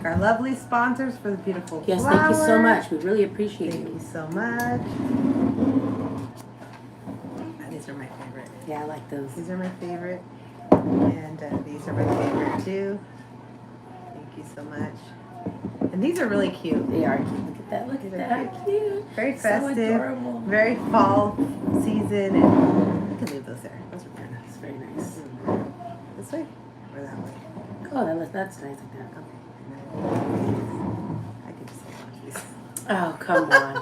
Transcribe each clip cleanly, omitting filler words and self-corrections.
thank our lovely sponsors for the beautiful Yes, flowers. thank you so much. We really appreciate Thank you. you so much. These are my favorite. Yeah, I like those. These are my favorite. And these are my favorite too. Thank you so much. And these are really cute. They are cute. Look at that. Look at that. Cute. Very festive. So adorable. Very fall season. And you can leave those there. Those are very nice. Very nice. This way or that way? Oh, that's nice like that. Okay. I could just hold on to these. Oh, come on.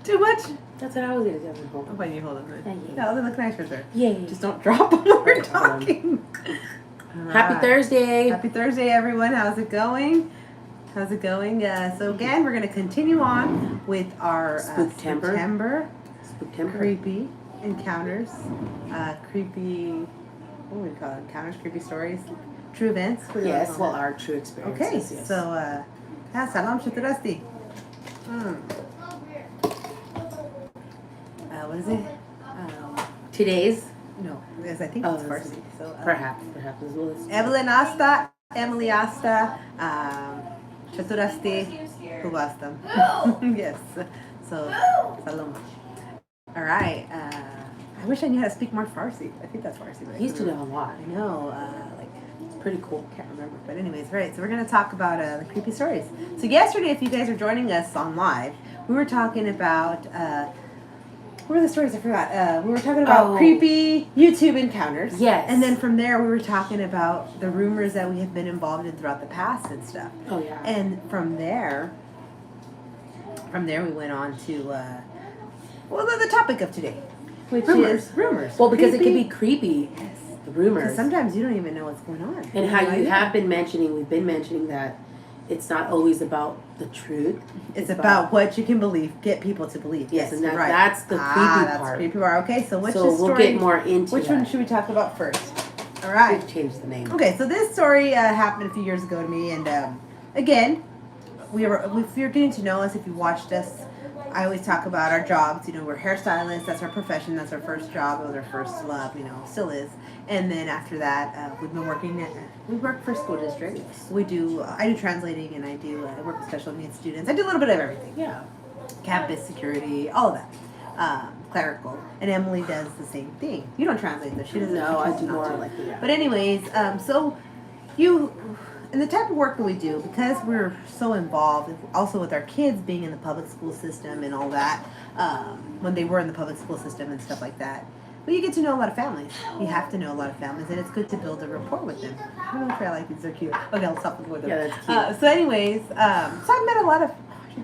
Too much? That's what I was going to do. How about you hold them? Yeah. No, they look nice for sure. Yeah. Just don't drop them when we're talking. Happy Thursday. Happy Thursday, everyone. How's it going? How's it going? So again, we're going to continue on with our Spooktember. Creepy encounters. Creepy, what do we call it? Encounters, creepy stories, true events. Yes, well, our true experiences. Okay, yes. so, salam shaturasti. What is it? Today's? No, because I think it's Farsi. So, perhaps as well. Evelyn Asta, Emily Asta, Chaturasti, Kubastam. Yes. So, salam. All right. I wish I knew how to speak more Farsi. I think that's Farsi. Right? He used to know a lot. I know. It's pretty cool. Can't remember. But anyways, right. So we're going to talk about the creepy stories. So yesterday, if you guys are joining us on live, we were talking about... what were the stories? I forgot. We were talking about creepy YouTube encounters. Yes. And then from there, we were talking about the rumors that we have been involved in throughout the past and stuff. Oh, yeah. And from there we went on to, the topic of today, which is rumors. Well, because it can be creepy. Yes. The rumors. Because sometimes you don't even know what's going on. And how you have been mentioning, we've been mentioning that it's not always about the truth. It's about what you can believe, get people to believe. Yes, and right. That's the creepy part. That's the creepy part. Okay, so what's the story? We'll get more into Which one should we talk about first? All right. We've changed the name. Okay, so this story happened a few years ago to me, and again, if you're getting to know us, if you watched us, I always talk about our jobs. You know, we're hairstylists. That's our profession. That's our first job. It was our first love. You know, still is. And then after that, we've been working. We work for school districts. I do translating, and I work with special needs students. I do a little bit of everything. Yeah. Campus Security, all of that. Clerical. And Emily does the same thing. You don't translate though. She doesn't. No, I do more like that. But anyways, and the type of work that we do, because we're so involved, also with our kids being in the public school system and all that, when they were in the public school system and stuff like that, well, you get to know a lot of families. You have to know a lot of families, and it's good to build a rapport with them. I don't know if I like these. They're cute. Okay, I'll stop with them. Yeah, that's cute. So anyways, so I've met a lot of...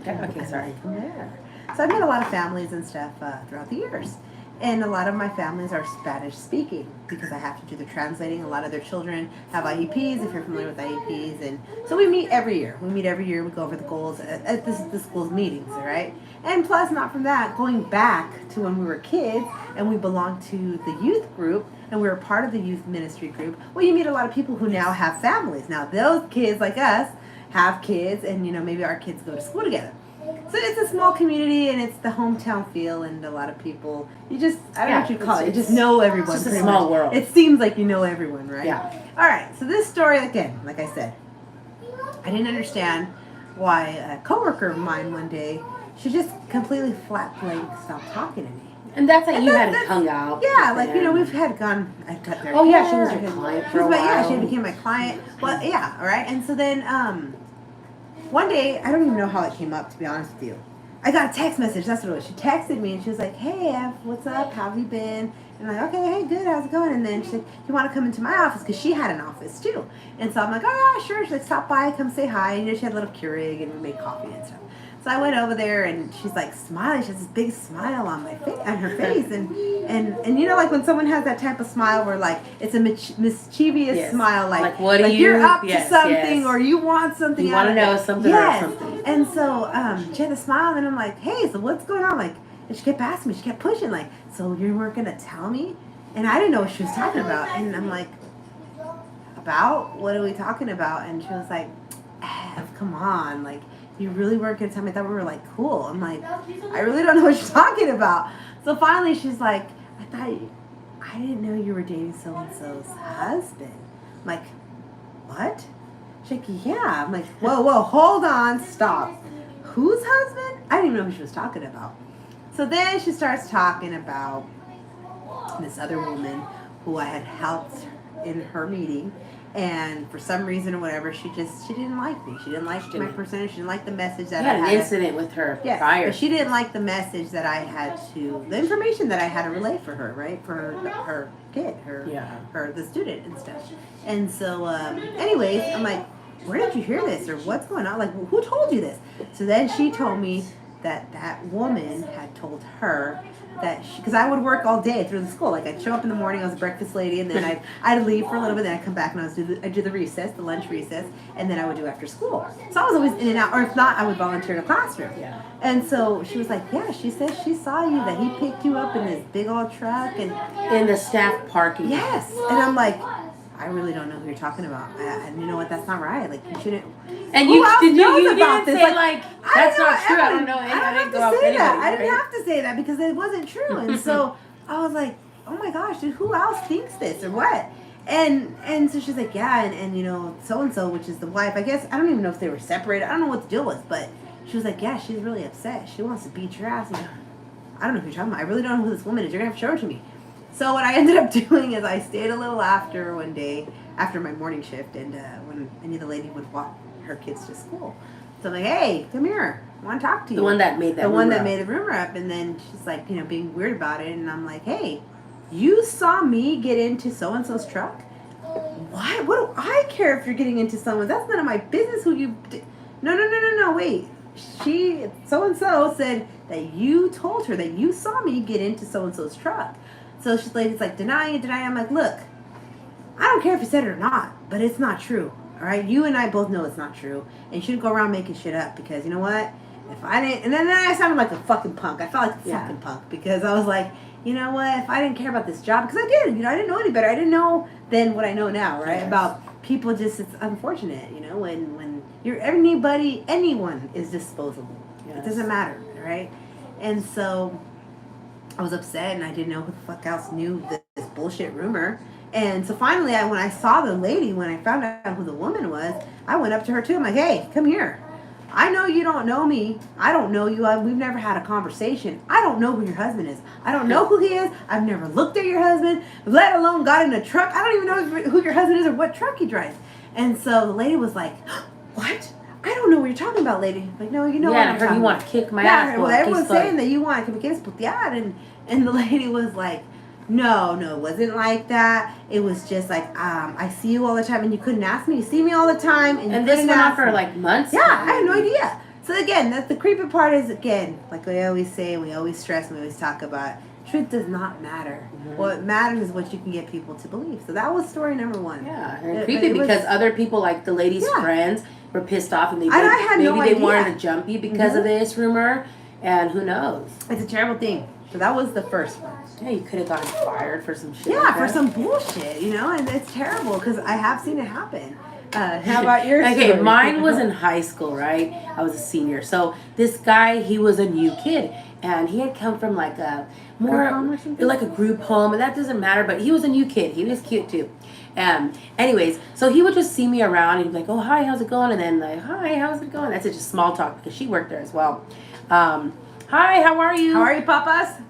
Okay, sorry. From there. So I've met a lot of families and stuff throughout the years. And a lot of my families are Spanish speaking because I have to do the translating. A lot of their children have IEPs, if you're familiar with IEPs. And so we meet every year. We go over the goals at the school's meetings, all right? And plus, not from that, going back to when we were kids and we belonged to the youth group and we were part of the youth ministry group, well, you meet a lot of people who now have families. Now, those kids like us have kids and, maybe our kids go to school together. So it's a small community, and it's the hometown feel, and a lot of people, I don't know what you call it, you just know everyone. It's just a small world. It seems like you know everyone, right? Yeah. All right, so this story, again, like I said, I didn't understand why a coworker of mine one day, she just completely flat blank stopped talking to me. And that's like you hadn't hung out. Yeah, we've had gone, I cut their hair. Yeah, she was your client for a while. Yeah, she became my client. Well, yeah, all right, and so then, one day, I don't even know how it came up, to be honest with you. I got a text message, that's what it was. She texted me, and she was like, hey, Ev, what's up? How have you been? And I'm like, okay, hey, good, how's it going? And then she's like, you want to come into my office? Because she had an office, too. And so I'm like, oh, yeah, sure. She's like, stop by, come say hi. And she had a little Keurig, and we made coffee and stuff. So I went over there, and she's like smiling. She has this big smile on her face, and like when someone has that type of smile where like it's a mischievous smile, like what are you're up to something or you want something. You want to know something or something. And so she had a smile, and I'm like, hey, so what's going on? Like, and she kept asking me, she kept pushing, like, so you weren't gonna tell me? And I didn't know what she was talking about, and I'm like, about what are we talking about? And she was like, come on, like. You really weren't going to tell me? I thought we were, like, cool. I'm like, I really don't know what you're talking about. So finally she's like, I didn't know you were dating so-and-so's husband. I'm like, what? She's like, yeah. I'm like, whoa, hold on, stop. Whose husband? I didn't even know who she was talking about. So then she starts talking about this other woman who I had helped in her meeting, and for some reason or whatever, she didn't like me. She didn't like my persona. She didn't like the message that you had I had. An incident with her prior. But she didn't like the message that I had the information that I had to relay for her, right? For her kid, the student and stuff. And so, anyways, I'm like, where did you hear this, or what's going on? Like, who told you this? So then she told me that woman had told her that because I would work all day through the school. Like, I'd show up in the morning, I was a breakfast lady, and then I'd leave for a little bit, then I'd come back and I'd do the recess, the lunch recess, and then I would do after school. So I was always in and out, or if not, I would volunteer in a classroom. Yeah. And so she was like, yeah, she said she saw you, that he picked you up in this big old truck and in the staff parking. Yes. And I'm like, I really don't know who you're talking about. And you know what? That's not right. Like, you shouldn't. And who you else did knows you about didn't this? say like that's not true. I don't know. I didn't didn't go have to say that. anybody, I didn't have to say that because it wasn't true. And so I was like, oh my gosh, dude, who else thinks this or what? And so she's like, yeah, and you know, so and so, which is the wife. I guess I don't even know if they were separated. I don't know what the deal was, but she was like, yeah, she's really upset. She wants to beat your ass. And I don't know who you're talking about. I really don't know who this woman is. You're gonna have to show her to me. So what I ended up doing is I stayed a little after one day, after my morning shift, and when I knew the lady would walk her kids to school. So I'm like, hey, come here. I want to talk to you. The one that made the rumor up. And then she's like, you know, being weird about it. And I'm like, hey, you saw me get into so-and-so's truck? What? What do I care if you're getting into someone? That's none of my business who you... No, wait. She, so-and-so, said that you told her that you saw me get into so-and-so's truck. So she's like, denying it. I'm like, look, I don't care if you said it or not, but it's not true. All right? You and I both know it's not true. And you shouldn't go around making shit up because, you know what? If I didn't... And then I sounded like a fucking punk. I felt like a fucking punk because I was like, you know what? If I didn't care about this job, because I did, you know, I didn't know any better. I didn't know then what I know now, right? Yes. About people just, it's unfortunate, you know, when you're anyone is disposable. Yes. It doesn't matter, right? And so I was upset and I didn't know who the fuck else knew this bullshit rumor. And so finally, when I saw the lady, when I found out who the woman was, I went up to her too. I'm like, hey, come here. I know you don't know me. I don't know you. We've never had a conversation. I don't know who your husband is. I don't know who he is. I've never looked at your husband, let alone got in a truck. I don't even know who your husband is or what truck he drives. And so the lady was like, what? I don't know what you're talking about, lady. I'm like, no, you know what I'm talking about. You want to kick my ass. Well, everyone's saying that you want to kick against putear. And the lady was like, no, it wasn't like that. It was just like, I see you all the time, and you couldn't ask me. You see me all the time, and this went on for like months. Yeah, I had no idea. So again, that's the creepy part is, again, like we always say, we always stress, and we always talk about, truth does not matter. Mm-hmm. What matters is what you can get people to believe. So that was story number one. Yeah, and creepy because other people, like the lady's friends, were pissed off, and maybe they wanted to jump you because of this rumor, and who knows? It's a terrible thing. So that was the first one. Yeah, you could have gotten fired for some shit. Yeah, like for some bullshit, you know, and it's terrible because I have seen it happen. How about yours? Okay, mine was in high school, right? I was a senior. So this guy, he was a new kid, and he had come from like a like a group home, and that doesn't matter. But he was a new kid. He was cute too. Anyways, so he would just see me around, and he'd be like, "Oh, hi, how's it going?" And then like, "Hi, how's it going?" That's just small talk because she worked there as well. Hi, how are you? How are you, papas?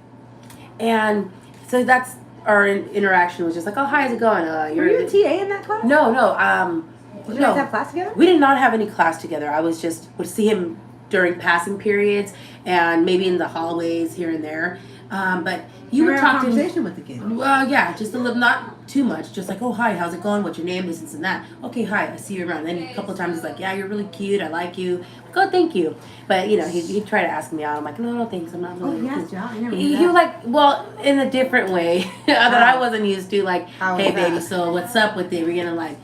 And so that's our interaction was just like, "Oh, hi, how's it going?" Were you a TA in that class? No. Did you guys have class together? We did not have any class together. I would see him during passing periods and maybe in the hallways here and there. But you would talk to conversation with the kid. Well, yeah, just a little, not too much. Just like, oh, hi, how's it going? What's your name? This and that. Okay, hi, I see you around. And then a couple of times he's like, yeah, you're really cute. I like you. Like, oh, thank you. But, you know, he'd try to ask me out. I'm like, no, thanks. I'm not really. Oh, yeah, he was like, well, in a different way that I wasn't used to. Like, hey, baby, so what's up with it? We're going to, like,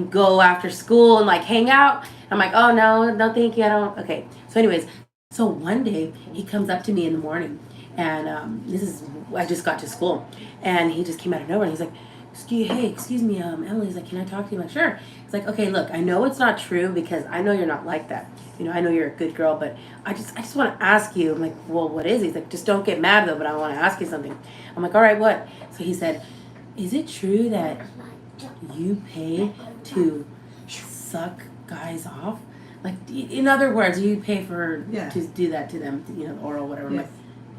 go after school and, like, hang out. I'm like, oh, no, thank you. I don't. Okay. So, anyways, so one day he comes up to me in the morning. And I just got to school, and he just came out of nowhere. And he's like, excuse me, Emily. He's like, can I talk to you? I'm like, sure. He's like, okay, look, I know it's not true because I know you're not like that. You know, I know you're a good girl, but I just want to ask you. I'm like, well, what is it? He's like, just don't get mad though, but I want to ask you something. I'm like, all right, what? So he said, is it true that you pay to suck guys off? Like, in other words, you pay for Yeah. to do that to them, you know, oral, whatever. Yes.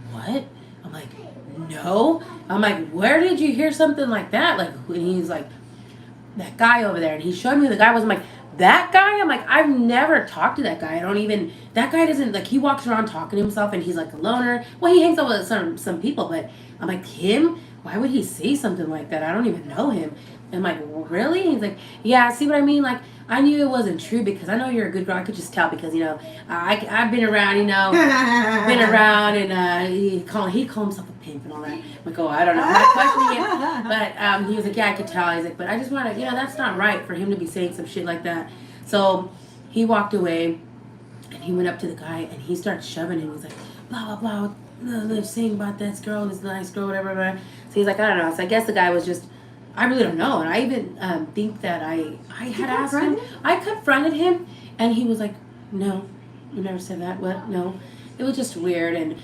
I'm like, what? I'm like, no. I'm like, where did you hear something like that? Like, and he's like, that guy over there. And he showed me who the guy was. I'm like, that guy? I'm like, I've never talked to that guy. I don't even, that guy doesn't, like, he walks around talking to himself and he's like a loner. Well, he hangs out with some people, but I'm like, him? Why would he say something like that? I don't even know him. And I'm like, really? And he's like, yeah, see what I mean? Like, I knew it wasn't true because I know you're a good girl. I could just tell because, you know, I've been around, you know, and he called himself a pimp and all that. I'm like, oh, I don't know. I'm not questioning it. But he was like, yeah, I could tell. He's like, but I just want to, you know, that's not right for him to be saying some shit like that. So he walked away and he went up to the guy and he started shoving him. He's like, blah, blah, blah. They're saying about this girl, this nice girl, whatever, whatever. So he's like, I don't know. So I guess the guy was just, I really don't know. And I even think that I had asked him. I confronted him, and he was like, no, you never said that. What? No. It was just weird. And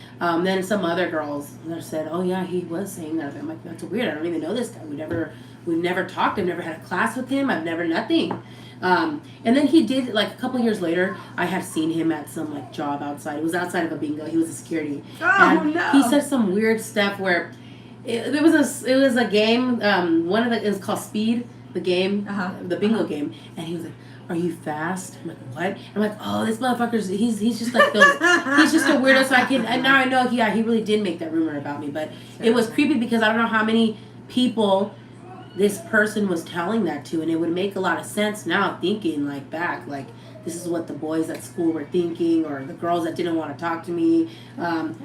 then some other girls said, oh, yeah, he was saying that. I'm like, that's weird. I don't even know this guy. We've never talked. I've never had a class with him. I've never nothing. And then he did, like, a couple years later, I had seen him at some, like, job outside. It was outside of a bingo. He was a security. Oh, and no. He said some weird stuff where it was a game. One of it was called Speed, the game, the bingo game. And he was like, "Are you fast?" I'm like, "What?" I'm like, "Oh, this motherfucker's he's just like those. He's just a weirdo." So and now I know, yeah, he really did make that rumor about me. But it was creepy because I don't know how many people this person was telling that to, and it would make a lot of sense now thinking like back, like this is what the boys at school were thinking, or the girls that didn't want to talk to me.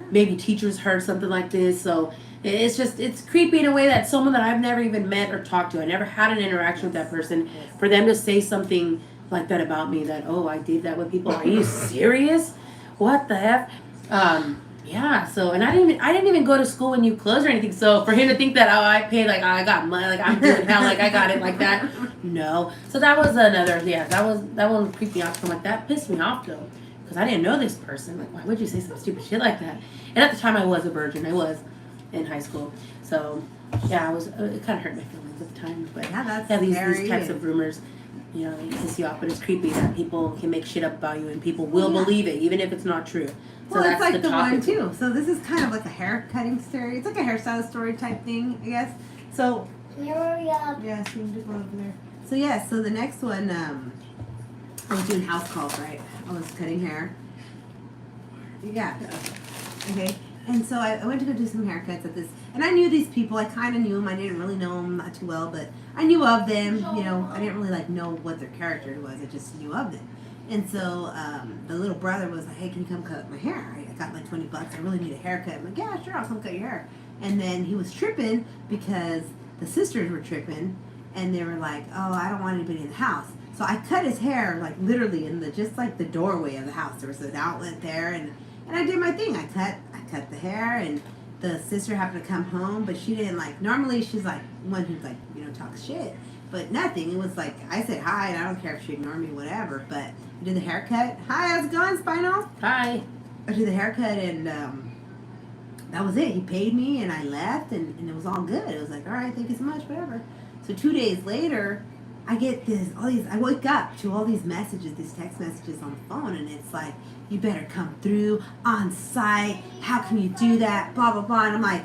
Maybe teachers heard something like this, so. It's creepy in a way that someone that I've never even met or talked to, I never had an interaction with that person, for them to say something like that about me, that, oh, I did that with people. Are you serious? What the F? Yeah, so, and I didn't even go to school when you closed or anything, so for him to think that, oh, I paid, like, I got money, like, I'm doing hell, like, I got it like that, no. So that was another, that one creeped me out. I'm like, that pissed me off, though, because I didn't know this person. Like, why would you say some stupid shit like that? And at the time, I was a virgin. I was in high school, so yeah, it kind of hurt my feelings at the time. But yeah, these types of rumors, you know, they piss you off. But it's creepy that people can make shit up about you and people will believe it even if it's not true. So well, that's it's like the one too. So this is kind of like a hair cutting story. It's like a hairstyle story type thing, I guess. So yeah, so you can just go over there. So yeah, so the next one, I was doing house calls, right? I was cutting hair. Yeah. Okay. And so I went to go do some haircuts at this, and I knew these people. I kind of knew them. I didn't really know them not too well, but I knew of them. You know, I didn't really like know what their character was. I just knew of them. And so the little brother was like, "Hey, can you come cut my hair? I got like $20. I really need a haircut." I'm like, "Yeah, sure, I'll come cut your hair." And then he was tripping because the sisters were tripping, and they were like, "Oh, I don't want anybody in the house." So I cut his hair like literally in the doorway of the house. There was an outlet there, and I did my thing. I cut the hair, and the sister happened to come home, but she didn't like, normally she's like one who's like, you know, talks shit, but nothing. It was like, I said hi, and I don't care if she ignored me, whatever, but I did the haircut. Hi, how's it going, Spinal? Hi. I did the haircut, and that was it. He paid me, and I left, and it was all good. It was like, all right, thank you so much, whatever. So 2 days later, I get I wake up to all these messages, these text messages on the phone, and it's like, you better come through on site. How can you do that? Blah, blah, blah. And I'm like,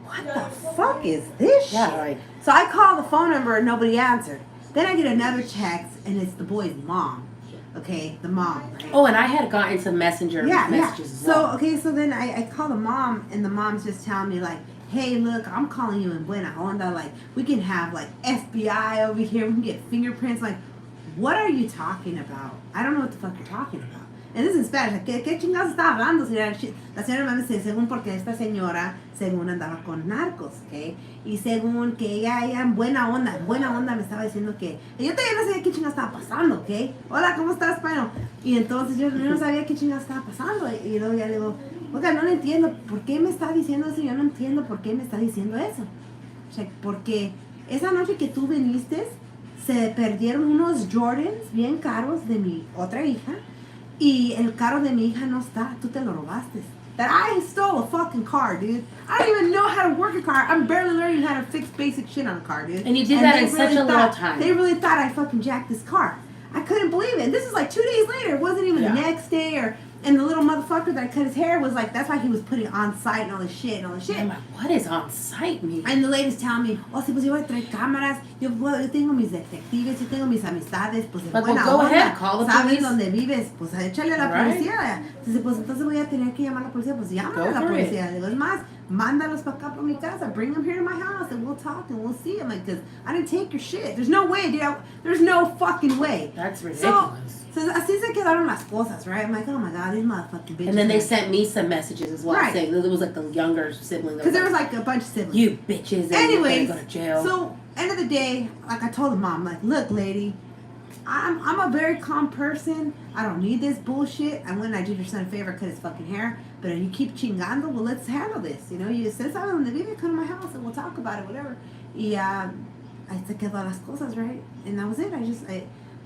what the fuck is this shit? Yeah, right. So I call the phone number and nobody answered. Then I get another text and it's the boy's mom. Okay, the mom. Right? Oh, and I had gotten some messenger messages as well. So, okay, so then I call the mom, and the mom's just telling me, like, hey, look, I'm calling you in Buena Onda. Like, we can have, like, FBI over here. We can get fingerprints. Like, what are you talking about? I don't know what the fuck you're talking about. And this is in Spanish. ¿Qué chingados está hablando, señora? La señora me dice, según porque esta señora, según andaba con narcos, ¿ok? Y según que ella en buena onda me estaba diciendo que yo todavía no sabía qué chingados estaba pasando, ¿ok? Hola, ¿cómo estás, Pano? Y entonces yo no sabía qué chingados estaba pasando. Y luego ya le digo, oiga, no le entiendo, ¿por qué me está diciendo eso? Yo no entiendo por qué me está diciendo eso. O sea, porque esa noche que tú viniste, se perdieron unos Jordans bien caros de mi otra hija. Y el carro de mi hija no está. Tú te lo robaste. That I stole a fucking car, dude. I don't even know how to work a car. I'm barely learning how to fix basic shit on a car, dude. And you did that in such a little time. They really thought I fucking jacked this car. I couldn't believe it. And this is like 2 days later. It wasn't even the next day or. And the little motherfucker that cut his hair was like, that's why he was putting on site and all this shit and all this shit. I'm like, what is on site mean? And the lady's telling me, oh, si pues yo voy a traer cámaras, yo tengo mis detectives, yo tengo mis amistades, pues But go ahead, call the sabes police. dónde vives, pues échale a la policía. Entonces voy a tener que llamar a la policía, pues llama a la policía. Digo, es más, mándalos para acá, para mi casa, bring them here to my house, and we'll talk and we'll see. I'm like, because I didn't take your shit. There's no way, dude. There's no fucking way. That's ridiculous. So así se quedaron las cosas, right? I'm like, oh my god, these motherfucking bitches. And then they sent me some messages as well, saying it was like the younger sibling. Because there was like a bunch of siblings. You bitches. And anyways, you're gonna go to jail. So end of the day, like I told the mom, like, look, lady, I'm a very calm person. I don't need this bullshit. I went and I did your son a favor, cut his fucking hair. But if you keep chingando, well, let's handle this. You know, you said something on the video, come to my house and we'll talk about it, whatever. Y I se quedó las cosas, right? And that was it.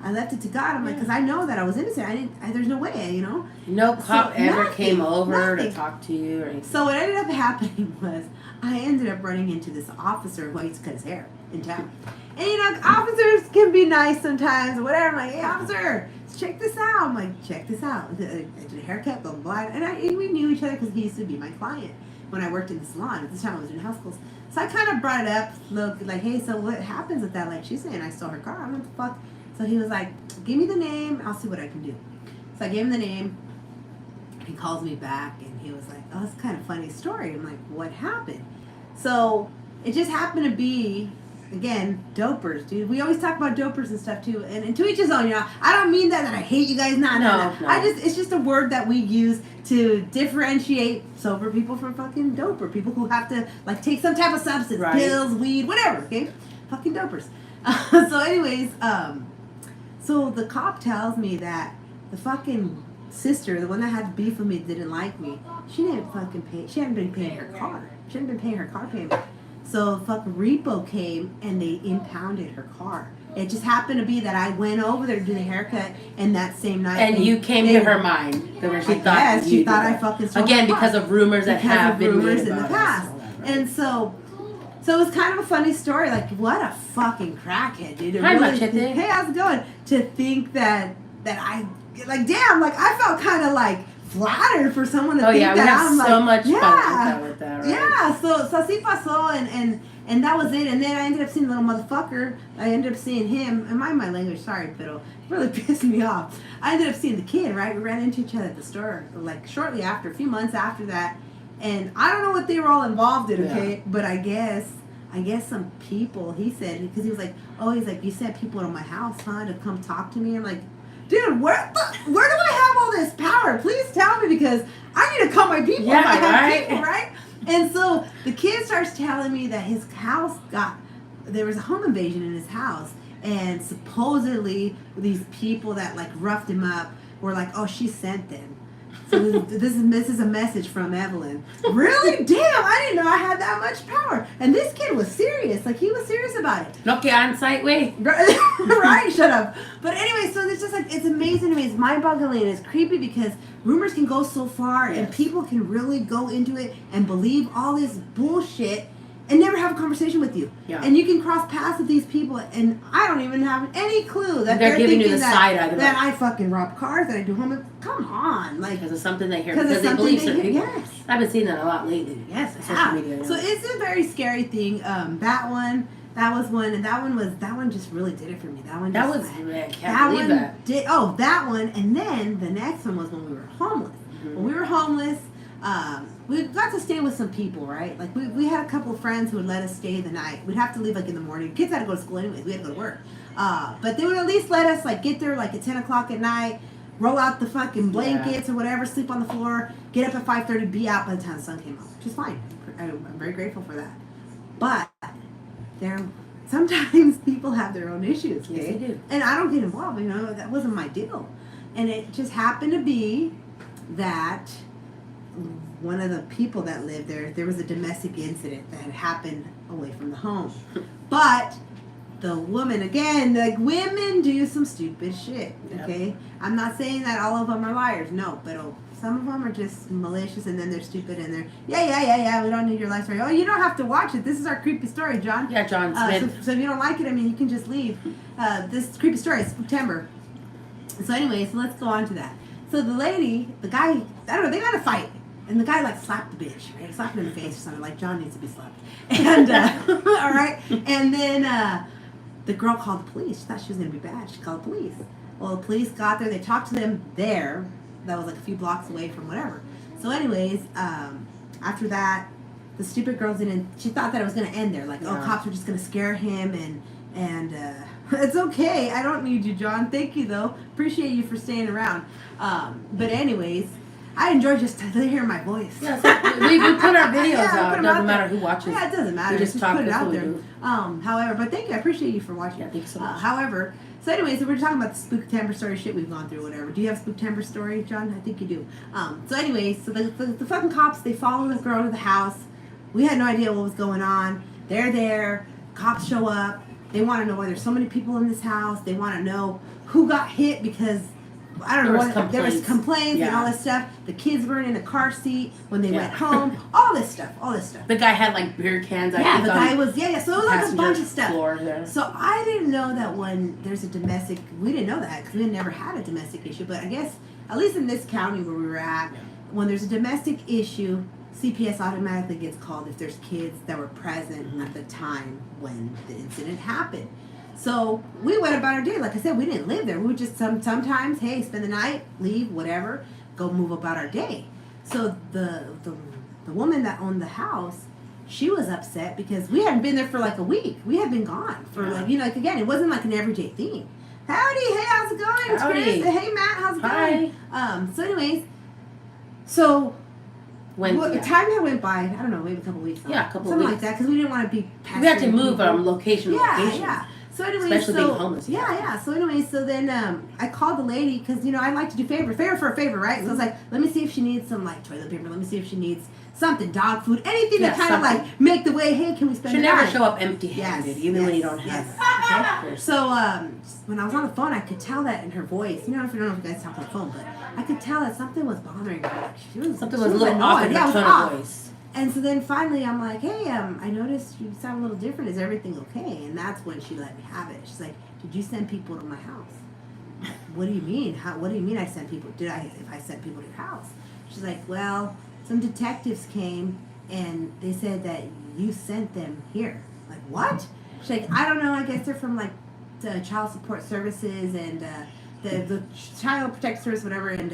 I left it to God. I'm like, because I know that I was innocent. There's no way, you know. No cop ever came over to talk to you or anything. So what ended up happening was I ended up running into this officer who used to cut his hair in town. And you know, officers can be nice sometimes or whatever. I'm like, hey, officer, check this out. I'm like, check this out. I did a haircut, blah, blah, blah. And we knew each other because he used to be my client when I worked in the salon. At this time, I was doing house calls. So I kind of brought it up, look, like, hey, so what happens with that? Like, she's saying I stole her car. I don't know what the fuck. So he was like, give me the name. I'll see what I can do. So I gave him the name. He calls me back, and he was like, oh, it's kind of funny story. I'm like, what happened? So it just happened to be, again, dopers, dude. We always talk about dopers and stuff, too. And to each his own, you know. I don't mean that I hate you guys. No. It's just a word that we use to differentiate sober people from fucking doper. People who have to, like, take some type of substance. Right. Pills, weed, whatever, okay? Fucking dopers. So anyways, so the cop tells me that the fucking sister, the one that had beef with me, didn't like me. She didn't fucking pay. She hadn't been paying her car. She hadn't been paying her car payment. So fucking repo came and they impounded her car. It just happened to be that I went over there to do the haircut, and that same night. And you came to her mind. She thought I fucking stole again because of rumors that have been made in the past. And so it was kind of a funny story. Like, what a fucking crackhead, dude. Hi, Machete. Hey, how's it going? To think that I, like, damn, like, I felt kind of, like, flattered for someone to think that I'm, like... so much fun with that, right? Yeah, so así pasó, and that was it. And then I ended up seeing the little motherfucker. I ended up seeing him. And mind my language, sorry, pero it really pissed me off. I ended up seeing the kid, right? We ran into each other at the store, like, shortly after, a few months after that. And I don't know what they were all involved in, okay? But I guess some people, he said, because he was like, oh, he's like, you sent people to my house, huh, to come talk to me? I'm like, dude, where do I have all this power? Please tell me, because I need to call my people. Yeah, right? People, right? And so the kid starts telling me that his house there was a home invasion in his house, and supposedly these people that, like, roughed him up were like, oh, she sent them. So this is a message from Evelyn. Really? Damn, I didn't know I had that much power. And this kid was serious. Like, he was serious about it. No que on site way. Right? Shut up. But anyway, so it's just like, it's amazing to me. It's mind-boggling and it's creepy because rumors can go so far and people can really go into it and believe all this bullshit and never have a conversation with you. Yeah. And you can cross paths with these people, and I don't even have any clue that they're giving you the side eye. That I fucking rob cars, that I do home. Come on, like, because of something they hear, because they believe certain people. Yes. I've been seeing that a lot lately. Yes, social media. So it's a very scary thing. That was one, and that one just really did it for me. That one and then the next one was when we were homeless. Mm-hmm. When we were homeless. We got to stay with some people, right? Like, we had a couple of friends who would let us stay the night. We'd have to leave, like, in the morning. Kids had to go to school anyways. We had to go to work. But they would at least let us, like, get there, like, at 10 o'clock at night, roll out the fucking blankets or whatever, sleep on the floor, get up at 5:30, be out by the time the sun came out, which is fine. I'm very grateful for that. But sometimes people have their own issues, okay? Yes, they do. And I don't get involved, you know. That wasn't my deal. And it just happened to be that one of the people that lived there was a domestic incident that had happened away from the home. But the woman, again, like, women do some stupid shit, okay? Yep. I'm not saying that all of them are liars, no, but some of them are just malicious, and then they're stupid, and they're, yeah, we don't need your life story. Oh, you don't have to watch it. This is our creepy story, John. Yeah, John Smith. So if you don't like it, I mean, you can just leave. This creepy story is Spooktember. So anyway, so let's go on to that. So the lady, the guy, I don't know, they got a fight. And the guy like slapped the bitch, right? Slapped her in the face or something. Like John needs to be slapped. And all right. And then the girl called the police. She thought she was gonna be bad. She called the police. Well, the police got there. They talked to them there. That was like a few blocks away from whatever. So anyways, after that, the stupid girl didn't. She thought that it was gonna end there. Like, oh, cops were just gonna scare him and it's okay. I don't need you, John. Thank you though. Appreciate you for staying around. But anyways. I enjoy just hearing my voice. Yeah, so we put our videos out. It doesn't matter who watches. Yeah, it doesn't matter. We just talk put it out there. Do. However, but thank you. I appreciate you for watching. Yeah, thank you so much. However, so anyways, so we're talking about the Spooktember story shit we've gone through, whatever. Do you have a Spooktember story, John? I think you do. So anyways, so the fucking cops, they follow the girl to the house. We had no idea what was going on. They're there. Cops show up. They want to know why there's so many people in this house. They want to know who got hit because I don't know what there was complaints and all this stuff. The kids were in a car seat when they went home. All this stuff. The guy had like beer cans. The guy was so it was like a bunch of stuff. There. So I didn't know that when there's a domestic, we didn't know that because we had never had a domestic issue. But I guess at least in this county where we were at, when there's a domestic issue, CPS automatically gets called if there's kids that were present at the time when the incident happened. So we went about our day. Like I said, we didn't live there. We would just sometimes, hey, spend the night, leave, whatever, go move about our day. So the woman that owned the house, she was upset because we hadn't been there for like a week. We had been gone for like again, it wasn't like an everyday thing. Howdy, hey, how's it going? It's Chris. Hey, Matt, how's it going? So anyways, time had went by, I don't know, maybe a couple weeks. Yeah, a couple something weeks. like that because we didn't want to be. We had to move from location to location. Yeah. So anyway, especially being homeless. So anyway, so then I called the lady because I like to do favor for a favor, right? So I was like, let me see if she needs some like toilet paper. Let me see if she needs something, dog food, anything to kind of like make the way. Hey, can we spend? Should never show up empty-handed, even when you don't have. Okay? So when I was on the phone, I could tell that in her voice. If you don't know if you guys talk on the phone, but I could tell that something was bothering her. Something was a little off in her tone of voice. And so then finally I'm like, hey, I noticed you sound a little different. Is everything okay? And that's when she let me have it. She's like, did you send people to my house? What do you mean? What do you mean I sent people? If I sent people to your house? She's like, well, some detectives came and they said that you sent them here. Like, what? She's like, I don't know. I guess they're from like the child support services and the child protective service, whatever. And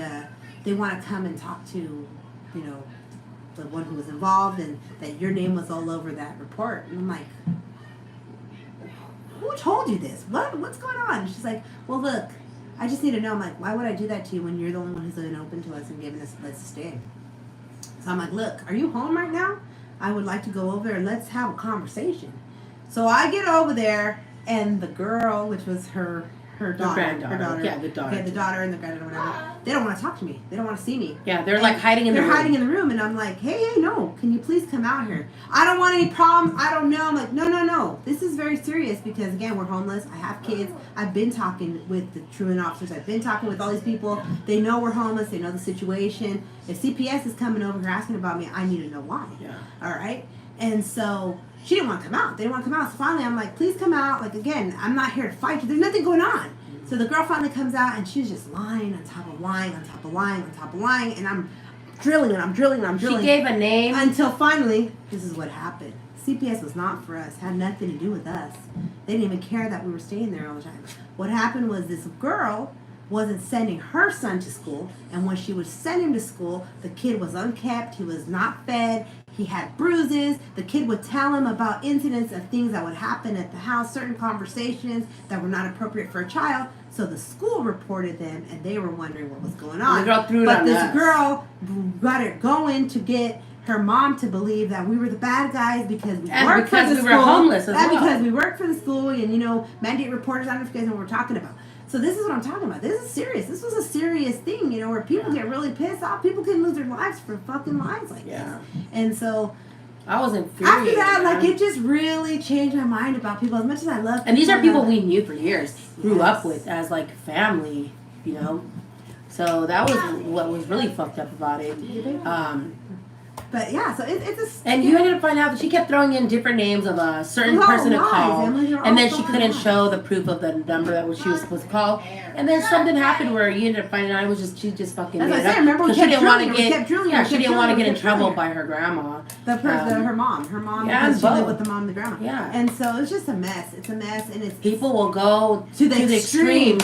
they want to come and talk to, the one who was involved and that your name was all over that report. And I'm like, who told you this? What's going on? And she's like, well, look, I just need to know. I'm like, why would I do that to you when you're the only one who's been open to us and giving us a place to stay? So I'm like, look, are you home right now? I would like to go over and let's have a conversation. So I get over there and the girl, which was her daughter. Yeah, the daughter. Okay, the daughter and the granddaughter, whatever. They don't want to talk to me. They don't want to see me. Yeah, they're like hiding in the room. They're hiding in the room, and I'm like, hey, no, can you please come out here? I don't want any problems. I don't know. I'm like, no. This is very serious because, again, we're homeless. I have kids. I've been talking with the truant officers. I've been talking with all these people. They know we're homeless. They know the situation. If CPS is coming over here asking about me, I need to know why. Yeah. All right? And so she didn't want to come out. They didn't want to come out. So finally, I'm like, please come out. Like, again, I'm not here to fight you. There's nothing going on. So the girl finally comes out, and she's just lying on top of lying, on top of lying, on top of lying, and I'm drilling. She gave a name. Until finally, this is what happened. CPS was not for us. Had nothing to do with us. They didn't even care that we were staying there all the time. What happened was this girl wasn't sending her son to school, and when she would send him to school, the kid was unkept. He was not fed. He had bruises. The kid would tell him about incidents of things that would happen at the house, certain conversations that were not appropriate for a child. So the school reported them, and they were wondering what was going on. The girl threw it but on this us. girl got it going to get her mom to believe that we were the bad guys because we worked for the school. Were homeless as well. Because we worked for the school and, mandate reporters. I don't know if you guys know what we're talking about. So this is what I'm talking about. This is serious. This was a serious thing, where people get really pissed off. People can lose their lives for fucking lies like this. And so I was infuriated. After that, it just really changed my mind about people. As much as I love people. And these are people we knew for years, grew up with as family, So that was what was really fucked up about it. But yeah, so it's a. And you ended up finding out that she kept throwing in different names of a certain person to call, and then she couldn't show the proof of the number that she was supposed to call. And then something happened where you ended up finding out it was just she just fucking made it up because she didn't want to get she didn't want to get in trouble by her grandma. Her mom, because she lived with the mom and the grandma. Yeah, and so it's just a mess. It's a mess, and it's people will go to the extreme.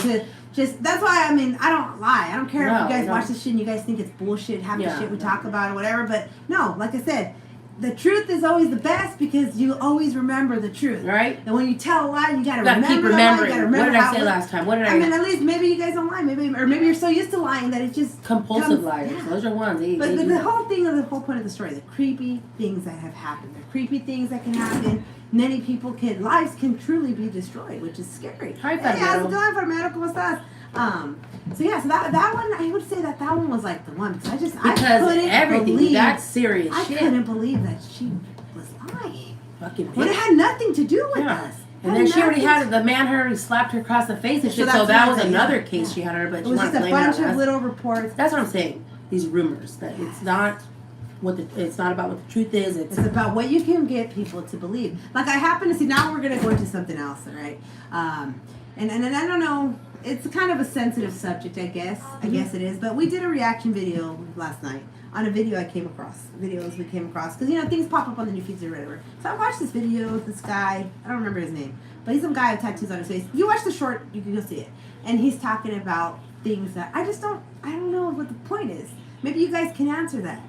That's why, I mean, I don't lie. I don't care if you guys watch this shit and you guys think it's bullshit, half the shit we talk about or whatever. But no, like I said, the truth is always the best because you always remember the truth. Right. And when you tell a lie, you gotta keep remembering. What did I say last time? What did I mean, at least maybe you guys don't lie. Maybe you're so used to lying that it just compulsive liars. Yeah. Those are ones. But the whole point of the story, the creepy things that have happened, the creepy things that can happen. Many people lives can truly be destroyed, which is scary. Hi, hey, how's it going, Farmero? ¿Cómo estás? So that one, I would say that one was like the one because I couldn't everything believe, that's serious. I shit. couldn't believe that she was lying. Fucking. But it had nothing to do with us. And then she already had the man already slapped her across the face and shit. So that was another case she had her, but she wanted to blame it on us. It was just a bunch of little reports. That's what I'm saying. These rumors that it's not. It's not about what the truth is. It's about what you can get people to believe. Like I happen to see now we're gonna go into something else, right? And I don't know. It's kind of a sensitive subject, I guess. I guess it is. But we did a reaction video last night on a video I came across. Videos we came across because things pop up on the new feeds or whatever. So I watched this video with this guy. I don't remember his name, but he's some guy with tattoos on his face. If you watch the short, you can go see it. And he's talking about things that I don't know what the point is. Maybe you guys can answer that.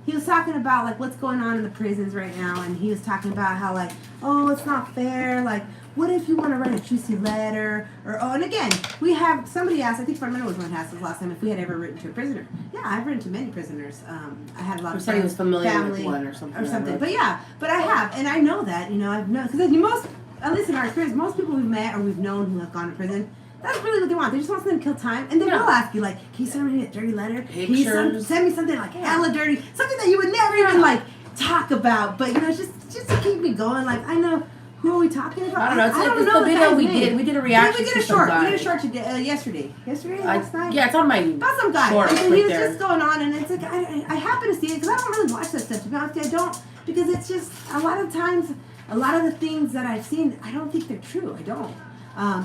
He was talking about like what's going on in the prisons right now, and he was talking about how like, oh, it's not fair. Like, what if you want to write a juicy letter? And again, we have somebody asked. I think Farmero was one who asked us last time if we had ever written to a prisoner. Yeah, I've written to many prisoners. I had a lot of friends, he was familiar with one or something. But I have, and I know that I've known because most, at least in our experience, most people we've met or we've known who have gone to prison. That's really what they want. They just want something to kill time. And they will ask you, like, can you send me a dirty letter? Can you send me something, like, hella dirty? Something that you would never even, like, talk about. But, just to keep me going. Like, I know, who are we talking about? I don't know. It's the video we did. We did a reaction to some guy. We did a short today, yesterday. Yesterday? Last night? Yeah, it's on my about some guy. And he was just going on. And it's like, I happen to see it because I don't really watch that stuff. To be honest with you, I don't. Because it's just, a lot of times, a lot of the things that I've seen, I don't think they're true. I don't.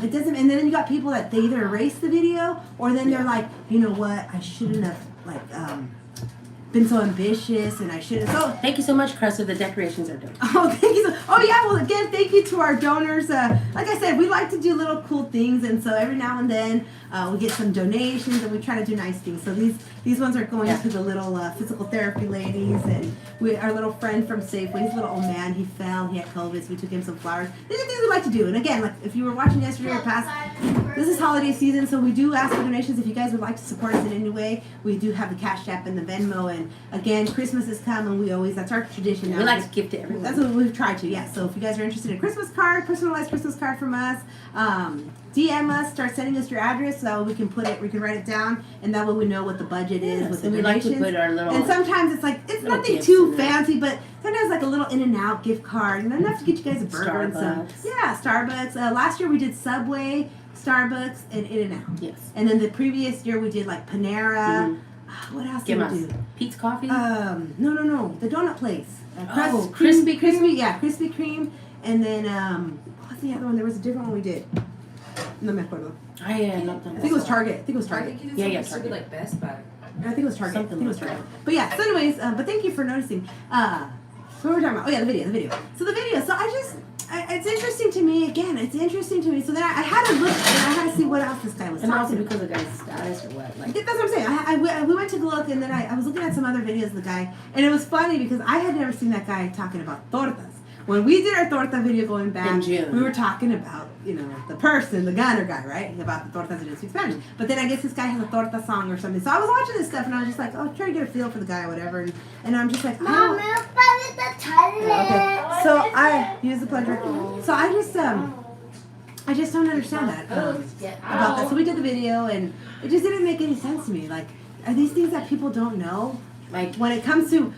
It doesn't, and then you got people that they either erase the video or then they're like, you know what, I shouldn't have been so ambitious and I shouldn't. So thank you so much, Cressa. The decorations are done. Oh, thank you. Well, again, thank you to our donors. Like I said, we like to do little cool things, and so every now and then we get some donations, and we try to do nice things. So these ones are going to the little physical therapy ladies, and our little friend from Safeway. He's a little old man. He fell. He had COVID, so we took him some flowers. These are things we like to do. And again, like if you were watching yesterday or past, this is holiday season, so we do ask for donations. If you guys would like to support us in any way, we do have the Cash App and the Venmo. And again, Christmas is coming. That's our tradition now. We like to give to everyone. That's what we've tried to. Yeah. So if you guys are interested in a Christmas card, personalized Christmas card from us, DM us, start sending us your address so that we can write it down, and that way we know what the budget is with the donations. Like to put our little. And sometimes it's nothing too fancy, but sometimes like a little In-N-Out gift card, and enough to get you guys a burger Starbucks. and some. Yeah, Starbucks. Last year we did Subway, Starbucks, and In-N-Out. Yes. And then the previous year we did like Panera. Mm-hmm. What else did we do? Pete's Coffee? No. The donut place. Krispy Kreme. Yeah, Krispy Kreme. And then, what's the other one? There was a different one we did. No me acuerdo. I think it was Target. I think you did something like Best Buy. I think it was Target. But yeah, so anyways, but thank you for noticing. What were we talking about? Oh yeah, the video. So the video. So it's interesting to me. Again, it's interesting to me. So then I had to look and I had to see what else this guy was talking about. And also because of the guy's status or what? Like, that's what I'm saying. We went to look and then I was looking at some other videos of the guy, and it was funny because I had never seen that guy talking about tortas. When we did our torta video going back, in June, we were talking about, the person, the gunner guy, right? About the tortas that didn't speak Spanish. But then I guess this guy has a torta song or something. So I was watching this stuff and I was just like, trying to get a feel for the guy or whatever. And I'm just like, Mom, okay. So I use the pleasure. So I just don't understand that about that. So we did the video and it just didn't make any sense to me. Like, are these things that people don't know? Like when it comes to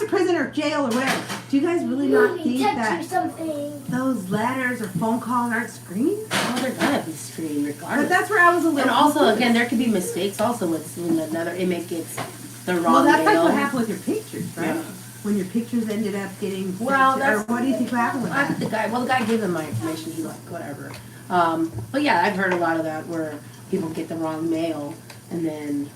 prison or jail or whatever, do you guys really not think that those letters or phone calls aren't screened? Oh, they're gonna be screened regardless. But that's where I was a little. And also, again, there could be mistakes also when another inmate gets the wrong Well, that's mail. like what happened with your pictures, right? Yeah. When your pictures ended up getting sent Well, to, or what do you think happened with that? The guy gave him my information. He's like, whatever. But yeah, I've heard a lot of that where people get the wrong mail, and then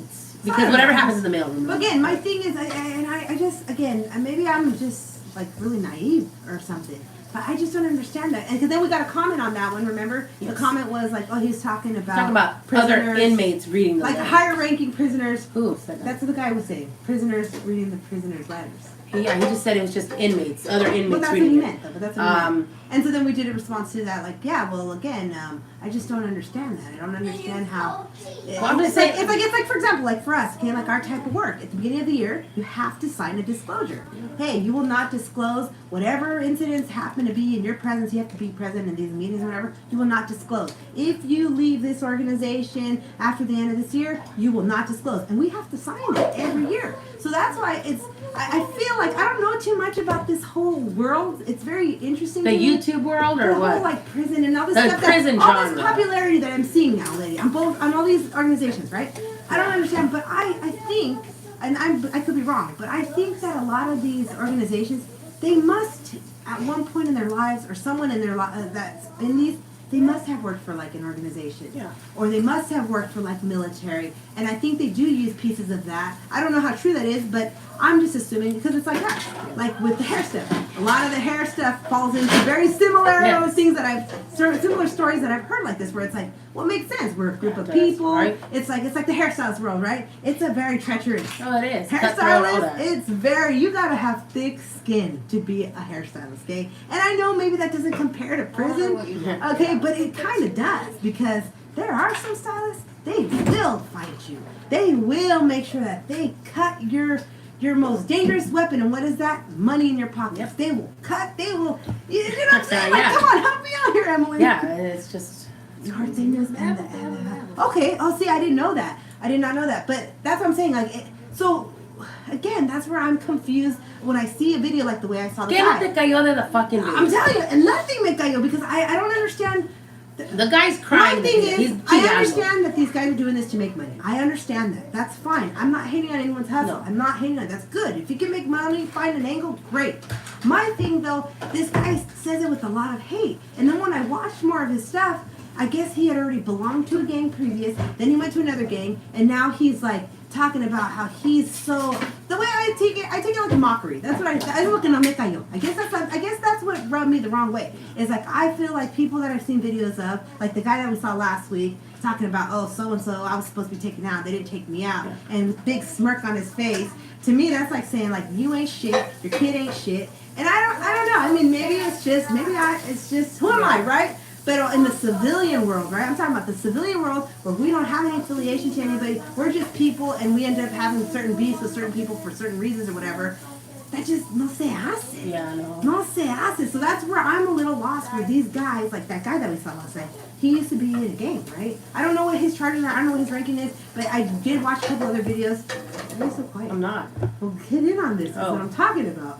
it's because whatever happens in the mail. But again, my thing is, I just, again, maybe I'm just like really naive or something. But I just don't understand that. And because then we got a comment on that one, remember? Yes. The comment was like, oh, he's talking about other inmates reading the like letters. higher ranking prisoners. Who said that? That's what the guy was saying. Prisoners reading the prisoners' letters. Yeah, he just said it was just inmates, other inmates Well, that's what reading he it. meant, though. But that's what he meant. And so then we did a response to that, like, yeah, well, again, I just don't understand that. I don't understand how. Well, I'm just saying, it's like, for example, like for us, okay, like our type of work. At the beginning of the year, you have to sign a disclosure. Hey, you will not disclose whatever incidents happen to be in your presence. You have to be present in these meetings or whatever. You will not disclose. If you leave this organization after the end of this year, you will not disclose. And we have to sign it every year. So that's why I feel like I don't know too much about this whole world. It's very interesting. The YouTube world or the what? whole like prison and all this The stuff. prison all genre. this popularity that I'm seeing now, lady. On all these organizations, right? I don't understand, but I think, and I could be wrong, but I think that a lot of these organizations, they must at one point in their lives, or someone in their that's in these. They must have worked for like an organization. Yeah. Or they must have worked for like military. And I think they do use pieces of that. I don't know how true that is, but I'm just assuming because it's like that. Like with the hair stuff. A lot of the hair stuff falls into very similar things that similar stories that I've heard like this where it's like, well, it makes sense. We're a group of people. Right. It's like the hairstylist world, right? It's a very treacherous. Oh, it is. Hairstylist, it's very, you gotta have thick skin to be a hairstylist, okay? And I know maybe that doesn't compare to prison, okay, but it kind of does because there are some stylists, they will fight you. They will make sure that they cut your most dangerous weapon, and what is that? Money in your pockets. Yep. They will cut, you know what I'm saying? Like, come on, help me out here, Emily. Yeah, it's just... Cardenas okay. Oh, see, I didn't know that. I did not know that. But that's what I'm saying. Like, so again, that's where I'm confused when I see a video like the way I saw the guy. ¿Qué no te cayó de the fucking video? I'm telling you, and nothing me cayó because I don't understand. The guy's crying. My thing is, I understand that these guys are doing this to make money. I understand that. That's fine. I'm not hating on anyone's hustle. No. I'm not hating on it. That's good. If you can make money, find an angle, great. My thing, though, this guy says it with a lot of hate. And then when I watched more of his stuff, I guess he had already belonged to a gang previous, then he went to another gang, and now he's like talking about how he's so. The way I take it like a mockery. That's what I look at me cayó. I guess that's what rubbed me the wrong way. Is like I feel like people that I've seen videos of, like the guy that we saw last week, talking about so and so I was supposed to be taken out, they didn't take me out, and big smirk on his face. To me, that's like saying like you ain't shit, your kid ain't shit, and I don't know. I mean, maybe it's just who am I, right? But in the civilian world, right? I'm talking about the civilian world where we don't have any affiliation to anybody. We're just people, and we end up having certain beefs with certain people for certain reasons or whatever. That just no se hace. Yeah, I know. No se hace. So that's where I'm a little lost with these guys, like that guy that we saw last night. He used to be in a gang, right? I don't know what his charges are. I don't know what his ranking is, but I did watch a couple other videos. Why are you so quiet? I'm not. Well, get in on this. That's what I'm talking about.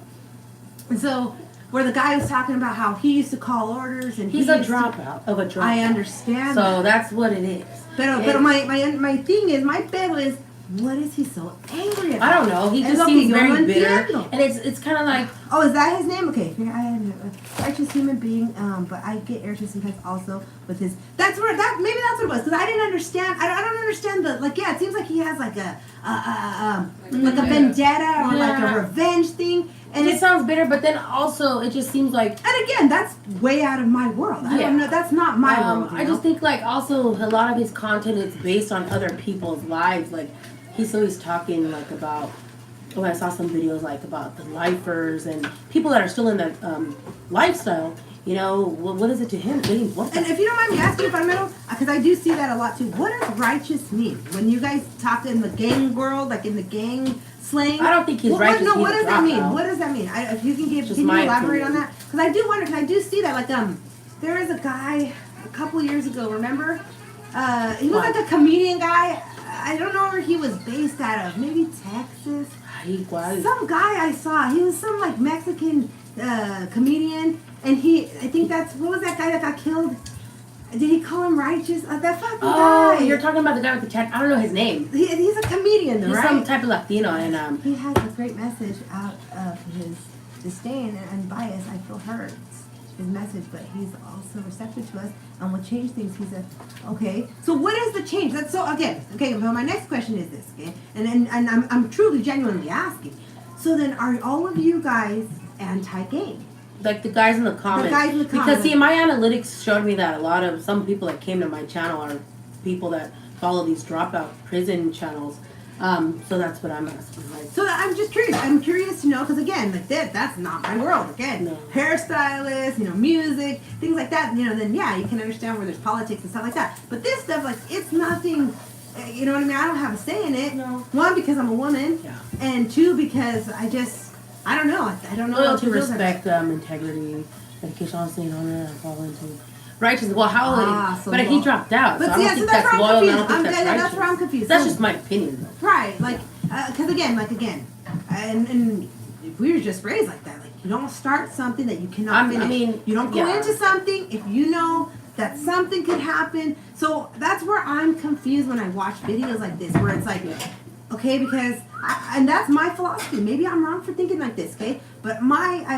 And so, where the guy was talking about how he used to call orders and he's a dropout of a dropout. I understand. So that's what it is. But my thing is, my battle is, what is he so angry about? I don't know. He just seems very bitter, and it's kind of like. Oh, is that his name? Okay, I am a righteous human being, but I get irritated sometimes also with his. Maybe that's what it was because I didn't understand. I don't understand the it seems like he has like a vendetta or like a revenge thing. And it sounds bitter, but then also it just seems like. And again, that's way out of my world. I don't know. That's not my world. I just think like also a lot of his content is based on other people's lives. Like he's always talking like about. Oh, I saw some videos like about the lifers and people that are still in that lifestyle. You know, what is it to him? And if you don't mind me asking, fundamental, because I do see that a lot too. What does righteous mean when you guys talk in the gang world, like in the gang slang? I don't think he's righteous. No, what does that mean? What does that mean? If you can elaborate on that? Because I do wonder. Because I do see that. Like there is a guy a couple years ago. Remember? He was like a comedian guy. I don't know where he was based out of. Maybe Texas. Some guy I saw. He was some like Mexican comedian. And I think what was that guy that got killed? Did he call him righteous? That fucking Oh, guy. you're talking about the guy with the chat. I don't know his name. He's a comedian, though, He's right? some type of Latino, and He has a great message out of his disdain and bias. I feel hurt. His message, but he's also receptive to us and will change things. He said, okay. So what is the change? That's so again. Okay. Well, my next question is this. Okay, and I'm truly genuinely asking. So then, are all of you guys anti-gay? like the guys in the comments. The guys in the Because comments. see, my analytics showed me that a lot of some people that came to my channel are people that follow these dropout prison channels. So that's what I'm asking. Like, So I'm just curious. I'm curious to know because again, like that's not my world. Again, No. hairstylists, music, things like that. Then yeah, you can understand where there's politics and stuff like that. But this stuff, like, it's nothing. You know what I mean? I don't have a say in it. No. One, because I'm a woman. Yeah. And two, because I don't know. I don't know. loyalty, what to do. respect, integrity, dedication, honesty, and honor, and fall into righteousness. Well, how? So but he dropped out. But so I don't yeah, think so that's that's where I'm loyal. confused. I don't think that's That's where I'm confused. That's So- just my opinion, though. Right, like, because again, and we were just raised like that. Like, you don't start something that you cannot finish. I mean, you don't go yeah. into something if you know that something could happen. So that's where I'm confused when I watch videos like this, where it's like, okay, because, and that's my philosophy. Maybe I'm wrong for thinking like this, okay? But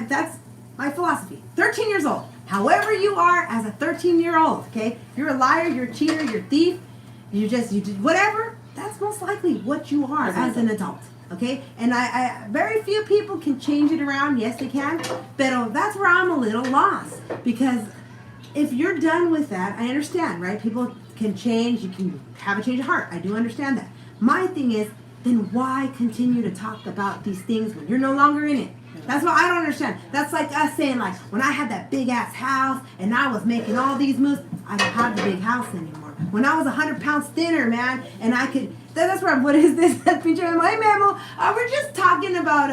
that's my philosophy. 13 years old. However you are as a 13-year-old, okay? You're a liar, you're a cheater, you're a thief, you did whatever. That's most likely what you are as an adult, okay? And I very few people can change it around. Yes, they can. But that's where I'm a little lost. Because if you're done with that, I understand, right? People can change. You can have a change of heart. I do understand that. My thing is, then why continue to talk about these things when you're no longer in it? That's what I don't understand. That's like us saying, like, when I had that big ass house and I was making all these moves, I don't have the big house anymore. When I was 100 pounds thinner, man, and I could, that's where, what is this? Pinche Memo. Hey, Memo, we're just talking about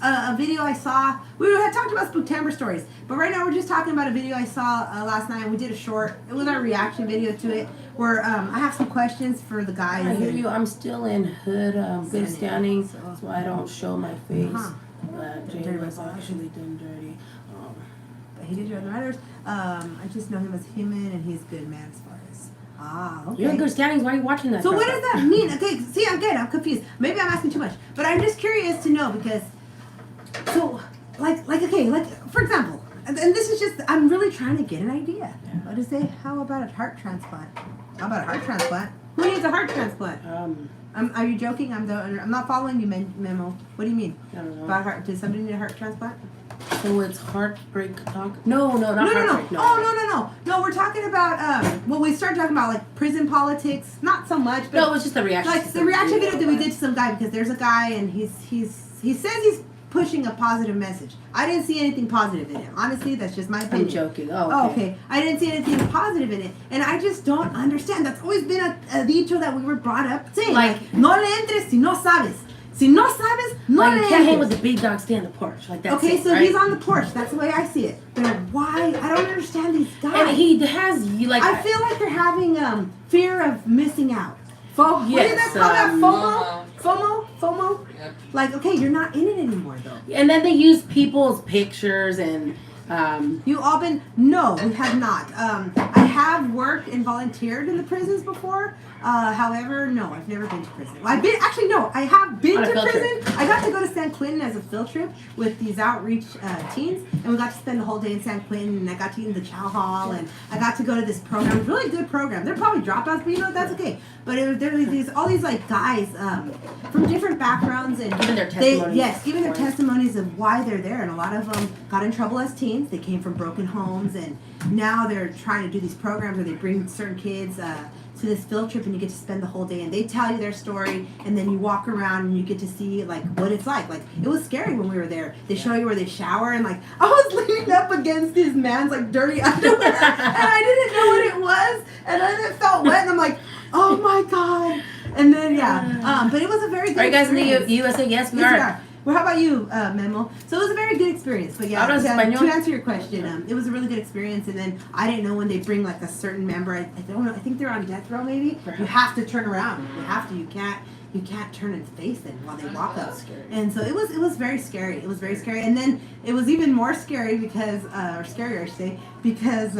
a video I saw. We had talked about Spooktember stories, but right now we're just talking about a video I saw last night. We did a short, it was our reaction video to it, where I have some questions for the guys. I hear you. I'm still in hood, good standing, so I don't show my face. Jay was actually done dirty. But he did your other matters. I just know him as human, and he's a good man as far as. Okay. You're in good standings. Why are you watching that? So what does that mean? Okay, see, I'm confused. Maybe I'm asking too much, but I'm just curious to know because. So, for example, and this is just, I'm really trying to get an idea. What to say? How about a heart transplant? How about a heart transplant? Who needs a heart transplant? Are you joking? I'm not following you, Memo. What do you mean? I don't know. About heart? Does somebody need a heart transplant? So it's heartbreak talk? No, not No. heartbreak. Oh, no. No, we're talking about, we started talking about, like, prison politics. Not so much, but. No, it was just the reaction. Like, the reaction video that we did to some guy, because there's a guy, and he says he's pushing a positive message. I didn't see anything positive in it. Honestly, that's just my opinion. I'm joking. Oh, Oh, okay. I didn't see anything positive in it. And I just don't understand. That's always been a dicho that we were brought up saying. Like, no le entres si no sabes. Si no sabes, no like, le you can't hang entres. with the big dog, stay on the porch. Like, that's Okay, it, so right? he's on the porch. That's the way I see it. But why? I don't understand these guys. And he has, you like... I feel like they're having fear of missing out. What do they Yes, call that? FOMO? Yep. Like, okay, you're not in it anymore, though. And then they use people's pictures and... You all been? No, we have not. I have worked and volunteered in the prisons before. However, no, I've never been to prison. Well, I have been On a to field prison. trip. I got to go to San Quentin as a field trip with these outreach teens, and we got to spend the whole day in San Quentin, and I got to eat in the chow hall, and I got to go to this program. It was a really good program. They're probably dropouts, but that's okay. But there were all these like guys from different backgrounds and Giving their testimonies. giving their testimonies of why they're there, and a lot of them got in trouble as teens. They came from broken homes, and now they're trying to do these programs where they bring certain kids to this field trip, and you get to spend the whole day, and they tell you their story, and then you walk around and you get to see like what it's like. Like, it was scary when we were there. They show you where they shower, and like I was leaning up against this man's like dirty underwear, and I didn't know what it was, and then it felt wet, and I'm like, oh my god. And then but it was a very good Are you guys in experience. the USA? Yes, we Yes, are. we are. Well, how about you, Memo? So it was a very good experience. But yeah, Hablas to español? answer your question, it was a really good experience. And then I didn't know when they bring like a certain member. I don't know. I think they're on death row. Maybe you have to turn around. You have to. You can't turn and face them while they walk up. And so it was very scary. It was very scary. And then it was even more scary because, or scarier, I should say, because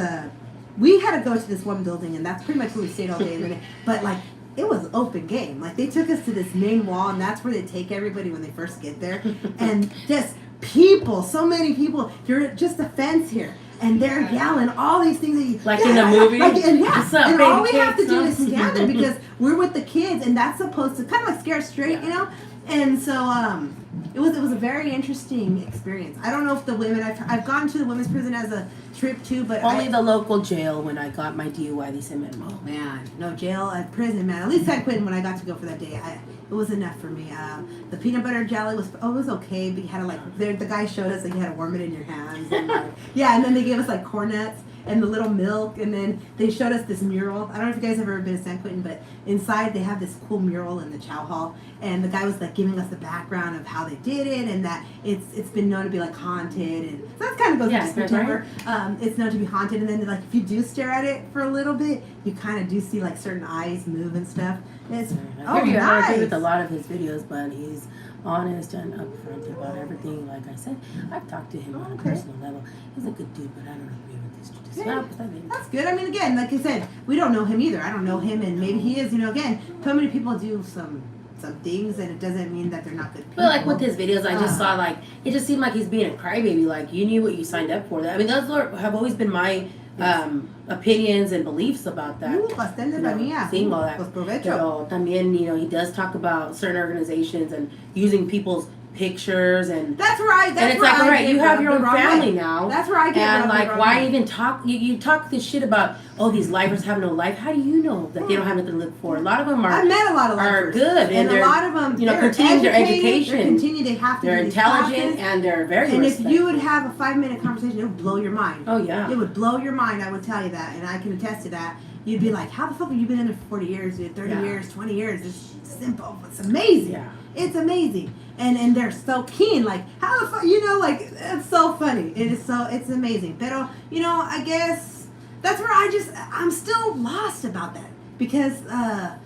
we had to go to this one building, and that's pretty much where we stayed all day. But like, it was open game. Like, they took us to this main wall, and that's where they take everybody when they first get there. And just people, so many people. You're just a fence here. And they're yelling all these things that you like in a movie. And all we have to do is stand there because we're with the kids, and that's supposed to kind of like scare us straight, you know. And so it was a very interesting experience. I don't know if the women I've gone to the women's prison as a trip too, but only the local jail when I got my DUI. They sent me home. Oh man, no jail at prison, man. At least San Quentin when I got to go for that day, it was enough for me. The peanut butter jelly was okay, but you had to like the guy showed us that you had to warm it in your hands. And, and then they gave us like corn nuts and the little milk, and then they showed us this mural. I don't know if you guys have ever been to San Quentin, but inside they have this cool mural in the chow hall, and the guy was like giving us the background of how they did it, and that it's been known to be like haunted, and so that kind of goes into Spooktember. Right. It's known to be haunted, and then like if you do stare at it for a little bit, you kind of do see like certain eyes move and stuff. It's I agree with a lot of his videos, but he's honest and upfront about everything. Like I said, I've talked to him on a personal level. He's a good dude, but I don't agree with this. That's good. I mean, again, like I said, we don't know him either. I don't know him, and maybe he is. You know, again, so many people do some things, and it doesn't mean that they're not good people. But like with his videos, I just saw like it just seemed like he's being a crybaby. Like you knew what you signed up for. I mean, those have always been my opinions and beliefs about that. Seeing all that. Pero también, he does talk about certain organizations and using people's pictures, and that's right. And it's like, all right, you have your own family now. That's where I get. And like, why even talk? You talk this shit about these lifers have no life. How do you know that they don't have nothing to live for? A lot of them are. I've met a lot of lifers. Are good, and a lot of them, continuing their education. They have to. They're intelligent and they're very. And if you would have a 5-minute conversation, it would blow your mind. Oh yeah. It would blow your mind. I would tell you that, and I can attest to that. You'd be like, how the fuck have you been in there for 40 years, dude? 30 years, 20 years. It's simple. It's amazing. Yeah. It's amazing. And they're so keen. Like, how the fuck, like, it's so funny. It's amazing. Pero, I guess that's where I'm still lost about that. Because that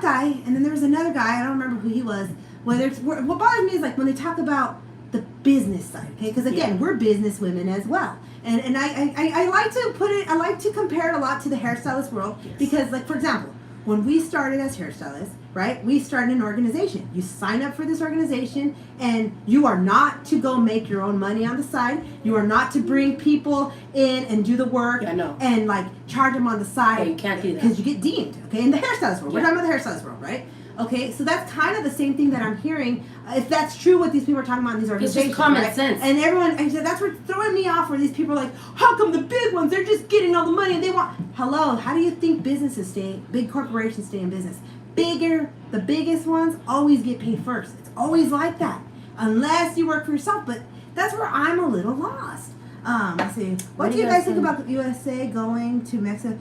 guy, and then there was another guy, I don't remember who he was. What bothers me is, like, when they talk about the business side, okay? Because, again, we're business women as well. And I like to I like to compare it a lot to the hairstylist world. Yes. Because, like, for example, when we started as hairstylists, right, we started an organization. You sign up for this organization, and you are not to go make your own money on the side. You are not to bring people in and do the work and, like, charge them on the side. Yeah, you can't do that. Because you get deemed, okay, in the hairstylist world. We're talking about the hairstylist world, right? Okay, so that's kind of the same thing that I'm hearing. If that's true, what these people are talking about in these organizations, it's just common sense. And everyone, that's what's throwing me off. Where these people are like, how come the big ones? They're just getting all the money and they want. Hello, how do you think businesses stay? Big corporations stay in business. The biggest ones always get paid first. It's always like that, unless you work for yourself. But that's where I'm a little lost. Let's see. What do you guys think about the USA going to Mexico?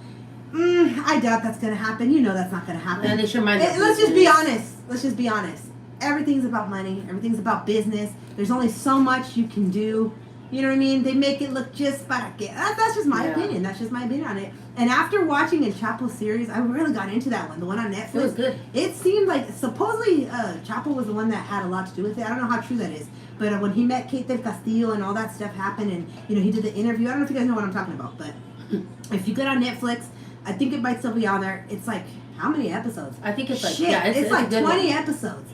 I doubt that's going to happen. That's not going to happen. And let's just be honest. Let's just be honest. Everything's about money. Everything's about business. There's only so much you can do. You know what I mean? They make it look just para que. That's just my opinion. That's just my opinion on it. And after watching a Chapo series, I really got into that one. The one on Netflix. It was good. It seemed like, supposedly, Chapo was the one that had a lot to do with it. I don't know how true that is. But when he met Kate del Castillo and all that stuff happened, and, he did the interview. I don't know if you guys know what I'm talking about. But if you get on Netflix, I think it might still be on there. It's like, how many episodes? I think it's like, it's like 20 episodes.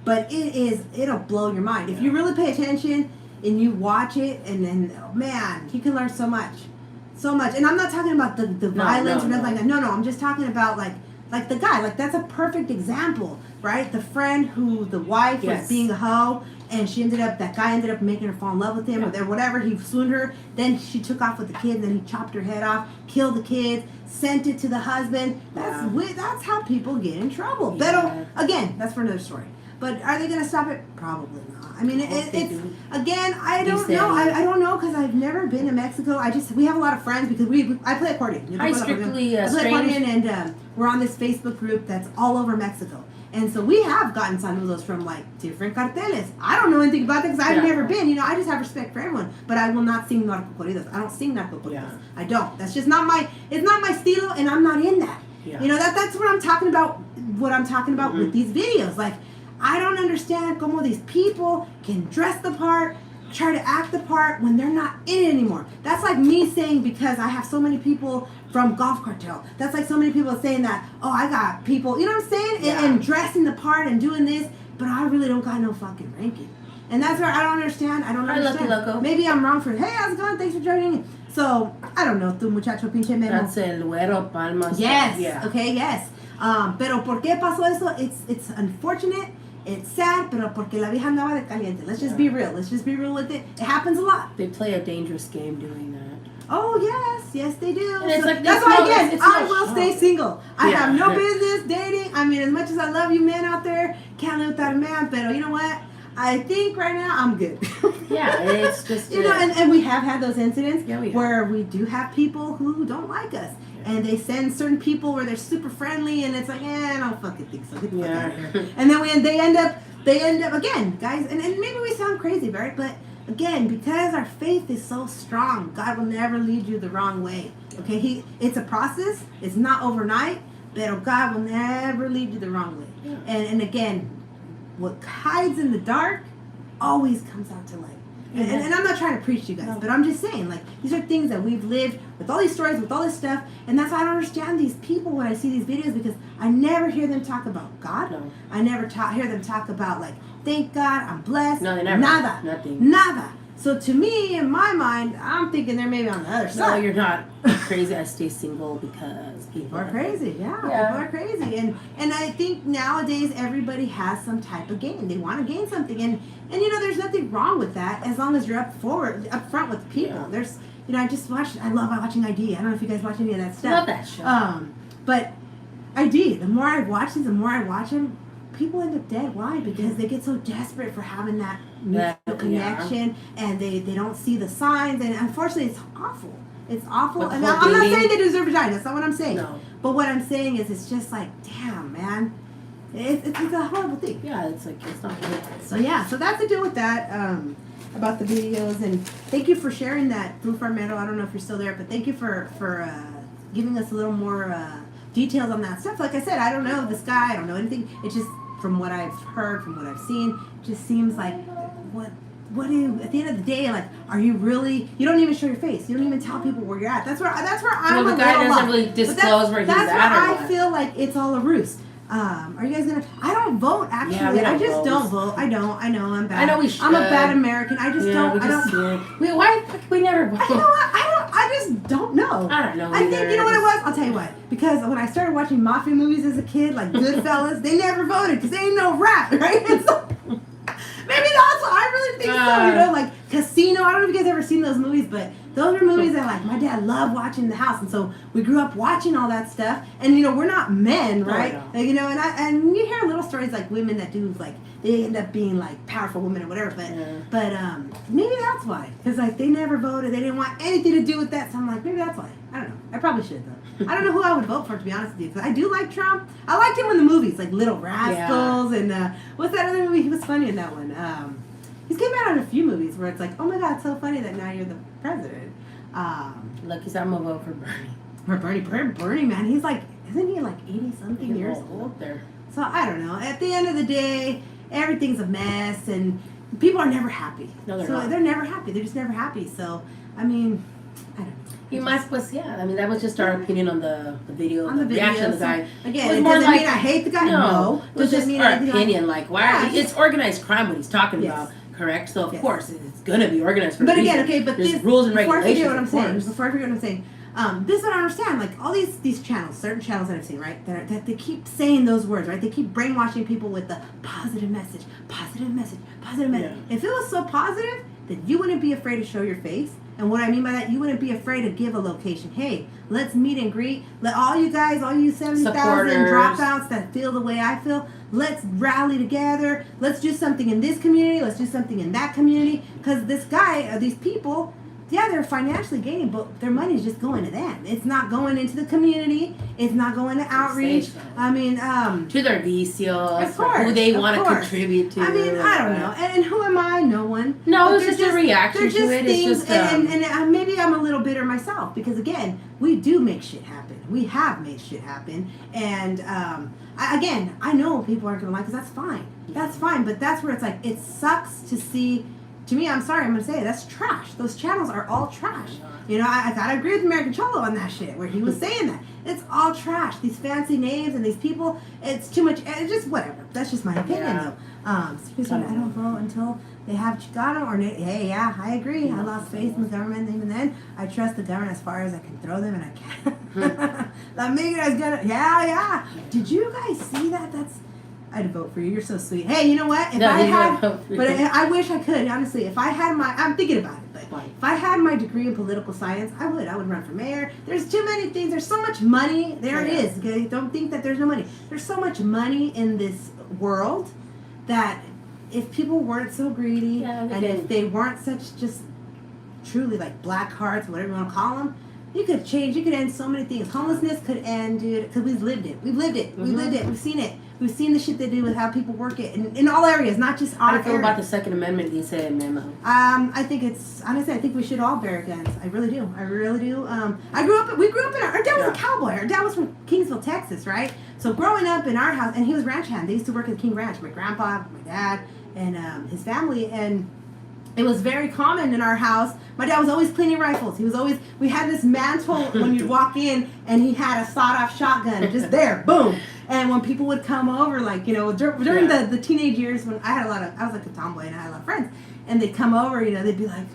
But it'll blow your mind. If you really pay attention and you watch it, and then, man, you can learn so much. So much. And I'm not talking about the violence or nothing like that. No, I'm just talking about, like the guy. Like, that's a perfect example, right? The friend who the wife was being a hoe, and that guy ended up making her fall in love with him, or whatever. He swooned her. Then she took off with the kid, and then he chopped her head off, killed the kids, sent it to the husband. That's how people get in trouble. Yeah. But, again, that's for another story. But are they going to stop it? Probably not. I mean, it's again, I don't know. I don't know, because I've never been to Mexico. We have a lot of friends because I play accordion. I play accordion, and we're on this Facebook group that's all over Mexico. And so we have gotten saludos from, like, different carteles. I don't know anything about that because I've never been. I just have respect for everyone. But I will not sing narco-corridos. I don't sing narco-corridos. Yeah. I don't. That's just not it's not my estilo, and I'm not in that. Yeah. That's what I'm talking about, with these videos. Like, I don't understand cómo these people can dress the part try to act the part when they're not in it anymore. That's like me saying, because I have so many people from Golf Cartel. That's like so many people saying that, oh, I got people, you know what I'm saying? And dressing the part and doing this, but I really don't got no fucking ranking. And that's where I don't understand. I don't understand. Loco. Maybe I'm wrong for, hey, how's it going? Thanks for joining. So, I don't know, tu muchacho pinche memo. That's el güero palmas. Yes. Yeah. Okay, yes. Pero ¿por qué pasó eso? It's unfortunate. It's sad, pero porque la vieja andaba de caliente. Let's just be real. Let's just be real with it. It happens a lot. They play a dangerous game doing that. Oh, yes, they do. And it's like, that's why, again, I will stay single. I Yeah. have no business dating. I mean, as much as I love you men out there, can't live without a man, but you know what? I think right now I'm good. Yeah, it's just... you know, and we have had those incidents where we do have people who don't like us. And they send certain people where they're super friendly, and it's like, I don't fucking think so. Get the fuck out of here. And then they end up again, guys. And maybe we sound crazy, right? But again, because our faith is so strong, God will never lead you the wrong way. Okay, it's a process. It's not overnight, but God will never lead you the wrong way. Yeah. And again, what hides in the dark always comes out to light. And I'm not trying to preach to you guys, but I'm just saying, like, these are things that we've lived with all these stories, with all this stuff, and that's why I don't understand these people when I see these videos, because I never hear them talk about God. No. I never hear them talk about, like, thank God, I'm blessed. No, they never. Nada. Nothing. Nada. So to me, in my mind, I'm thinking they're maybe on the other side. No, you're not crazy. I stay single because people are crazy. Yeah, people are crazy. And I think nowadays everybody has some type of gain. They want to gain something. And you know, there's nothing wrong with that as long as you're up front with people. Yeah. There's, you know, I love watching ID. I don't know if you guys watch any of that stuff. Love that show. But ID, the more I watch them, people end up dead. Why? Because they get so desperate for having that mutual connection, and they don't see the signs, and unfortunately it's awful. It's awful. And I'm not saying they deserve to die. That's not what I'm saying. No. But what I'm saying is, it's just like, damn, man. It's a horrible thing. Yeah, it's like, it's not good. So yeah, so that's the deal with that, about the videos, and thank you for sharing that, Blue Farm Meadow. I don't know if you're still there, but thank you for giving us a little more details on that stuff. Like I said, I don't know this guy, I don't know anything. It's just, from what I've heard, from what I've seen, it just seems like, what do you, at the end of the day, like, are you really, you don't even show your face. You don't even tell people where you're at. That's where I'm the guy doesn't really disclose where he's at. That's where I feel like it's all a ruse. Are you guys gonna? I don't vote, actually. Yeah, I just don't vote. I know I'm bad. I know we should. I'm a bad American. I just don't. Why we never vote? You know what? I just don't know. I don't know. I think, you know what it was? I'll tell you what. Because when I started watching mafia movies as a kid, like Goodfellas, they never voted because they ain't no rap, right? And so, maybe that's what I really think so. You know, like Casino. I don't know if you guys ever seen those movies, but those are movies that, like, my dad loved watching in the house, and so we grew up watching all that stuff. And you know, we're not men, right? No. Like, you know, and you hear little stories like women that do, like, they end up being like powerful women or whatever. But maybe that's why, because like they never voted, they didn't want anything to do with that. So I'm like, maybe that's why. I don't know. I probably should though. I don't know who I would vote for, to be honest with you, because I do like Trump. I liked him in the movies, like Little Rascals and what's that other movie? He was funny in that one. He's came out in a few movies where it's like, oh my God, it's so funny that now you're the president. Lucky I'm gonna vote for Bernie. Bernie, man, he's like, isn't he like 80-something years old? There. So I don't know. At the end of the day, everything's a mess, and people are never happy. No, they're not. They're never happy. They're just never happy. So, I mean, I don't know. I mean, that was just our opinion on the video, On the reaction of the so, guy. Again, it doesn't mean I hate the guy. No. It was just mean our opinion. Like, why? Yeah, it's organized crime what he's talking Yes. about, correct? So, of Yes. course, it's going to be organized for a But reason. again, okay, but there's this, rules and before I regulations. forget what I'm saying, this is what I understand. Like, all these channels, certain channels that I've seen, right, that they keep saying those words, right? They keep brainwashing people with the positive message. Yeah. If it was so positive, then you wouldn't be afraid to show your face. And what I mean by that, you wouldn't be afraid to give a location. Hey, let's meet and greet. Let all you guys, all you 70,000 dropouts that feel the way I feel, let's rally together. Let's do something in this community. Let's do something in that community. Because this guy, these people, yeah, they're financially gaining, but their money's just going to them. It's not going into the community. It's not going to outreach. I mean, to their vicios, of course, who they want to course. contribute to. I mean, I don't know. And who am I? No one. No, But it's they're just a reaction they're to just it. Things, It's just and maybe I'm a little bitter myself because again, we do make shit happen. We have made shit happen, and I know people aren't gonna like us. That's fine. That's fine. But that's where it's like it sucks to see to me, I'm sorry, I'm gonna say it, that's trash. Those channels are all trash. You know, I gotta agree with American Cholo on that shit, where he was saying that. It's all trash. These fancy names and these people, it's too much, it's just whatever. That's just my opinion, though. Because I don't vote until they have Chicano or, hey, yeah, I agree. I lost faith in the government. Even then, I trust the government as far as I can throw them and I can. La migra is gonna, yeah. Did you guys see that? I'd vote for you. You're so sweet. Hey, you know what? If I wish I could, honestly. If I had I'm thinking about it, but if I had my degree in political science, I would run for mayor. There's too many things. There's so much money. There it is. Okay? Don't think that there's no money. There's so much money in this world that if people weren't so greedy and if they weren't such just truly like black hearts, whatever you want to call them, you could end so many things. Homelessness could end, dude, because we've lived it. We've lived it. We've seen it. We've seen the shit they do with how people work it in all areas, not just our area. How do you feel about the Second Amendment you said, memo? I think honestly, I think we should all bear guns. I really do. We grew up in our dad was a cowboy. Our dad was from Kingsville, Texas, right? So growing up in our house, and he was ranch hand. They used to work at the King Ranch. My grandpa, my dad, and his family, and it was very common in our house. My dad was always cleaning rifles. We had this mantle when you'd walk in, and he had a sawed-off shotgun just there, boom. And when people would come over, like, you know, during the teenage years when I was like a tomboy and I had a lot of friends, and they'd come over, you know, they'd be like,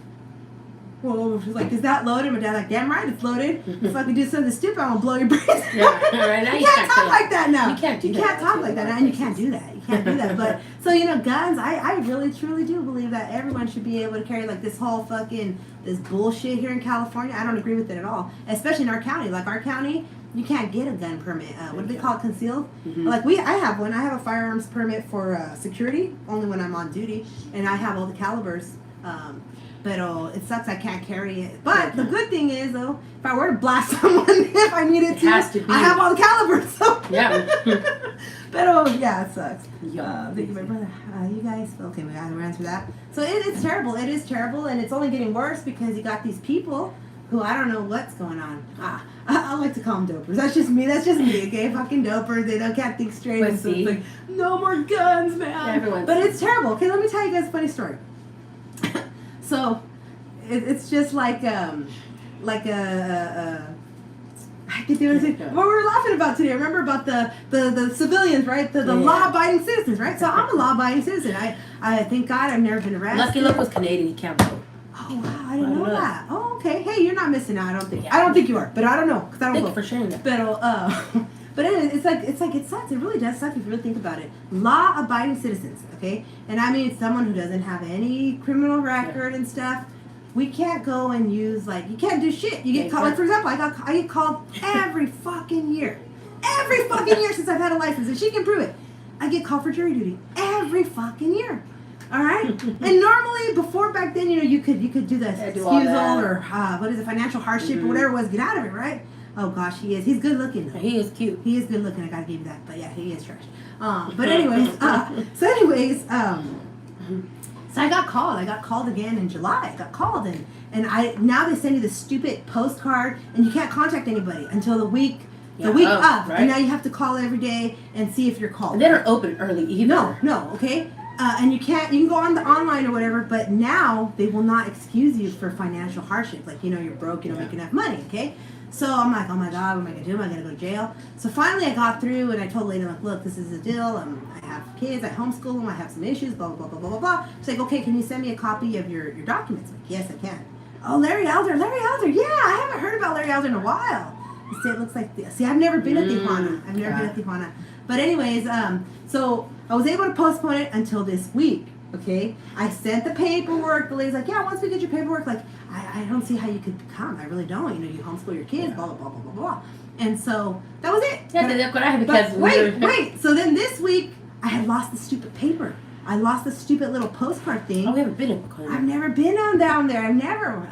whoa, like, is that loaded? My dad like, damn right, it's loaded. If I could do something stupid, I'm gonna blow your brains out. Right now you can't talk like that now. You can't talk like that now, and you can't do that. You can't do that. But so, you know, guns. I really truly do believe that everyone should be able to carry, like, this whole this bullshit here in California. I don't agree with it at all, especially in our county. Like our county, you can't get a gun permit. What do they call it? Concealed? Mm-hmm. Like I have one. I have a firearms permit for security, only when I'm on duty, and I have all the calibers. But it sucks I can't carry it. But the good thing is, though, if I were to blast someone, if I needed to, I have all the calibers. So. Yeah. But it sucks. Thank you, my brother. You guys, okay, we gotta ran through that. So it's terrible. It is terrible, and it's only getting worse because you got these people who I don't know what's going on. I like to call them dopers. That's just me. Okay, fucking dopers. They can't think straight. And so it's like, no more guns, man. But it's terrible. Okay, let me tell you guys a funny story. So, it's just like I could do it. What we were laughing about today. Remember about the civilians, right? The law-abiding citizens, right? So I'm a law-abiding citizen. I thank God I've never been arrested. Lucky Luke was Canadian. He can't vote. Oh wow, I didn't know that. Oh okay. Hey, you're not missing out. I don't think. I don't think you are, but I don't know because I don't vote for sharing that. But it's like it sucks. It really does suck if you really think about it. Law-abiding citizens, okay? And I mean someone who doesn't have any criminal record and stuff. We can't go and use, like, you can't do shit. You get called, like, for example, I get called every fucking year. Every fucking year since I've had a license, and she can prove it. I get called for jury duty every fucking year. All right? And normally, before back then, you know, you could do the excusal or, what is it, financial hardship or whatever it was, get out of it, right? Oh gosh, he is. He's good looking though. He is cute. He is good looking. I gotta give you that. But yeah, he is trash. But anyways, so I got called. I got called again in July. I got called and now they send you this stupid postcard and you can't contact anybody until the week of. Right? And now you have to call every day and see if you're called. And they don't open early either. No, okay. And you can go on the online or whatever, but now they will not excuse you for financial hardship. Like, you know, you're broke, you don't make enough money, okay? So I'm like, oh my God, what am I going to do? Am I going to go to jail? So finally I got through and I told the lady, like, look, this is the deal. I have kids, I homeschool them, I have some issues, blah, blah, blah, blah, blah, blah. She's like, okay, can you send me a copy of your documents? I'm like, yes, I can. Oh, Larry Elder, yeah, I haven't heard about Larry Elder in a while. I say it looks like this. See, I've never been at Tijuana. I've never been at Tijuana. But anyways, so I was able to postpone it until this week. Okay, I sent the paperwork. The lady's like, yeah, once we get your paperwork, like, I don't see how you could come. I really don't. You know, you homeschool your kids, blah, blah, blah, blah, blah, blah. And so that was it. Yeah, because wait. So then this week, I had lost the stupid paper. I lost the stupid little postcard thing. Oh, we haven't been in Brooklyn. I've never been down there. I've never.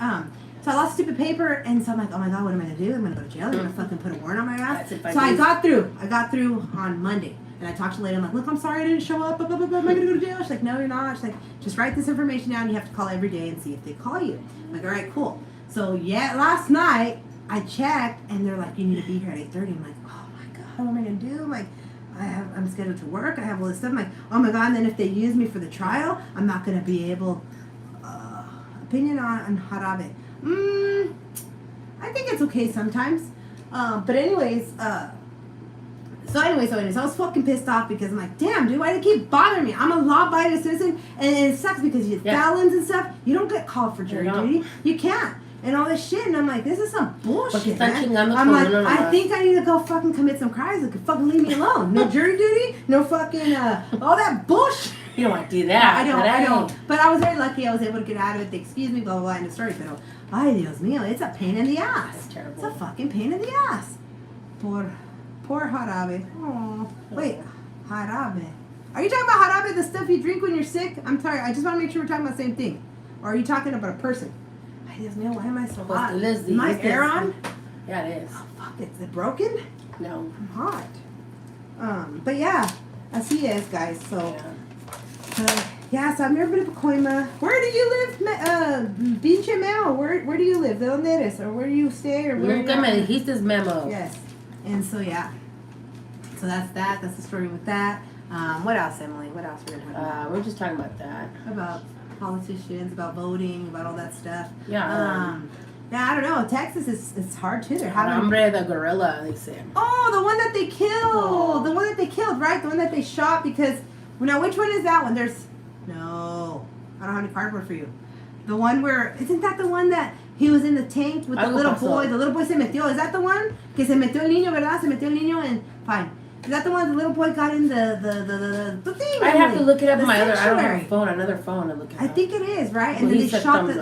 So I lost stupid paper, and so I'm like, oh my God, what am I going to do? I'm going to go to jail. I'm going to fucking put a warrant on my ass. So I got through on Monday. And I talked to the lady, I'm like, look, I'm sorry I didn't show up, blah, blah, blah, blah. Am I going to go to jail? She's like, no, you're not. She's like, just write this information down. You have to call every day and see if they call you. I'm like, all right, cool. So, yeah, last night, I checked, and they're like, you need to be here at 8:30. I'm like, oh my God, what am I going to do? I'm like, I'm scheduled to work. I have all this stuff. I'm like, oh my God, and then if they use me for the trial, I'm not going to be able, opinion on jarabe. I think it's okay sometimes. But anyways, So anyways, I was fucking pissed off because I'm like, damn, dude, why do they keep bothering me? I'm a law-abiding citizen, and it sucks because you felons and stuff, you don't get called for jury duty. You can't. And all this shit, and I'm like, this is some bullshit, man. I'm like, I think I need to go fucking commit some crimes. Like, fucking leave me alone. No jury duty, no fucking, all that bullshit. You don't want to do that. I don't. But I was very lucky I was able to get out of it. They excused me, blah, blah, blah, and the story. But, ay, Dios mío, it's a pain in the ass. That's terrible. It's a fucking pain in the ass. Poor jarabe. Oh, wait, jarabe. Are you talking about jarabe, the stuff you drink when you're sick? I'm sorry, I just want to make sure we're talking about the same thing. Or are you talking about a person? Ay, Dios mío, why am I so hot? Is my air on? Yeah, it is. Oh, fuck, is it broken? No. I'm hot. But yeah, así es, guys. So, yeah, so I've never been to Pacoima. Where do you live, Pinche Memo? Where do you live? ¿De dónde eres? Or where do you stay? Or where Nunca me dijiste memo. Yes. And so, yeah. So that's that. That's the story with that. What else, Emily? What else were we talking about? We're just talking about that. About politicians, about voting, about all that stuff. Yeah. Yeah, I don't know. Texas is hard too. They're having Hombre the gorilla, they say. Oh, the one that they killed. Oh. The one that they killed, right? The one that they shot because now which one is that one? No. I don't have any cardboard for you. The one where isn't that the one that he was in the tank with the little boy? The little boy se metió. Is that the one? Que se metió el niño, ¿verdad? Se metió el niño and fine. Is that the one the little boy got in the thing? I have to look it up on my other. I don't have a phone, another phone to look it up. I think it is, right? And then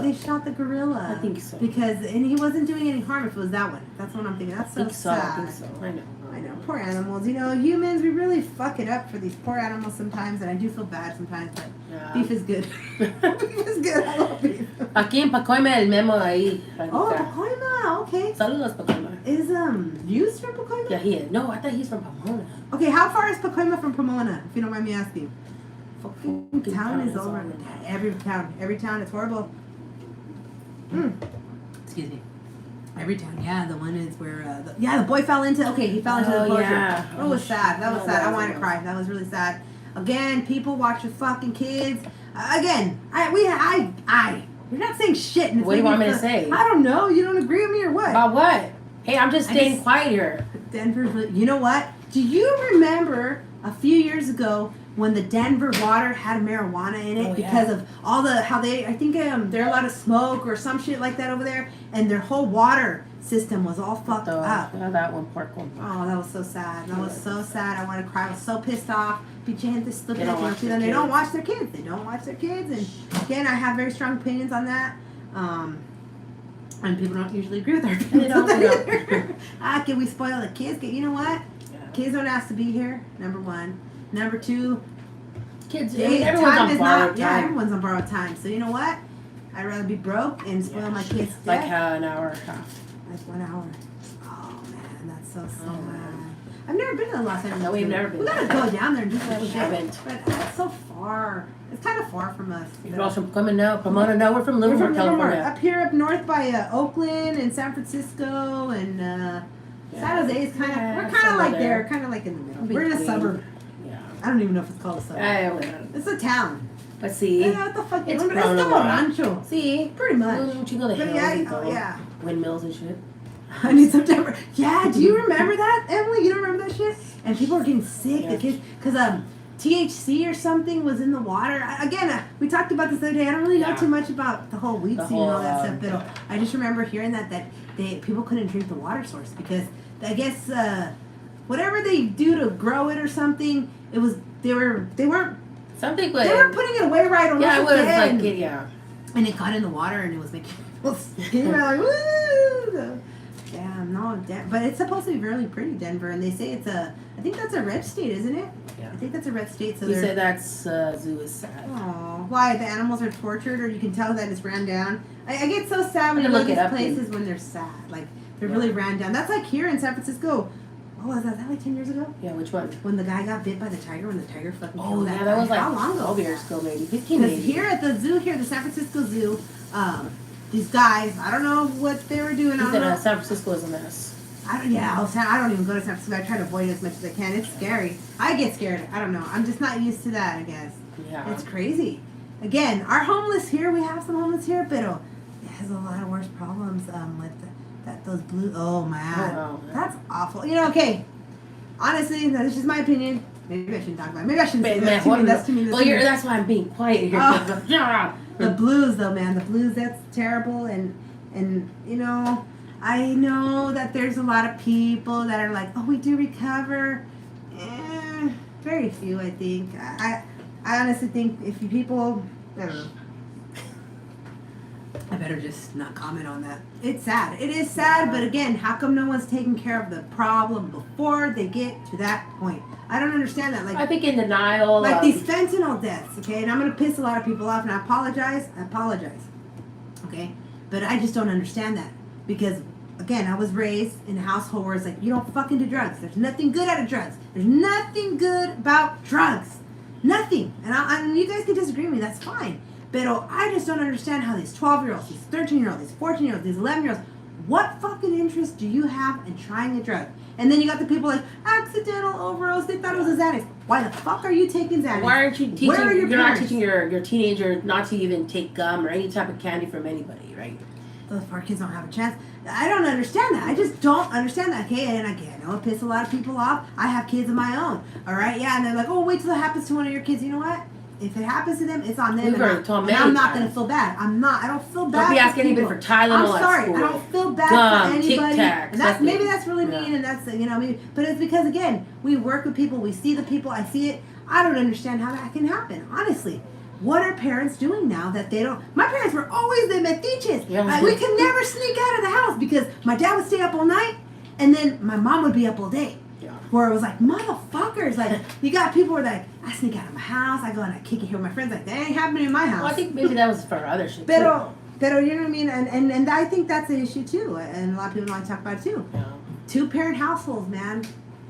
they shot the gorilla. I think so. And he wasn't doing any harm if it was that one. That's what I'm thinking. That's so sad. I think so. I know. Poor animals. You know, humans, we really fuck it up for these poor animals sometimes, and I do feel bad sometimes, but beef is good. Beef is good. I love beef. Aquí en Pacoima el memo ahí. Oh, Pacoima. Okay. Saludos, Pacoima. Is Hughes from Pacoima? Yeah, he is. No, I thought he's from Pomona. Okay, how far is Pacoima from Pomona, if you don't mind me asking? Fucking town is over. Every town is horrible. Excuse me. Every town, yeah. The one is where, the boy fell into. Okay, he fell into the closure. Yeah. That was sad. That was sad. I wanted to cry. That was really sad. Again, people watch your fucking kids. Again, you're not saying shit. What do you want me to say? I don't know. You don't agree with me or what? About what? Hey, I'm just staying quiet here. Denver's. You know what? Do you remember a few years ago when the Denver water had marijuana in it because of all I think they're allowed to smoke or some shit like that over there, and their whole water system was all fucked up. Yeah, that one, pork one. Oh, that was so sad. That was so sad. I wanted to cry. I was so pissed off. Pinche gente stupid. They don't watch their kids. They don't watch their kids. And again, I have very strong opinions on that. And people don't usually agree with our opinions on that either. Can we spoil the kids? You know what? Yeah. Kids don't ask to be here, number one. Number two, kids. Everyone's on borrowed time. Yeah, everyone's on borrowed time. So you know what? I'd rather be broke and spoil my kids. Like an hour and a half. Like 1 hour. Oh man, that's so sad. I've never been to Los Angeles. No, we've never been. We gotta go down there and do some shit. Haven't. But that's so far. It's kind of far from us. You're also coming now, Pomona. No, we're from Livermore, California. Up here, up north by Oakland and San Francisco and San Jose is kind of. We're kind of like there, kind of like in the middle. We're in a suburb. I don't even know if it's called a suburb. It's a town. But see, what the fuck? It's a rancho. See, pretty much. You know the hills, windmills and shit. I need September. Yeah, do you remember that, Emily? You don't remember that shit? And people were getting sick. The kids, because THC or something was in the water. Again, we talked about this the other day. I don't really know too much about the whole weed scene and all that stuff, but I just remember hearing that people couldn't drink the water source because I guess whatever they do to grow it or something, it was they weren't something. They weren't putting it away right or yeah, it was and it got in the water and it was making people sick. And like, woo! But it's supposed to be really pretty, Denver, and they say I think that's a red state, isn't it? Yeah. I think that's a red state. So you say that's zoo is sad. Oh, why the animals are tortured, or you can tell that it's ran down. I get so sad when you look at these places when they're sad, like they're really ran down. That's like here in San Francisco. Oh, was that like 10 years ago? Yeah, which one? When the guy got bit by the tiger, when the tiger fucking killed that guy. That was like how long ago? 12 years ago, maybe 15 years. Because here at the zoo, the San Francisco Zoo, these guys, I don't know what they were doing. He said San Francisco is a mess. I don't even go to San Francisco. I try to avoid it as much as I can. It's scary. I get scared. I don't know. I'm just not used to that, I guess. Yeah. It's crazy. again, our homeless here, we have some homeless here, but it has a lot of worse problems with those blue. Oh man, that's awful. You know, okay. Honestly, that's just my opinion. Maybe I shouldn't talk about it. Maybe I shouldn't say that. That's too mean. That's why I'm being quiet here. The blues, though, man. The blues, that's terrible. And you know, I know that there's a lot of people that are like, oh, we do recover. Very few, I think. I honestly think if you people, I don't know. I better just not comment on that. It's sad. It is sad, but again, how come no one's taking care of the problem before they get to that point? I don't understand that. Like, I think in denial. Like these fentanyl deaths, okay? And I'm going to piss a lot of people off, and I apologize. Okay? But I just don't understand that. Because, again, I was raised in a household where it's like, you don't fucking do drugs. There's nothing good out of drugs. There's nothing good about drugs. Nothing. And you guys can disagree with me. That's fine. But I just don't understand how these 12-year-olds, these 13-year-olds, these 14-year-olds, these 11-year-olds, what fucking interest do you have in trying a drug? And then you got the people like, accidental overdose, they thought it was a Xanax. Why the fuck are you taking Xanax? Why aren't you teaching, Where are your you're parents? not teaching your teenager not to even take gum or any type of candy from anybody, right? Those poor kids don't have a chance. I don't understand that. I just don't understand that. Okay, and again, I know it piss a lot of people off. I have kids of my own. All right, yeah, and they're like, oh, wait till it happens to one of your kids. You know what? If it happens to them, it's on them. We've already told and I'm not times. going to feel bad. I don't feel bad. Don't be asking people. anybody for Tylenol I'm sorry. at school. I don't feel bad Gum, for anybody. Tic Tacs, And maybe that's really mean, and that's maybe. But it's because again, we work with people. We see the people. I see it. I don't understand how that can happen. Honestly, what are parents doing now that they don't? My parents were always the metiches. Yeah. We could never sneak out of the house because my dad would stay up all night, and then my mom would be up all day. Where it was like, motherfuckers, like, you got people who are like, I sneak out of my house, I go and I kick it here with my friends, like, that ain't happening in my house. Well, I think maybe that was for other shit Pero, you know what I mean? And I think that's an issue too, and a lot of people don't like to talk about it too. Yeah. 2-parent households, man.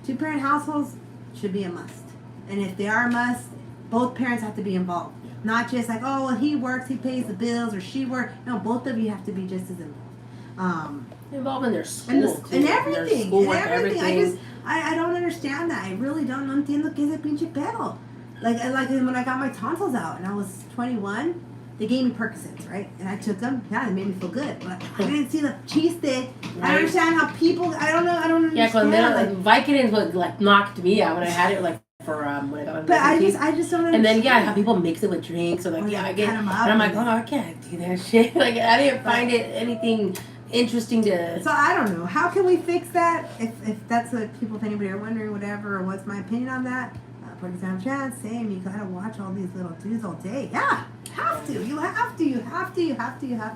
2-parent households should be a must. And if they are a must, both parents have to be involved. Yeah. Not just like, oh, well, he works, he pays the bills, or she works. No, both of you have to be just as involved. Involved in their school, and everything. Schoolwork, everything. I don't understand that. I really don't. No entiendo qué es el pinche pedo. Like when I got my tonsils out and I was 21, they gave me Percocets, right? And I took them. Yeah, they made me feel good. But I didn't see the chiste. Right. I understand how people. I don't understand. Yeah, because Vicodins would like knocked me out when I had it like for when I got my. But I just don't understand. And then how people mix it with drinks or like I get, and I'm like, oh, I can't do that shit. Like I didn't find it anything interesting to. So I don't know. How can we fix that? If that's what people, if anybody are wondering, whatever, or what's my opinion on that? For example, chance, same. You gotta watch all these little dudes all day. Yeah, have to. You have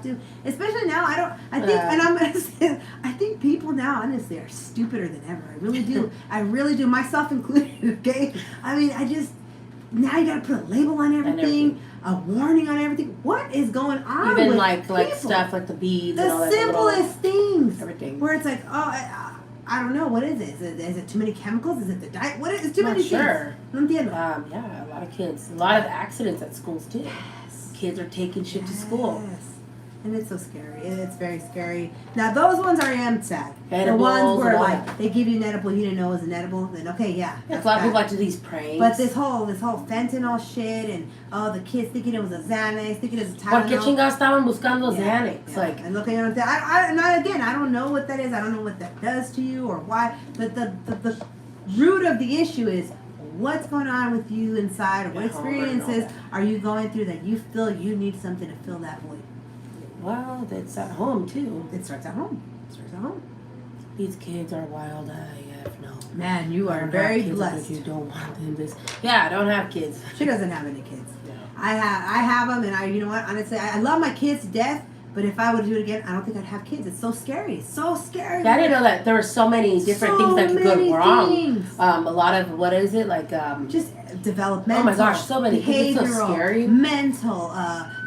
to. Especially now. I think, and I'm gonna say, I think people now, honestly, are stupider than ever. I really do. I really do. Myself included. Okay. I mean, now you gotta put a label on everything. A warning on everything. What is going on? Even with like people? stuff like the beads. The and all that simplest things. Everything. Where it's like, oh, I don't know. What is it? Is it too many chemicals? Is it the diet? What is too many things? No entiendo. Yeah, a lot of kids. A lot of accidents at schools too. Yes. Kids are taking shit to school. Yes. And it's so scary. It's very scary. Now those ones I am sad. Edibles, the ones where like they give you an edible you didn't know it was an edible. Then okay, yeah. A lot of people like to do these pranks. But this whole fentanyl shit and the kids thinking it was a Xanax, thinking it was a Tylenol. ¿Por qué chingados estaban buscando Xanax? Yeah. Like, and looking at that, I don't know what that is. I don't know what that does to you or why. But the root of the issue is what's going on with you inside, or what experiences are you going through that you feel you need something to fill that void. Well, it's at home too. It starts at home. These kids are wild AF. No. Man, you are very blessed. You don't want them this. Yeah, I don't have kids. She doesn't have any kids. No. I have them, and you know what? Honestly, I love my kids to death. But if I would do it again, I don't think I'd have kids. It's so scary. So scary. Yeah, I didn't know that there were so many different things that could go wrong. A lot of what is it like? Just developmental. Oh my gosh, so many. Behavioral, It's so scary. Mental,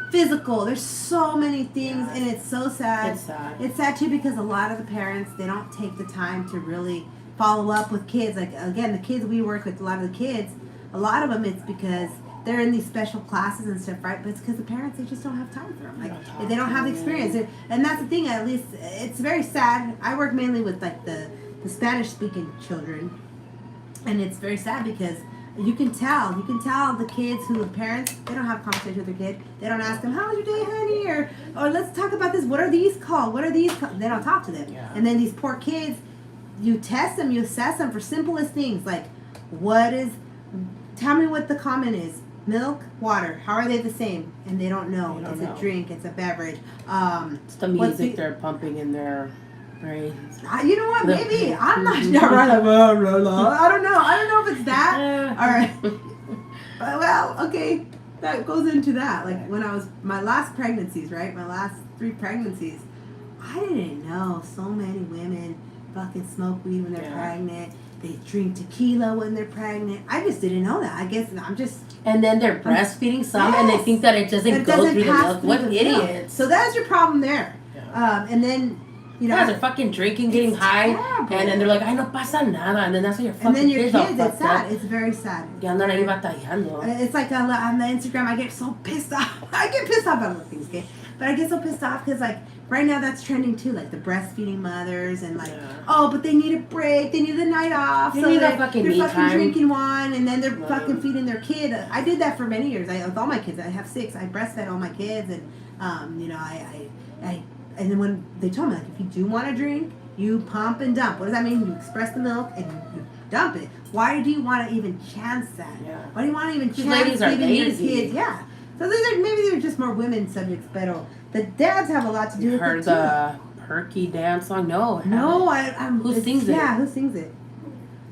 physical. There's so many things, and it's so sad. It's sad. It's sad too because a lot of the parents, they don't take the time to really follow up with kids. Like again, the kids we work with, a lot of the kids, a lot of them, it's because they're in these special classes and stuff, right? But it's because the parents, they just don't have time for them. Like they don't have the experience, and that's the thing. At least it's very sad. I work mainly with like the Spanish speaking children, and it's very sad because You can tell the kids who have parents, they don't have conversation with their kid. They don't ask them, how was your day, honey? Or let's talk about this. What are these called? What are these called? They don't talk to them. Yeah. And then these poor kids, you test them, you assess them for simplest things. Like, tell me what the comment is. Milk, water. How are they the same? And they don't know. It's a drink. It's a beverage. It's the music they're pumping in their brains. You know what? Maybe I'm not sure. Right? Like, blah, blah, blah. I don't know. I don't know if it's that. All right. Well, okay. That goes into that. Like when I was my last pregnancies, right? My last 3 pregnancies. I didn't know so many women fucking smoke weed when they're pregnant. They drink tequila when they're pregnant. I just didn't know that. I guess I'm just. And then they're breastfeeding some, and they think that it doesn't go through the milk. What idiots! So that's your problem there. Yeah. And then. You know, guys are fucking drinking, getting high, terrible. And then they're like, "Ay, no pasa nada," and then that's why your fucking and then your kids, it's sad. Up. It's very sad. It's like on the Instagram, I get so pissed off. I get pissed off about things, okay? But I get so pissed off because like right now that's trending too, like the breastfeeding mothers and like, oh, but they need a break, they need a night off, they need that fucking they're me fucking time. Drinking wine, and then they're fucking feeding their kid. I did that for many years. With all my kids, I have 6. I breastfed all my kids, and you know, and then when they told me, like, if you do want to drink, you pump and dump. What does that mean? You express the milk and you dump it. Why do you want to even chance that? Yeah. Why do you want to even chance giving your kids? Yeah. So maybe they're just more women subjects, but the dads have a lot to do with it too. Heard the Perky dance song? No. Who sings it? Yeah, who sings it?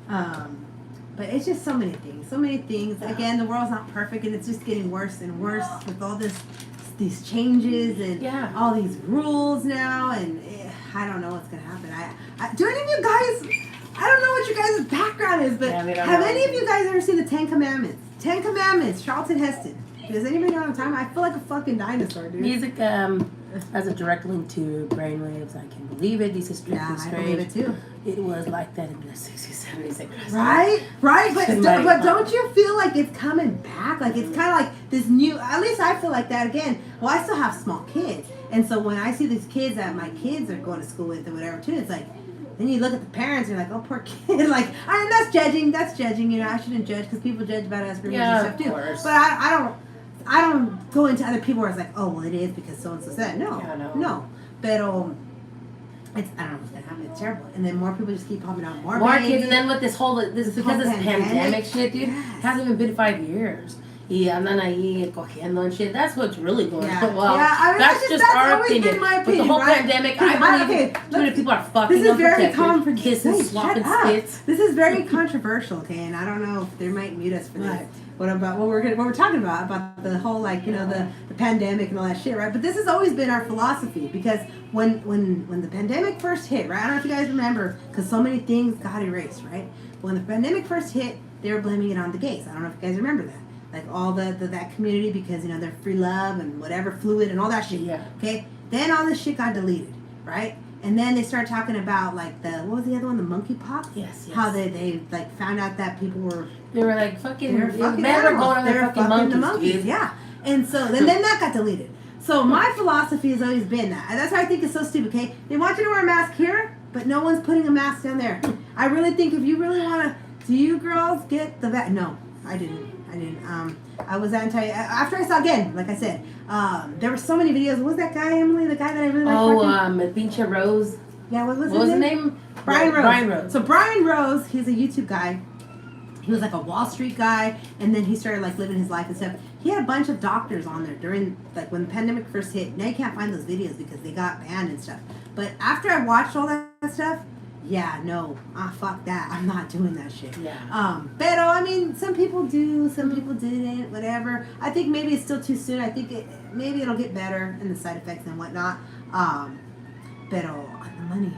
But it's just so many things. So many things. Yeah. Again, the world's not perfect, and it's just getting worse and worse with all these changes and all these rules now, and I don't know what's gonna happen. Do any of you guys? I don't know what your guys' background is, but have any of you guys ever seen the 10 Commandments? 10 Commandments, Charlton Heston. Does anybody know what I'm talking about? I feel like a fucking dinosaur, dude. Music has a direct link to brainwaves. I can believe it. These are strictly I believe it too. It was like that in the 60s, 70s. Right. But don't you feel like it's coming back? Like it's kind of like this new. At least I feel like that again. Well, I still have small kids, and so when I see these kids that my kids are going to school with or whatever too, it's like. Then you look at the parents and you're like, oh, poor kid. Like, that's judging. You know, I shouldn't judge because people judge about us for stuff too. Course. But I don't go into other people where it's like, oh, well, it is because so and so said. No. But I don't know what's gonna happen. It's terrible. And then more people just keep popping out more kids. And then with this pandemic shit, dude, it hasn't even been 5 years. Y andan ahí cogiendo and shit. That's what's really going on. Well, that's just our opinion. My opinion. With the whole right? pandemic, I believe too many people are fucking This is very controversial. Kissing, swapping spits. This is very controversial, okay? And I don't know if they might mute us for this. What we're talking about the whole the pandemic and all that shit, right? But this has always been our philosophy because when the pandemic first hit, right? I don't know if you guys remember because so many things got erased, right? When the pandemic first hit, they were blaming it on the gays. I don't know if you guys remember that. Like all that community because they're free love and whatever fluid and all that shit. Yeah. Okay. Then all this shit got deleted, right? And then they started talking about like what was the other one, the monkeypox? Yes. How they like found out that people were like fucking. They were fucking men were going on they were fucking fucking monkeys, the monkeys. Dude. Yeah. And so then that got deleted. So my philosophy has always been that. And that's why I think it's so stupid. Okay, they want you to wear a mask here, but no one's putting a mask down there. I really think if you really want to, do you girls get the No, I didn't. I was after I saw again, like I said, there were so many videos. What was that guy, Emily? The guy that I really liked. Pinche Rose. Yeah, what was his name? name? Brian Rose. Brian Rose. So Brian Rose, he's a YouTube guy. He was like a Wall Street guy, and then he started like living his life and stuff. He had a bunch of doctors on there during like when the pandemic first hit. Now you can't find those videos because they got banned and stuff. But after I watched all that stuff, fuck that. I'm not doing that shit. Yeah. But I mean, some people do, some people didn't, whatever. I think maybe it's still too soon. I think maybe it'll get better in the side effects and whatnot. But the money,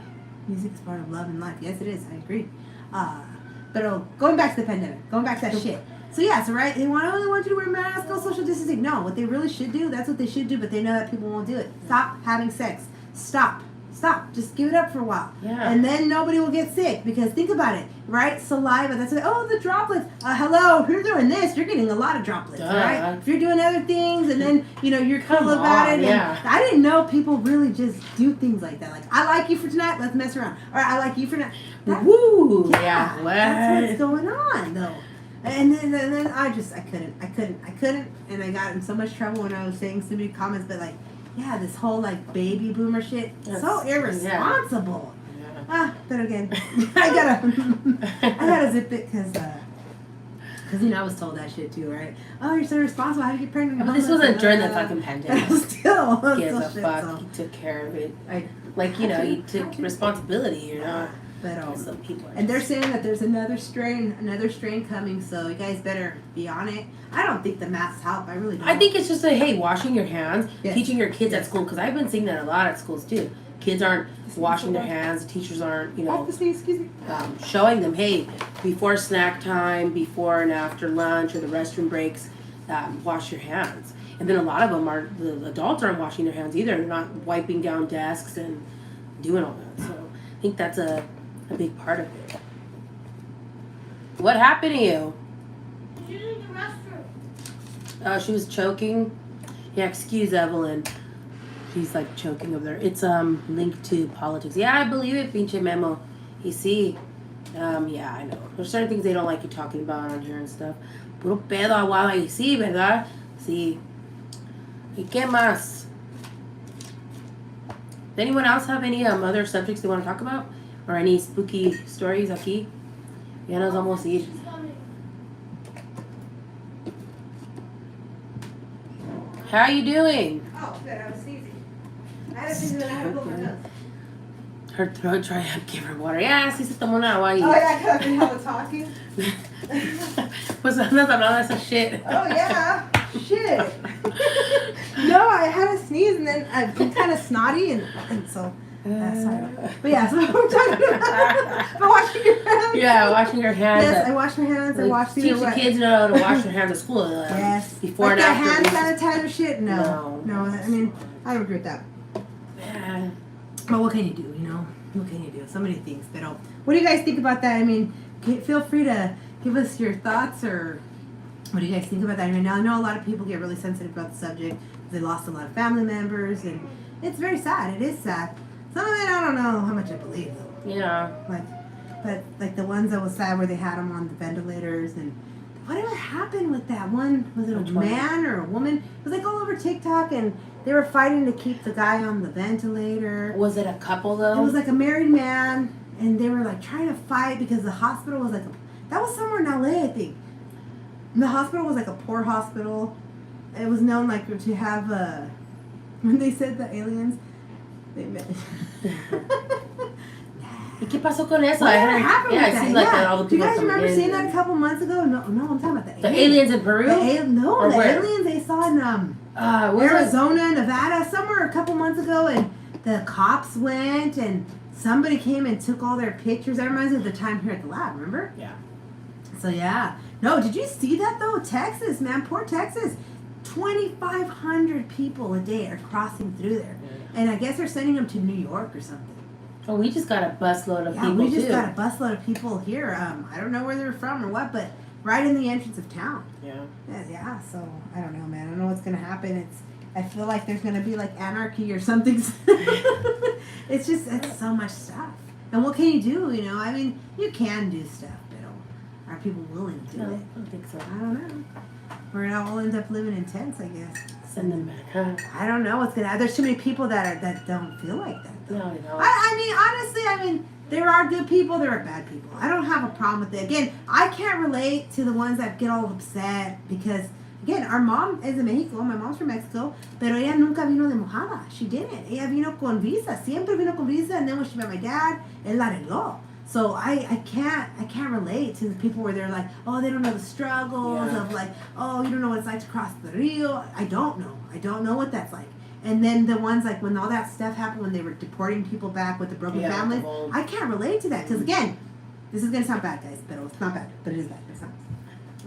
music is part of love and life. Yes, it is. I agree. But going back to the pandemic, going back to that shit. So right, they only want you to wear a mask, go social distancing. No, what they really should do, that's what they should do, but they know that people won't do it. Stop having sex. Stop. Just give it up for a while. Yeah. And then nobody will get sick because think about it, right? Saliva, that's it. Oh, the droplets. Hello, if you're doing this, you're getting a lot of droplets, right? If you're doing other things and then, you're cool about it. Yeah. And I didn't know people really just do things like that. Like, I like you for tonight, let's mess around. Or I like you for tonight. Woo! Yeah. That's what's going on, though. And then I couldn't, and I got in so much trouble when I was saying so many comments, but like, yeah, this whole like baby boomer shit, so irresponsible. Yeah. But again, I gotta zip it because I was told that shit too, right? Oh, you're so irresponsible. How do you get pregnant? But this wasn't during the fucking pandemic. Still, gives a fuck. So. You took care of it. You took responsibility. You're not. But some people and they're saying that there's another strain coming, so you guys better be on it. I don't think the masks help. I really don't. I think it's just washing your hands, teaching your kids at school, because I've been seeing that a lot at schools too. Kids aren't washing their hands. The teachers aren't, showing them, hey, before snack time, before and after lunch or the restroom breaks, wash your hands. And then a lot of them the adults aren't washing their hands either. They're not wiping down desks and doing all that. So I think that's a big part of it. What happened to you? She's in the restroom. Oh, she was choking. Yeah, excuse Evelyn. She's like choking over there. It's linked to politics. Yeah, I believe it, pinche memo. You see, yeah, I know. There's certain things they don't like you talking about on here and stuff. Puro pedo aguado ahí, sí, ¿verdad? Sí. ¿Y qué más? Does anyone else have any other subjects they want to talk about? Or any spooky stories aquí? Ya nos vamos a ir. How you doing? Oh, good. I was sneezing. I had to sneeze and I had to blow my nose. Her throat dry up, give her water. Yeah, sí se tomó una agua ahí. Oh, yeah, because I've been hella talking. Pues andas hablando de esa shit. Oh, yeah. Shit. No, I had to sneeze and then I've been kind of snotty and so... sorry. But yeah, so I'm talking about washing your hands. Yeah, washing your hands. Yes, I wash my hands. I wash teach the kids know to wash their hands at school. Yes. Before like and after. Hand sanitizer shit? No. I mean, I don't agree with that. Yeah. But what can you do, What can you do? So many things. But what do you guys think about that? I mean, feel free to give us your thoughts or what do you guys think about that? I mean, I know a lot of people get really sensitive about the subject. They lost a lot of family members and it's very sad. It is sad. Some of it, I don't know how much I believe, though. Yeah. But like the ones that was sad where they had them on the ventilators and whatever happened with that one? Was it a man or a woman? It was like all over TikTok and they were fighting to keep the guy on the ventilator. Was it a couple though? It was like a married man and they were like trying to fight because the hospital was like, that was somewhere in LA, I think. And the hospital was like a poor hospital. It was known like to have, when they said the aliens, they met. ¿Y qué pasó con eso? What happened with it seemed like that all the Do you people guys remember seeing and... that a couple months ago? No, I'm talking about the aliens in Peru. The where? aliens they saw in Arizona, Nevada, somewhere a couple months ago, and the cops went and somebody came and took all their pictures. That reminds me of the time here at the lab. Remember? Yeah. So yeah, no. Did you see that though? Texas, man, poor Texas. 2,500 people a day are crossing through there. And I guess they're sending them to New York or something. Oh, we just got a busload of people, we just got a busload of people here. I don't know where they're from or what, but right in the entrance of town. Yeah. Yeah, so I don't know, man. I don't know what's going to happen. I feel like there's going to be like anarchy or something. It's so much stuff. And what can you do, I mean, you can do stuff, but are people willing to do it? I don't think so. I don't know. We're all end up living in tents, I guess. Send them back, huh? I don't know what's gonna. There's too many people that don't feel like that. No, I know. I mean, there are good people, there are bad people. I don't have a problem with it. Again, I can't relate to the ones that get all upset because, again, our mom is in Mexico. My mom's from Mexico, pero ella nunca vino de mojada. She didn't. Ella vino con visa. Siempre vino con visa, and then when she met my dad, él la arregló. So I can't relate to the people where they're like, oh, they don't know the struggles of like, oh, you don't know what it's like to cross the Rio. I don't know what that's like. And then the ones like when all that stuff happened when they were deporting people back with the broken families, I can't relate to that because again, this is gonna sound bad, guys, but it's not bad, but it is bad. It's not.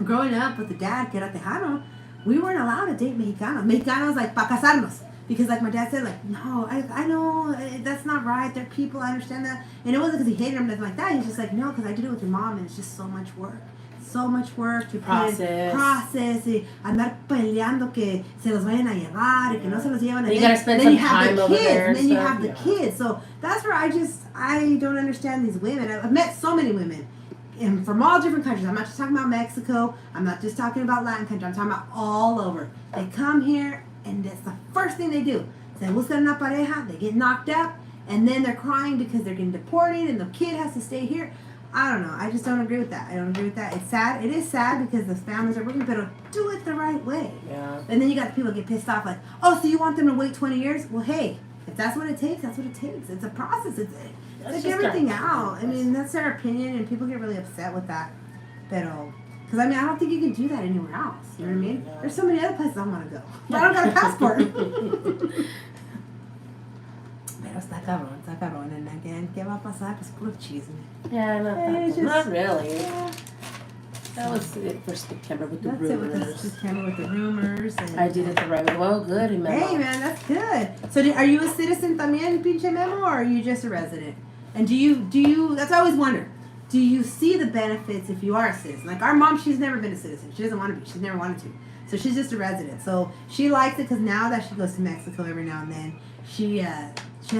Growing up with the dad, que era tejano, we weren't allowed to date Mexicanos. Mexicanos like pa casarnos. Because like my dad said, like, no, I know, that's not right. They're people, I understand that. And it wasn't because he hated them, nothing like that. He's just like, no, because I did it with your mom, and it's just so much work. So much work to process, y andar peleando que se los vayan a llevar, y que no se los llevan. And you gotta spend some time over there. And then you have the kids. So that's where I don't understand these women. I've met so many women, and from all different countries. I'm not just talking about Mexico. I'm not just talking about Latin countries. I'm talking about all over. They come here, and that's the first thing they do. Se buscan una pareja, they get knocked up, and then they're crying because they're getting deported, and the kid has to stay here. I don't know. I just don't agree with that. I don't agree with that. It's sad. It is sad because the families are working, but do it the right way. Yeah. And then you got the people get pissed off like, oh, so you want them to wait 20 years? Well, hey, if that's what it takes, that's what it takes. It's a process. It's like everything out. I mean, that's their opinion, and people get really upset with that. Because, I mean, I don't think you can do that anywhere else. You know what I mean? Yeah. There's so many other places I want to go. But I don't got a passport. Pero está cabrón. And again, ¿qué va a pasar? Pues puro chisme. Yeah, not really. Yeah. That was it for Spooktember with the That's rumors. it with the September with the rumors. And, I did it the right way. Well, good. Hey, man, that's good. So, are you a citizen también, pinche Memo, or are you just a resident? And do you? That's what I always wonder. Do you see the benefits if you are a citizen? Like our mom, she's never been a citizen. She doesn't want to be. She's never wanted to. So she's just a resident. So she likes it because now that she goes to Mexico every now and then, she has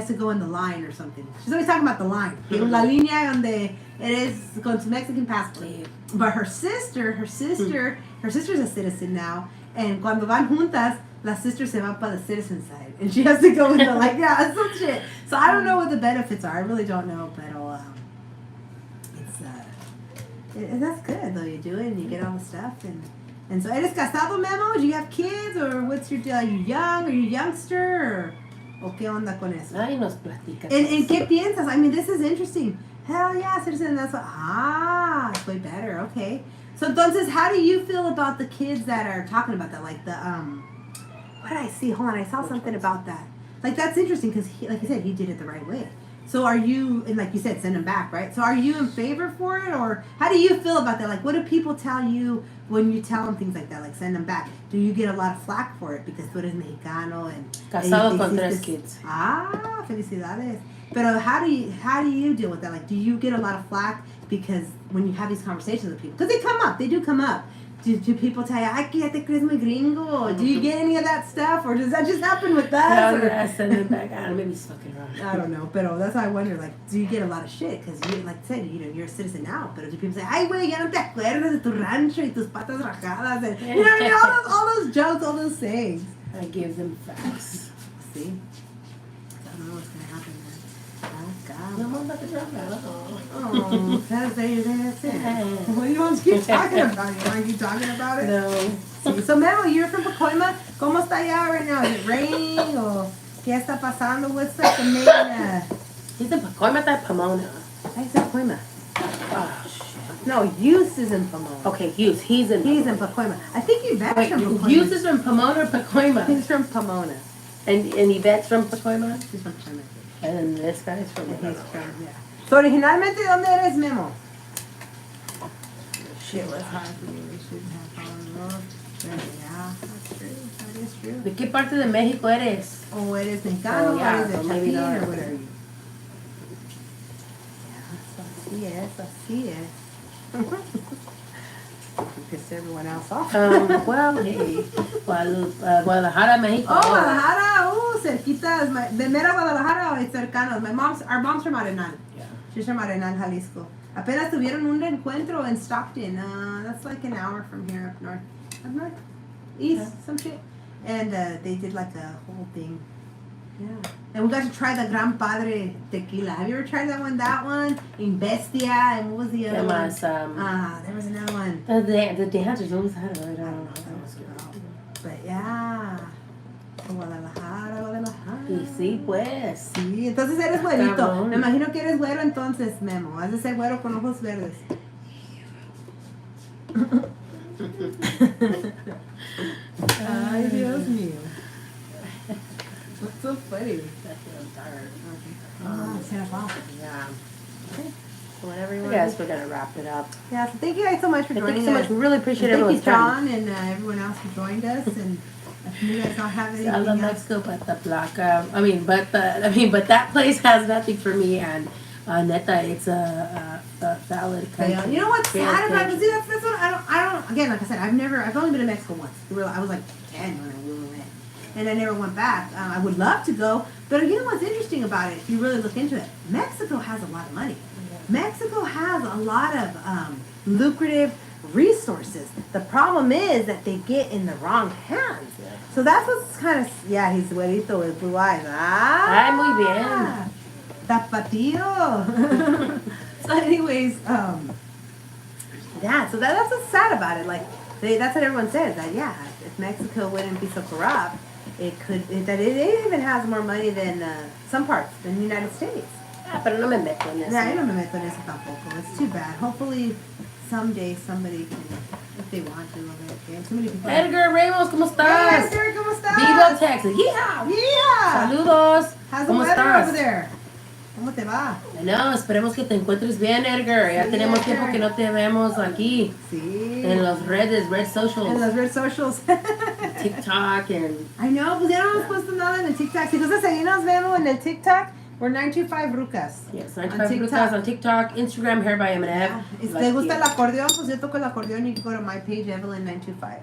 to go in the line or something. She's always talking about the line. La línea donde eres con tu Mexican passport. But her sister's a citizen now. And cuando van juntas, la sister se va para the citizen side. And she has to go in the, like, yeah, some shit. So I don't know what the benefits are. I really don't know. But that's good, though. You do it and you get all the stuff. And so, ¿eres casado, Memo? Do you have kids? Or what's your deal? Are you young? Are you a youngster? ¿O qué onda con eso? Ay, nos platicas. And ¿qué piensas? I mean, this is interesting. Hell yeah, citizen. That's it's way better. Okay. So, entonces, how do you feel about the kids that are talking about that? Like the, what did I see? Hold on, I saw something about that. Like, that's interesting because, like you said, he did it the right way. So are you, and like you said, send them back, right? So are you in favor for it, or how do you feel about that? Like, what do people tell you when you tell them things like that, like send them back? Do you get a lot of flack for it because tú eres mexicano and casado con 3 kids? Felicidades. Pero how do you deal with that? Like, do you get a lot of flack because when you have these conversations with people, because they do come up. Do people tell you, ay, que ya te crees muy gringo? Do you get any of that stuff? Or does that just happen with us? No, I send it back. I don't know, maybe he's fucking wrong. I don't know, but that's why I wonder, like, do you get a lot of shit? Because, like I said, you're a citizen now. But do people say, ay, güey, ya no te acuerdas de tu rancho y tus patas rajadas? And, you know what I mean? All those jokes, all those sayings. I give them facts. See? I don't know what's going to happen then. Oh, God. No more about the drama. Oh, that's it. What do you want to keep talking about? You want to keep talking about it? No. So, Memo, you're from Pacoima. ¿Cómo está allá right now? Is it raining or qué está pasando? What's like the main? He's in Pacoima, está en Pomona. I said Pacoima. Oh, shit. No, Youth is in Pomona. Okay, Hughes. He's in Pacoima. I think Yvette's from Pacoima. Hughes is from Pomona or Pacoima? He's from Pomona. And Yvette's from Pacoima? He's from Pacoima. And then this guy's from He's from, yeah. So, originalmente, ¿dónde eres, Memo? Shit was hard for you. We shouldn't have fallen in love. Yeah, that's true. That is true. ¿De qué parte de México eres? O eres mexicano, Oh, yeah, o eres de so maybe Chapín, not. or what are you? Yeah, así es. Piss everyone else off. Well, hey, Guadalajara, Mexico. Oh, Guadalajara, cerquita, de mera Guadalajara, it's cercanos. Our mom's from Arenal. Yeah. She's from Arenal, Jalisco. Apenas tuvieron un encuentro in Stockton. That's like an hour from here up north, east, some shit. And they did like a whole thing. Yeah. And we got to try the Gran Padre tequila. Have you ever tried that one? That one? In Bestia, and what was the other one? There was another one. The dancers always had it. I don't know. But yeah. Guadalajara. Y sí, pues. Sí, entonces eres güerito. Cabrón. Me imagino que eres güero entonces, Memo. Has de ser güero con ojos verdes. Ay, Dios mío. What's so funny? I'm tired. It's 10 o'clock. Yeah. Okay. So whatever you want. Yes, we're gonna wrap it up. Yeah, so thank you guys so much for joining Thank you so us. much. We really appreciate And everyone's thank you, time. John, and everyone else who joined us. And if you guys don't have anything I love else. Mexico, but the placa. But that place has nothing for me. And neta, it's a valid country. You know what's sad about it? Country. See, that's what I don't. Again, like I said, I've only been to Mexico once. I was like 10 when we went, and I never went back. I would love to go, but you know what's interesting about it? If you really look into it, Mexico has a lot of money. Mexico has a lot of lucrative resources. The problem is that they get in the wrong hands. So that's what's kind of, yeah, he's güerito with blue eyes. Ay, muy bien. Tapatío. So anyways, yeah, so that's what's sad about it. Like, that's what everyone says, that, yeah, if Mexico wouldn't be so corrupt, it even has more money than some parts than the United States. Ah, pero no me meto en eso. Yeah, yo no me meto en eso tampoco. It's too bad. Hopefully, someday somebody can, if they want to, okay? Too many people. Edgar Ramos, ¿cómo estás? Hey, Edgar, ¿cómo estás? Vivo, Texas. Yeah. Yeah. Saludos. How's the ¿Cómo weather estás? over there? ¿Cómo te va? No, esperemos que te encuentres bien, Edgar. Ya Sí, tenemos Edgar. tiempo que no te vemos aquí. Sí. En los red En socials. los red socials. TikTok and... I know, pues ya no hemos puesto nada en el TikTok. Si gustas seguirnos, vemos en el TikTok. We're 925 Rucas. Yes, 95 Lucas on TikTok, Instagram, Hair by M&F. Si te gusta el acordeón, pues yo toco el acordeón. You can go to my page, Evelyn925.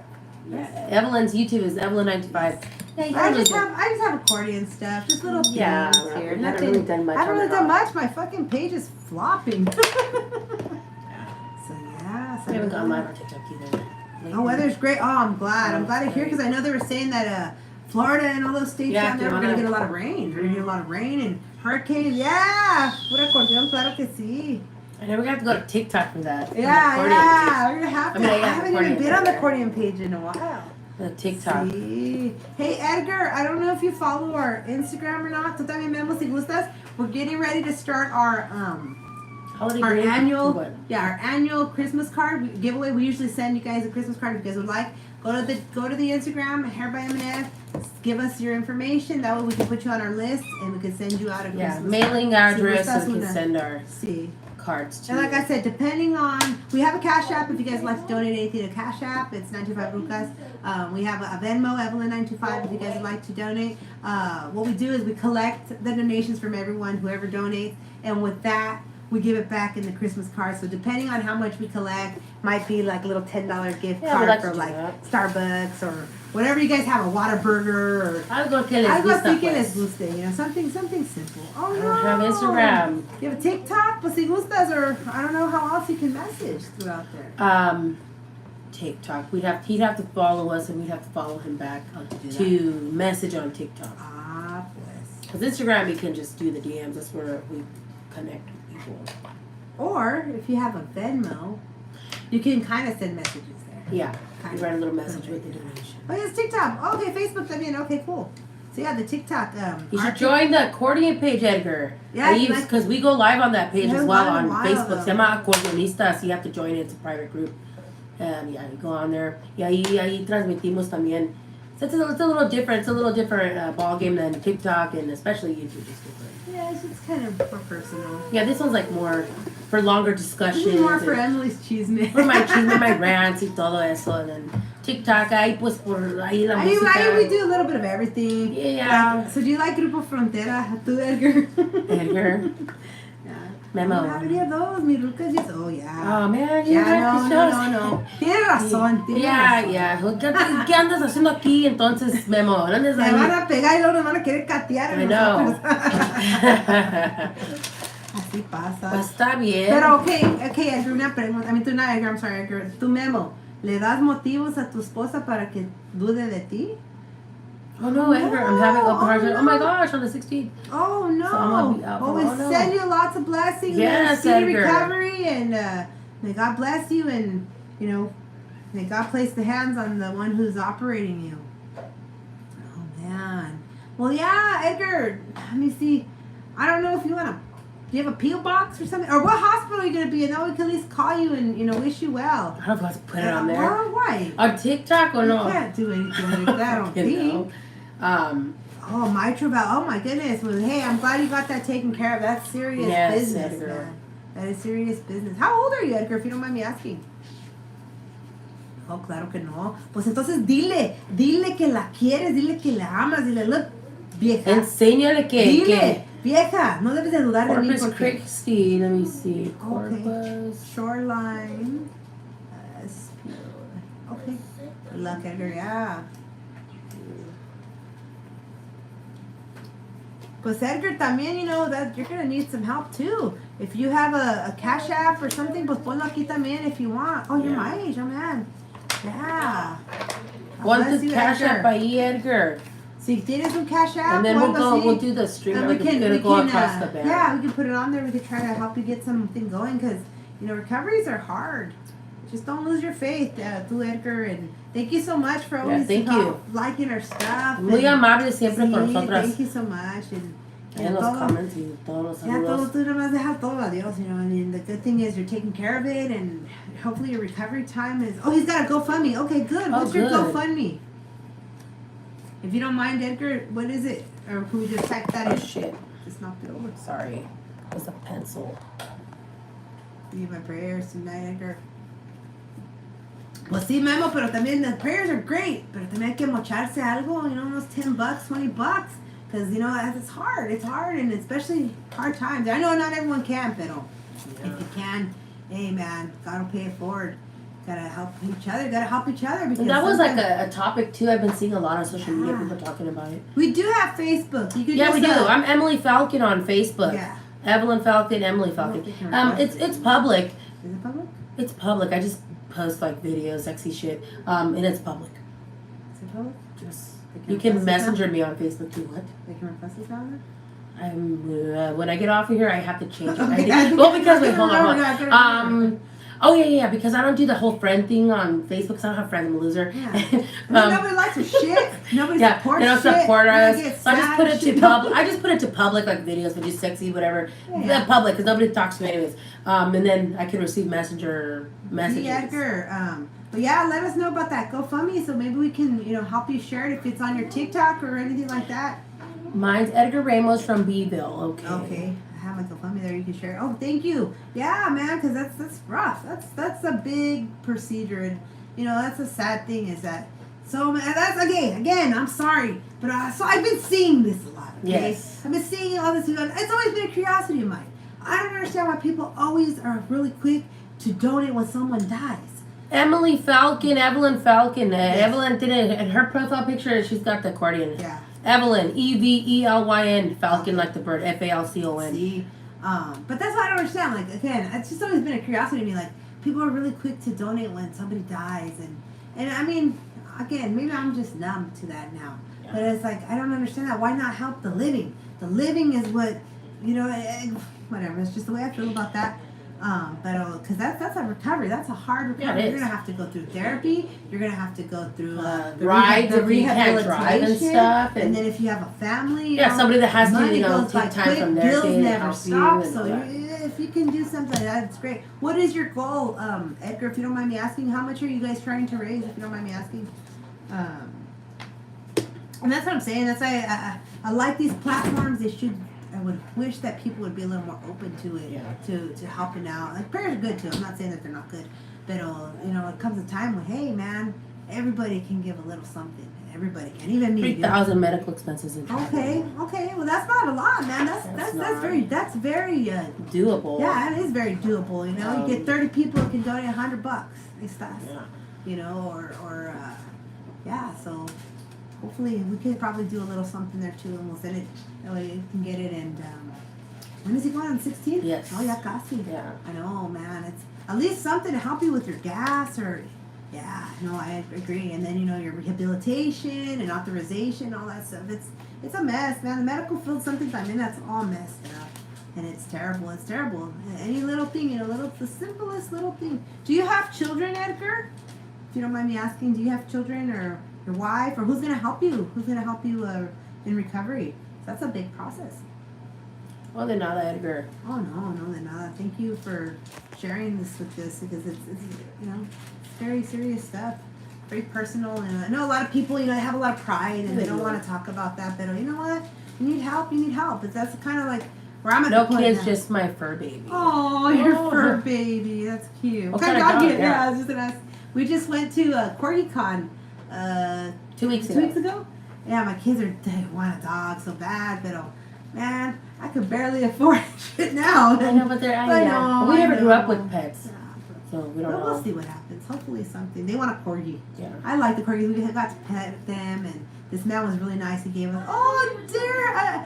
Yeah, Evelyn's YouTube is Evelyn95. Yeah, you I really just have accordion stuff, just little things Yeah, here. we haven't really done much I haven't on really that. done much. My fucking page is flopping. So yeah. We haven't gone live on TikTok either. Oh, weather's great. Oh, I'm glad. I'm glad to hear because I know they were saying that Florida and all those states Yeah, down there were going to get a lot of rain. We're going to get a lot of rain and hurricanes. Yeah. Pura acordeón, claro que sí. I never got to go to TikTok for that. Yeah, Accordion yeah. We're going to have to. I mean, I yeah, haven't even accordion been on the there. accordion page in a while. The TikTok. Sí. Hey, Edgar, I don't know if you follow our Instagram or not. Tú también vemos si gustas. We're getting ready to start our Holiday our green? annual What? our annual Christmas card giveaway. We usually send you guys a Christmas card if you guys would like. Go to the Instagram, Hair by M&F. Give us your information. That way we can put you on our list and we can send you out a Yeah, Christmas mailing address gustas so we can una- send our Sí. cards to And like you. I said, depending on, we have a Cash App. If you guys like to donate anything to Cash App, it's 925 Rucas. We have a Venmo, Evelyn925, if you guys would like to donate. What we do is we collect the donations from everyone, whoever donates, and with that, we give it back in the Christmas card. So depending on how much we collect, might be like a little $10 gift Yeah, we card like to for do like that. Starbucks or whatever you guys have, a Whataburger or Algo que les algo gusta, así que les pues. guste, you know, something simple. Oh I no. don't have Instagram. You have a TikTok, pues si gustas, or I don't know how else you can message throughout there. TikTok. He'd have to follow us and we'd have to follow him back How to do that? to message on TikTok. Ah, pues. Because Instagram, you can just do the DMs. That's where we connect with people. Or if you have a Venmo, you can kind of send messages there. Yeah. Kind You of. write a little message with the donation. Oh, yes, TikTok. Okay, Facebook también. Okay, cool. So yeah, the TikTok. You our should join the accordion page, Edgar. Yeah, Because we go live on that page We as haven't well gone on in a while, Facebook. Se though. llama Acordionistas. You have to join it. It's a private group. And yeah, you go on there. Y ahí transmitimos también. So it's a little different. It's a little different ball game than TikTok and especially YouTube is different. Yeah, it's just kind of more personal. Yeah, this one's like more for longer discussions. This is more for and Emily's chisme. for my chisme, my rants y todo eso. And then TikTok, ahí pues por ahí la Ahí música. we do a little bit of everything. Yeah. Like, so do you like Grupo Frontera? Tú, Edgar? Edgar. Yeah. Memo. I don't have any of those, mi Rucas. Yes. Oh, yeah. Oh man, you Yeah, got the shows. no. Tienes razón, tienes Yeah, razón. yeah. ¿Qué andas haciendo aquí entonces, Memo? ¿Dónde Me estás? van a pegar y luego nos van a querer catear. I know. Así pasa. Pues está bien. Pero, okay, Edgar, una pregunta. I mean, tú no, Edgar, I'm sorry, Edgar. Tu Memo, ¿le das motivos a tu esposa para que dude de ti? Oh no, Edgar, I'm having open heart surgery. no. Oh my gosh, on the 16th. Oh, no. So I'm gonna be out for- Well, we oh, no. send you lots of blessings Yes, and speedy Edgar. recovery, and may God bless you, and, you know, may God place the hands on the one who's operating you. Oh, man. Well, yeah, Edgar, let me see. I don't know if you want to, do you have a P.O. box or something? Or what hospital are you going to be in? That we can at least call you and, you know, wish you well. I don't know if I have to put it on there. Well, why? On TikTok or You no? can't do anything like that, I don't You think. know. Oh, mitral valve. Oh, my goodness. Well, hey, I'm glad you got that taken care of. That's serious Yes, business, Edgar. man. That is serious business. How old are you, Edgar, if you don't mind me asking? Oh, claro que no. Pues entonces dile que la quieres, dile que la amas, dile, look, vieja. Enséñale que. Dile, vieja, no debes de dudar de mí Corpus porque... Christi, let me see. Okay. Corpus. Shoreline. Okay. Good luck, Edgar, yeah. Pues Edgar, también, you know, that you're gonna need some help too. If you have a Cash App or something, pues ponlo aquí también if you want. Oh, you're my age, oh man. Yeah. One to Cash App ahí, Edgar. Si tienes un Cash App, and then we'll do the stream. And we can go across the band. Yeah, we can put it on there. We can try to help you get something going because, you know, recoveries are hard. Just don't lose your faith, tú, Edgar. And thank you so much for always liking our stuff. Muy amable siempre por nosotras. Thank you so much. And los comments y todos los saludos. Tú nomás dejas todo a Dios, you know. I mean, the good thing is you're taking care of it, and hopefully your recovery time is. Oh, he's got a GoFundMe. Okay, good. What's your GoFundMe? If you don't mind, Edgar, what is it? Or can we just type that in? Shit. Just knocked it over. Sorry. It's a pencil. Need my prayers tonight, Edgar. Pues sí, Memo, pero también the prayers are great, pero también hay que mocharse algo, you know, unos $10, $20, because, you know, it's hard, and especially hard times. I know not everyone can, pero if you can, hey, man, God will pay it forward. Gotta help each other, because and that was like a topic, too. I've been seeing a lot on social media, people talking about it. We do have Facebook. You can we do. I'm Emily Falcon on Facebook. Yeah. Evelyn Falcon, Emily Falcon. It's public. Is it public? It's public. I just post like videos, sexy shit, and it's public. Is it public? Just you can messenger me on Facebook too. What? They can request this on I'm when I get off of here, I have to change it. Okay. Well, because wait, hold on. Oh yeah, because I don't do the whole friend thing on Facebook. Because I don't have friends. I'm a loser. Yeah. Nobody likes our shit. Nobody supports they don't support us. So I just put it to public. I just put it to public, like videos, but just sexy, whatever. Yeah. Public, because nobody talks to me anyways. And then I can receive messenger messages. Edgar. But yeah, let us know about that GoFundMe, so maybe we can, you know, help you share it if it's on your TikTok or anything like that. Mine's Edgar Ramos from Beeville. Okay. I have my GoFundMe there. You can share it. Oh, thank you. Yeah, man, because that's rough. That's a big procedure, and you know that's a sad thing. Is that so? That's again. I'm sorry, but so I've been seeing this a lot. Okay? Yes. I've been seeing all this. It's always been a curiosity of mine. I don't understand why people always are really quick to donate when someone dies. Emily Falcon, Evelyn Falcon. Evelyn did it in her profile picture. She's got the accordion. Yeah. Evelyn, Evelyn, Falcon like the bird, Falcon. See, but that's what I don't understand. Like again, it's just always been a curiosity to me. Like people are really quick to donate when somebody dies, and I mean, again, maybe I'm just numb to that now. Yeah. But it's like I don't understand that. Why not help the living? The living is what, you know. Whatever. It's just the way I feel about that. But because that's a recovery. That's a hard recovery. Yeah, you're gonna have to go through therapy. You're gonna have to go through the rides, the rehabilitation drive and stuff. And then if you have a family, somebody that has to, take time quick, from their bills day never to stop. So if you can do something like that, it's great. What is your goal, Edgar? If you don't mind me asking, how much are you guys trying to raise? If you don't mind me asking. And that's what I'm saying. That's why I like these platforms. They should. I would wish that people would be a little more open to it, to helping out. Like prayers are good too. I'm not saying that they're not good, but you know, it comes a time when, hey man, everybody can give a little something. Everybody can, even me. 3,000 medical expenses. Okay. Well, that's not a lot, man. That's very doable. Yeah, it is very doable. You know, you get 30 people who can donate $100. You know, or so. Hopefully, we could probably do a little something there too, and we'll send it. That way you can get it. And when is he going on? 16th? Yes. Oh, yeah, casi. Yeah. I know, man. It's at least something to help you with your gas, or no, I agree. And then you know your rehabilitation and authorization, all that stuff. It's a mess, man. The medical field sometimes I'm in that's all messed up, and it's terrible. It's terrible. Any little thing, you know, the simplest little thing. Do you have children, Edgar? If you don't mind me asking, do you have children or your wife, or who's going to help you? Who's going to help you in recovery? That's a big process. Oh, de nada, Edgar. Oh, no, de nada. Thank you for sharing this with us, because it's you know, it's very serious stuff, very personal. And I know a lot of people, you know, they have a lot of pride and they don't want to talk about that. But you know what? You need help. But that's kind of like where I'm at. No kids, just my fur baby. Oh, your fur baby. That's cute. What kind of dog? Yeah, I was just gonna ask. We just went to CorgiCon. 2 weeks ago. 2 weeks ago? Yeah, my kids they want a dog so bad, but man, I could barely afford it now. I know, but we never grew up with pets, so we don't know. We'll see what happens. Hopefully something. They want a corgi. Yeah. I like the corgis. We got to pet them, and this man was really nice. He gave us, oh dear,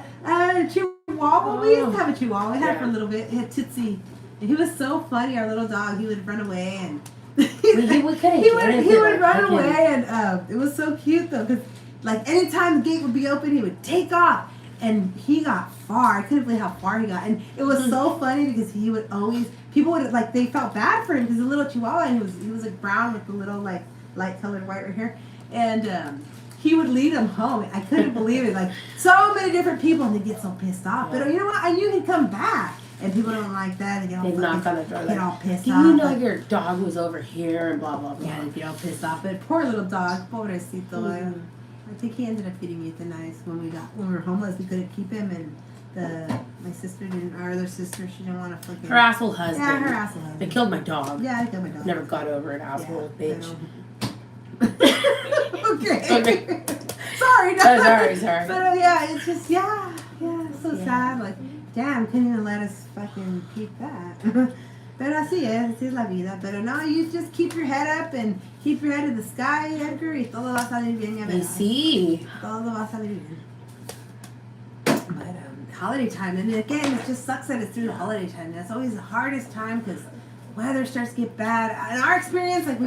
Chihuahua. We used to have a Chihuahua. We had it for a Yeah. little bit. He had Tootsie. And he was so funny, our little dog. He would run away and We couldn't he get it would to, run fucking- away, and it was so cute though, because like anytime the gate would be open, he would take off, and he got far. I couldn't believe how far he got, and it was so funny because he would always people would like they felt bad for him because the little Chihuahua, and he was like brown with the little like light colored white right here, and he would lead them home. I couldn't believe it. Like so many different people, and they get so pissed off. But you know what? I knew he'd come back. And people don't like that. They get all, They knock on the door. get all pissed Do off. you know like, your dog was over here and blah blah blah? yeah, they get all pissed off. But poor little dog, pobrecito. I think he ended up getting euthanized when we were homeless. We couldn't keep him, and my sister didn't. Our other sister, she didn't want to fucking. Her asshole husband. Yeah, her asshole husband. They killed my dog. Yeah, they killed my dog. Never got over it, asshole bitch. Okay. Okay. Sorry. No. Oh, sorry. But yeah, it's just it's so sad. Like, damn, couldn't even let us fucking keep that. Pero así es la vida. Pero no, you just keep your head up and keep your head to the sky, Edgar, y todo va a salir bien, ya Y verás. sí. Todo va a salir bien. But holiday time, and again, it just sucks that it's through the holiday time. That's always the hardest time because weather starts to get bad. In our experience, like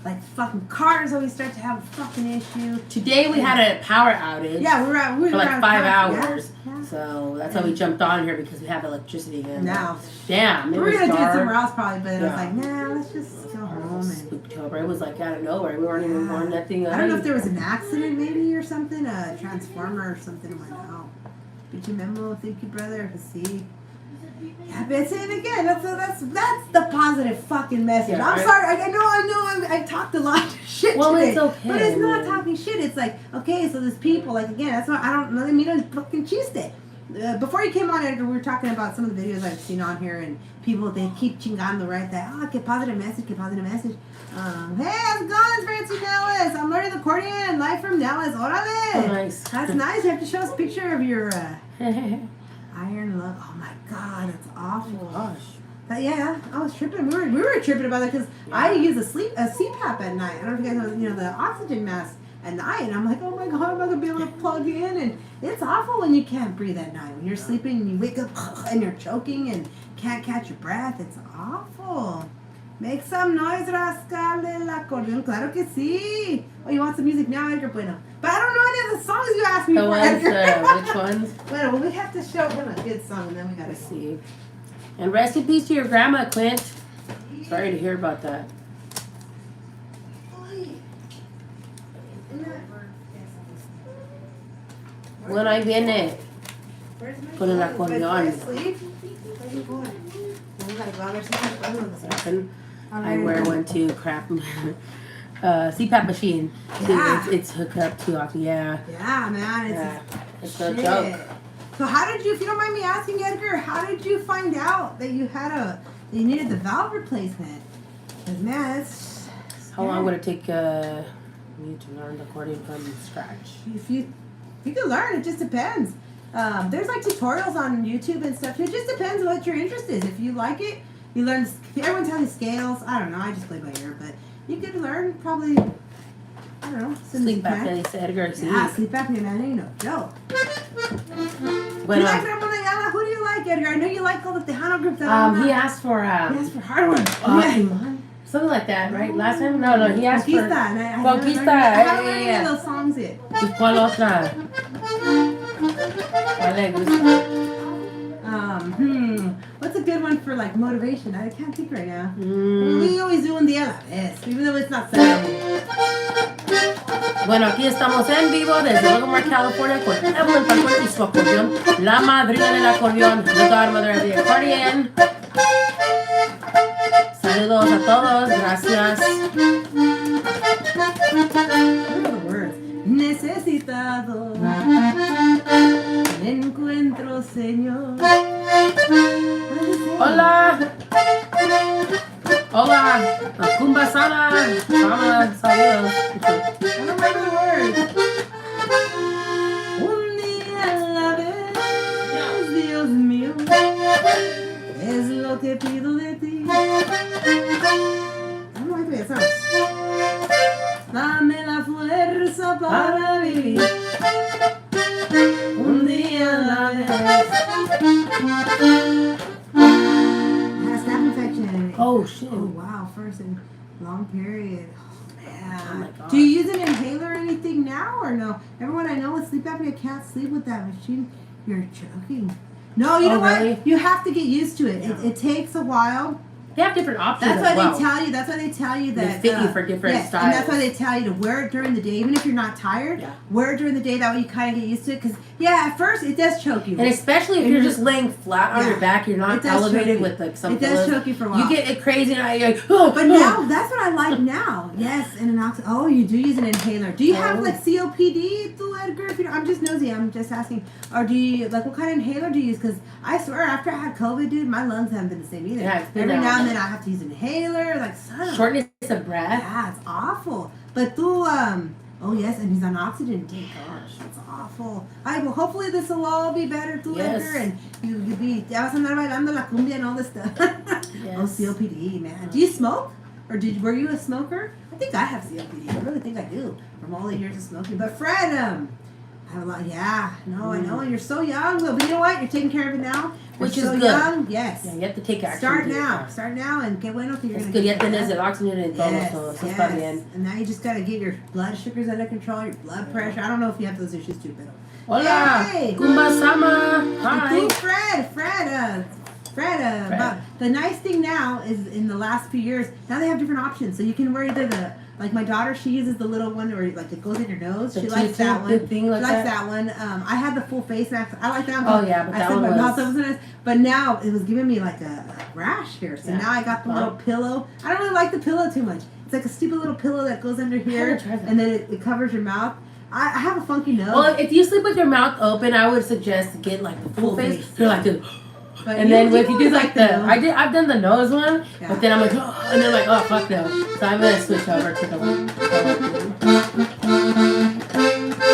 like fucking cars always start to have a fucking issue. Today we had a power outage. Yeah, we were for like around 5 town. hours. Yeah. So that's how we jumped on here because we have electricity again. Now, Damn. we were gonna do it dark. somewhere else probably, but I was Yeah. like, nah, let's just go home. And Spooktember. It was like out of nowhere. We weren't even warned nothing. I don't know if there was an accident maybe or something, a transformer or something went out. Did you memo? Thank you, brother. See. Yeah, but it's it again. That's the positive fucking message. Yeah, I'm right. sorry. I know. I talked a lot of shit Well, today, it's okay, but it's not man. talking shit. It's like, okay, so there's people. Like again, that's why I don't know. Me don't fucking chiste. Before you came on, Edgar, we were talking about some of the videos I've seen on here, and people they keep chingando right that que positive message, que positive message. Hey, how's it going, Francie Nellis? I'm learning the accordion live from Dallas. Orale. Oh, nice. That's nice. You have to show us a picture of your iron lung. Oh my god, that's awful. Gosh. But yeah, I was tripping. We were tripping about that because I use a CPAP at night. I don't know if you guys know, the oxygen mask at night, and I'm like, oh my god, I'm not gonna be able to plug in, and it's awful when you can't breathe at night. When you're sleeping and you wake up and you're choking and can't catch your breath, it's awful. Make some noise, rascal el acordeón. Claro que sí. Oh, you want some music now, Edgar? Bueno. But I don't know any of the songs you asked me The for, ones, Edgar. which ones? Well, we have to show him a good song, and then we gotta Let's see. see. And rest in peace to your grandma, Clint. Sorry to hear about that. Bueno, ahí viene. Con el acordeón. I wear one too. Crap. CPAP machine. Yeah. It's hooked up too often. Yeah. Yeah, man. Yeah. It's It's no shit. joke. So how did you, if you don't mind me asking, Edgar, how did you find out that you you needed the valve replacement? Because man, it's How long would it take you to learn the accordion from scratch? if you can learn, it just depends. There's like tutorials on YouTube and stuff. It just depends what your interest is. If you like it, you learn. Everyone tells you scales. I don't know. I just play by ear, but you could learn probably. I don't know. Sleep apnea, dice Edgar. Sí. Yeah, sleep apnea, man. Ain't no joke. Bueno, You like Ramon Ayala? Who do you like, Edgar? I know you like all the Tejano group. That he asked for Yes, for hard one. Iman? Something like that, right? Last time? No, he asked Conquista. for And I Conquista. haven't learned any Yeah. of those songs yet. ¿Y cuál otra? ¿Cuál le gusta? What's a good one for like motivation? I can't think right now. Mm. We always do un día a la vez, even though it's not Saturday. Bueno, aquí estamos en vivo desde Livermore, California con Evelyn Falcón y su acordeón, la madrina del acordeón, the godmother of the accordion. Saludos a todos, gracias. What are the words? Necesitado me encuentro, Señor. What does it say? Hola. Hola. Kumbasana. Saludos. I don't remember the words. Un día a la vez, Dios mío, es lo que pido de ti. I don't like the way it sounds. Dame la fuerza para vivir. Un día a la Had a staph infection. Oh shit. Oh wow, first and long period. Oh man. Oh my God. Do you use an inhaler or anything now or no? Everyone I know with sleep apnea can't sleep with that machine. You're joking. No, you know really? what? You have to get used to it. Yeah. It takes a while. They have different options. That's why as well. they tell you. That's why they tell you that They fit you for different yes, styles. and that's why they tell you to wear it during the day, even if you're not tired. Yeah. Wear it during the day. That way you kind of get used to it. Because at first it does choke you. And especially if And you're you're- just laying flat on Yeah. your back, you're not It does choke elevated you. with like some It does pillows. choke you for a while. You get it crazy and you're like, oh, But now that's what I like now. Yes, and an oh, you do use an inhaler. Do you have Oh. like COPD, too, Edgar? If you don't, I'm just nosy. I'm just asking. Or do you like what kind of inhaler do you use? Because I swear, after I had COVID, dude, my lungs haven't been the same either. Yeah, it's been Every that. now and then I have to use an inhaler. Like son of a- shortness of breath. Yeah, it's awful. But tú, oh yes, and he's on oxygen. Dear gosh, it's awful. Well, hopefully this will all be better, tú, Yes. Edgar, and you'll be, ya vas a andar bailando la cumbia and all this stuff. Oh, Yes. COPD, man. Do you smoke? Or were you a smoker? I think I have COPD. I really think I do from all the years of smoking. But Fred, I have a lot. Yeah, no, I know. You're so young, though. But you know what? You're taking care of it now. Which You're is so good. young. Yes. Yeah, you have to take action. Start to do now. it. Start now, and qué bueno que you're Es gonna que ya get that. tenés el oxígeno y todo, Yes, so yes. está bien. And now you just gotta get your blood sugars under control, your blood pressure. I don't know if you have those issues too, but Hola, Yay! Kumba-sama. Hi. Hey, Fred, about the nice thing now is in the last few years, now they have different options. So you can wear either like my daughter, she uses the little one where like it goes in your nose. The She likes that one. thing like She likes that? that one. I had the full face mask. I like that one. Oh, yeah, but I that said one my was- mouth was nice. But now it was giving me like a rash here. So Yeah. now I got the Wow. little pillow. I don't really like the pillow too much. It's like a stupid little pillow that goes under here, haven't tried that. and then it covers your mouth. I have a funky nose. Well, if you sleep with your mouth open, I would suggest to get like the full Full face. face. You're like this. but And then if you do always like the, nose. I've done the nose one, Yeah. but then I'm like, oh, and then like, oh fuck no. So I'm gonna switch over to the one.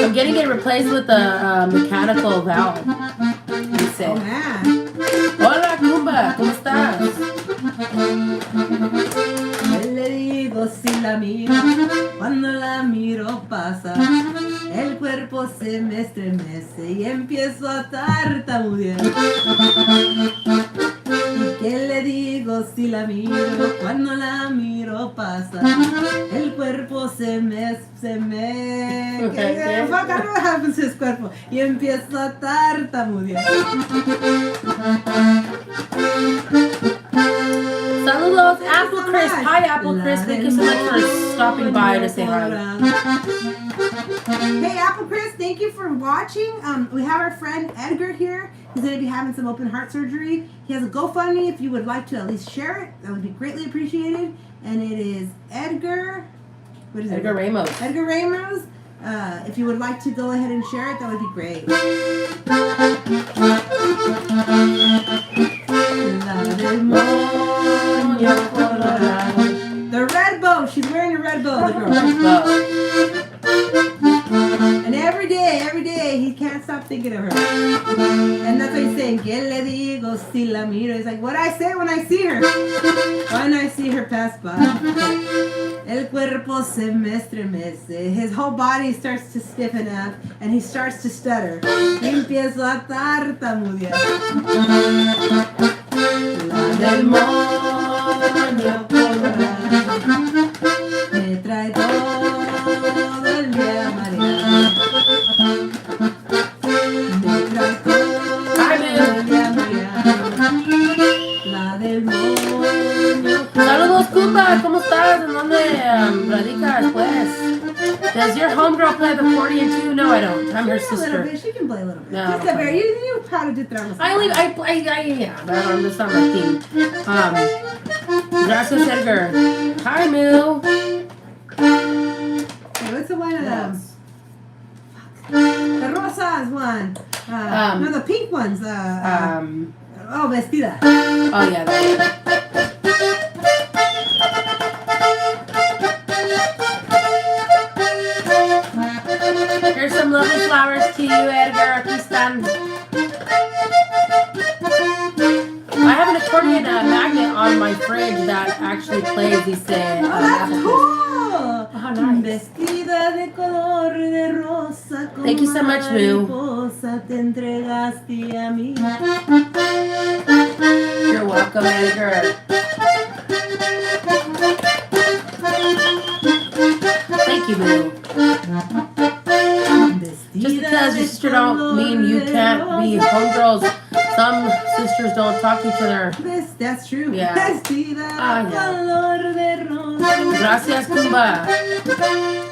I'm getting it replaced with a mechanical valve. Dice, Oh man. hola Kumba, ¿cómo estás? ¿Qué le digo si la miro? Cuando la miro pasa. El cuerpo se me estremece y empiezo a tartamudear. ¿Y qué le digo si la miro? Cuando la miro pasa. El cuerpo se me... Okay. Fuck, I don't know what happens to his cuerpo. Y empiezo a tartamudear. Saludos, Apple Chris. Hi, Apple Chris. Thank you so much for stopping by to say hi. Hey, Apple Chris, thank you for watching. We have our friend Edgar here. He's going to be having some open heart surgery. He has a GoFundMe. If you would like to at least share it, that would be greatly appreciated. And it is Edgar. What is it? Edgar Ramos. Edgar Ramos. If you would like to go ahead and share it, that would be great. The red bow. She's wearing a red bow, the girl. And every day, he can't stop thinking of her. And that's what he's saying. ¿Qué le digo si la miro? He's like, what I say when I see her? When I see her pass by. El cuerpo se me estremece. His whole body starts to stiffen up, and he starts to stutter. Y empiezo a tartamudear. La del moño colorado me trae todo el día mareado. Me trae todo el día mareado. La del moño. Saludos, Kumba. ¿Cómo estás? ¿En dónde radicas, pues? Does your homegirl play the accordion too? No, I don't. I'm her A little sister. bit. She can play a little bit. No, I Just don't a play. very. You know how to do drums. Yeah, but that's not my thing. Gracias, Edgar. Hi, Moo. Okay, what's the one of them? The rosas one. No, the pink ones. Oh, vestida. Oh yeah, that one. Here's some lovely flowers to you, Edgar. Aquí están. I have an accordion magnet on my fridge that actually plays these. Oh, that's cool. How nice. Vestida de color de rosa. Thank you so much, Moo. Moo. hermosa te entregaste a mí. You're welcome, Edgar. Thank you, boo. Just because your sister don't mean you can't be homegirls. Some sisters don't talk to each other. That's true. Yeah. Vestida Ah, de yeah. color de rosa. Gracias, Kumba.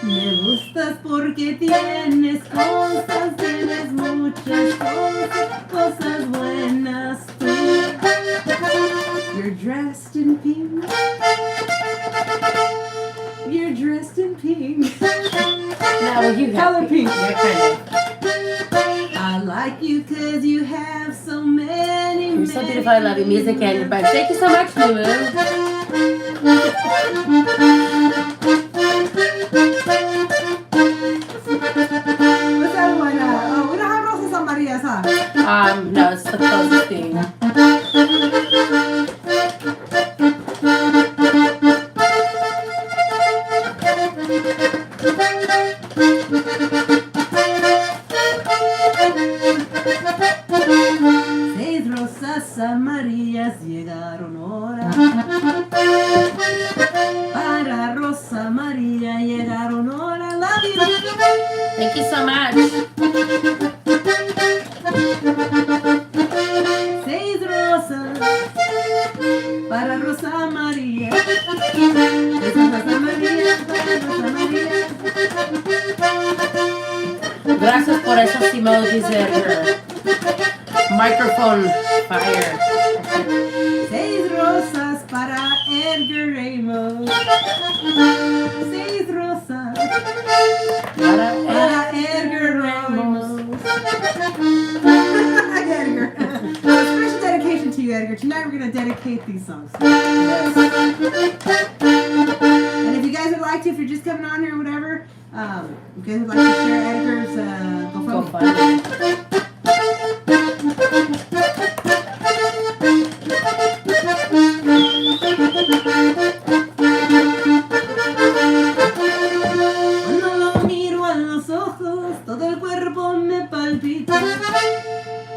Me gustas porque tienes cosas, tienes muchas cosas, cosas buenas tú. You're dressed in pink. You're dressed in pink. Now you have Color pink. Yeah, kind of. I like you cause you have so many. You're so beautiful. I love your music and your bike. Thank you so much, Lulu. What's that one? Oh, we don't have rosas on Maria's, huh? No, it's the closest thing. Seis rosas amarillas llegaron ahora. Para Rosa María llegaron ahora. Love you. Thank you so much. Seis rosas para Rosa María. Seis Rosa María para Rosa María. Gracias por esos emojis, Edgar. Microphone fire. Seis rosas para Edgar Ramos. Seis rosas para Edgar Ramos. Edgar. Special dedication to you, Edgar. Tonight we're going to dedicate these songs. Yes. And if you guys would like to, if you're just coming on here or whatever, you guys would like to share Edgar's Go GoFundMe. find it. Cuando lo miro a los ojos, todo el cuerpo me palpita.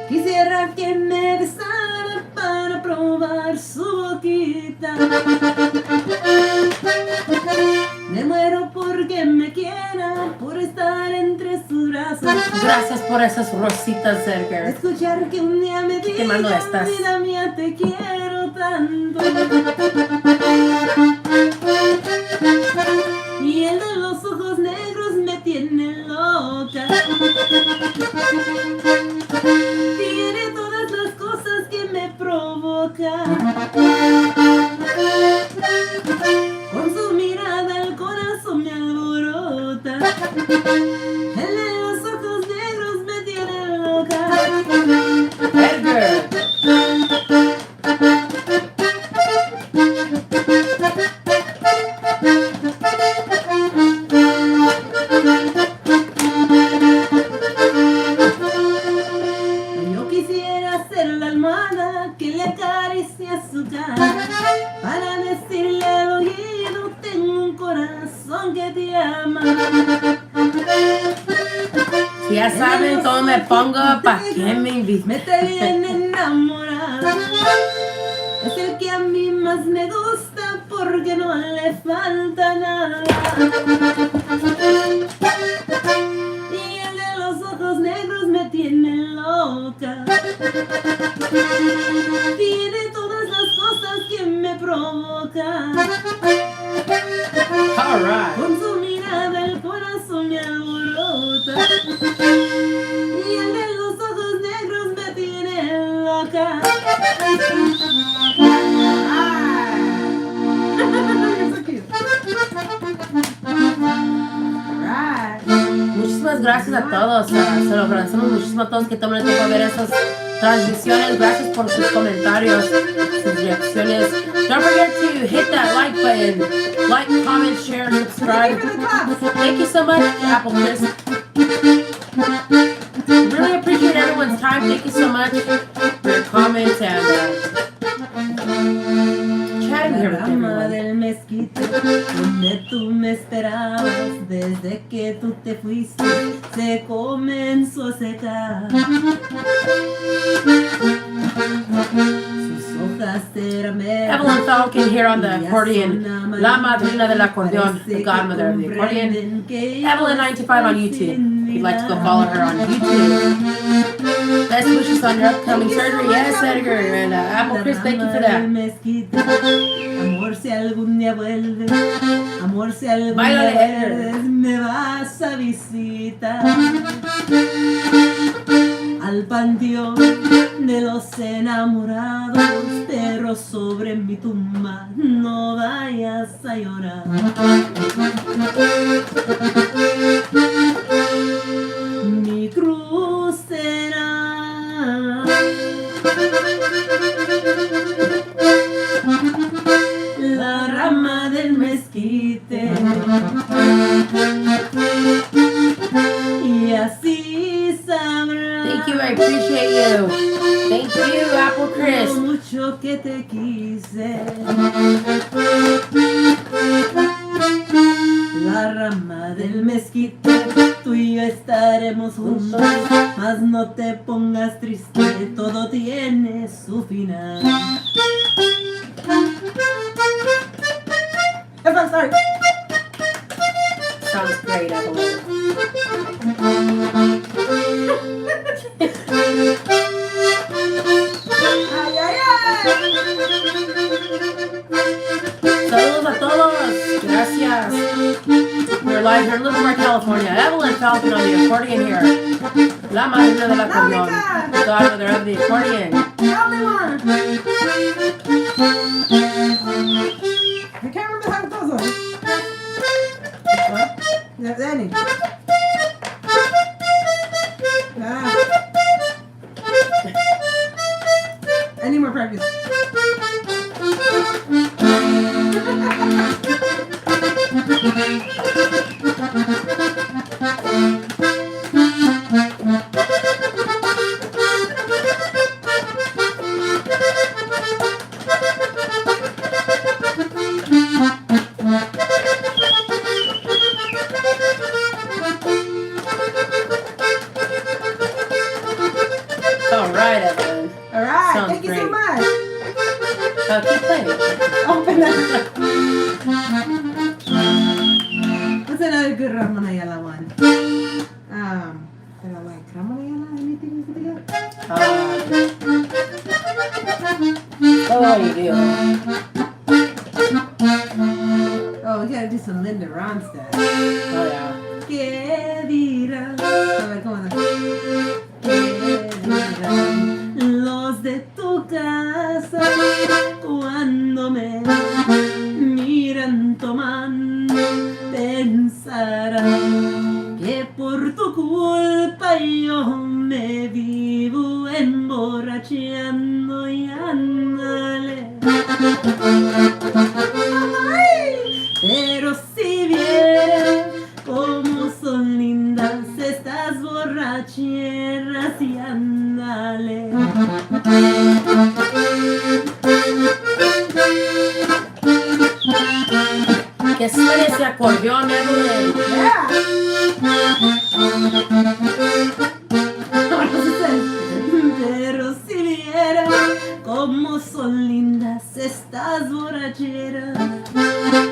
Quisiera que me besara para probar su boquita. Me muero porque me quiera, por estar entre sus brazos. Gracias por esas rositas, Edgar. Escuchar que un día me diga, mando estas. vida mía, te quiero tanto. Y el de los ojos negros me tiene loca. Tiene todas las cosas que me provocan. Con su mirada el corazón me alborota. El de los ojos negros me tiene loca. Edgar. Yo quisiera ser la almohada que le acaricia su cara, para decirle al oído, tengo un corazón que te ama. Si ya saben cómo me pongo, ¿pa' qué me invitan? Me te viene enamorada. Es el que a mí más me gusta porque no le falta nada. Y el de los ojos negros me tiene loca. Tiene todas las cosas que me provocan. All right. Con su mirada el corazón me alborota. Y el de los ojos negros me tiene loca. Muchísimas gracias a todos. Se lo agradecemos muchísimo a todos que toman el tiempo de ver esas transmisiones. Gracias por sus comentarios, sus reacciones. Don't forget to hit that like button. Like, comment, share, subscribe. Thank you so much, Apple Chris. Really appreciate everyone's time. Thank you so much for your comments and chatting here with Dama everyone. del mezquite, donde que tú me esperabas desde que tú te fuiste se comenzó a secar. Sus hojas eran verdes. Evelyn Falcon here on the accordion. La madrina del acordeon, the godmother of the accordion. Evelyn 95 on YouTube. If you'd like to go follow her on YouTube. Best wishes on your upcoming surgery. Yes, Edgar. And Apple Chris, thank you for that. Amor, si algún día vuelves, amor, si algún Báilale, día Edgar. vuelves, me vas a visitar al panteón de los enamorados, pero sobre mi tumba no vayas a llorar. Mi cruz será la rama del mezquite y así sabrás. Thank you, I appreciate you. Thank you, Apple Chris. Lo mucho que te quise. La rama del mezquite, tú y yo estaremos juntos, mas no te pongas triste, todo tiene su final. I'm sorry. Sounds great, Evelyn. Ay, ay, ay. Saludos a todos. Gracias. We're live here in Livermore, California. Evelyn Falcon on the accordion here. La madrina del acordeon. The godmother of the accordion. Only one. I can't remember how it goes on. What? That's Annie. I need more practice. All right, Evelyn. All right. Sounds Thank you so great. much. Keep playing. Open up. What's another good Ramon Ayala one? That I like. Ramon Ayala? Anything you can think of? What do you do? Oh, we gotta do some Linda Ronstadt. Oh, yeah. ¿Qué dirán? A ver, ¿cómo es? ¿Qué dirán los de tu casa cuando me miran tomando? Pensarán que por tu culpa yo me vivo emborrachando y ándale. Pero si vieras cómo son lindas estas borracheras y ándale. Que suene ese acordeón, Evelyn. Pero si vieras cómo son lindas estas borracheras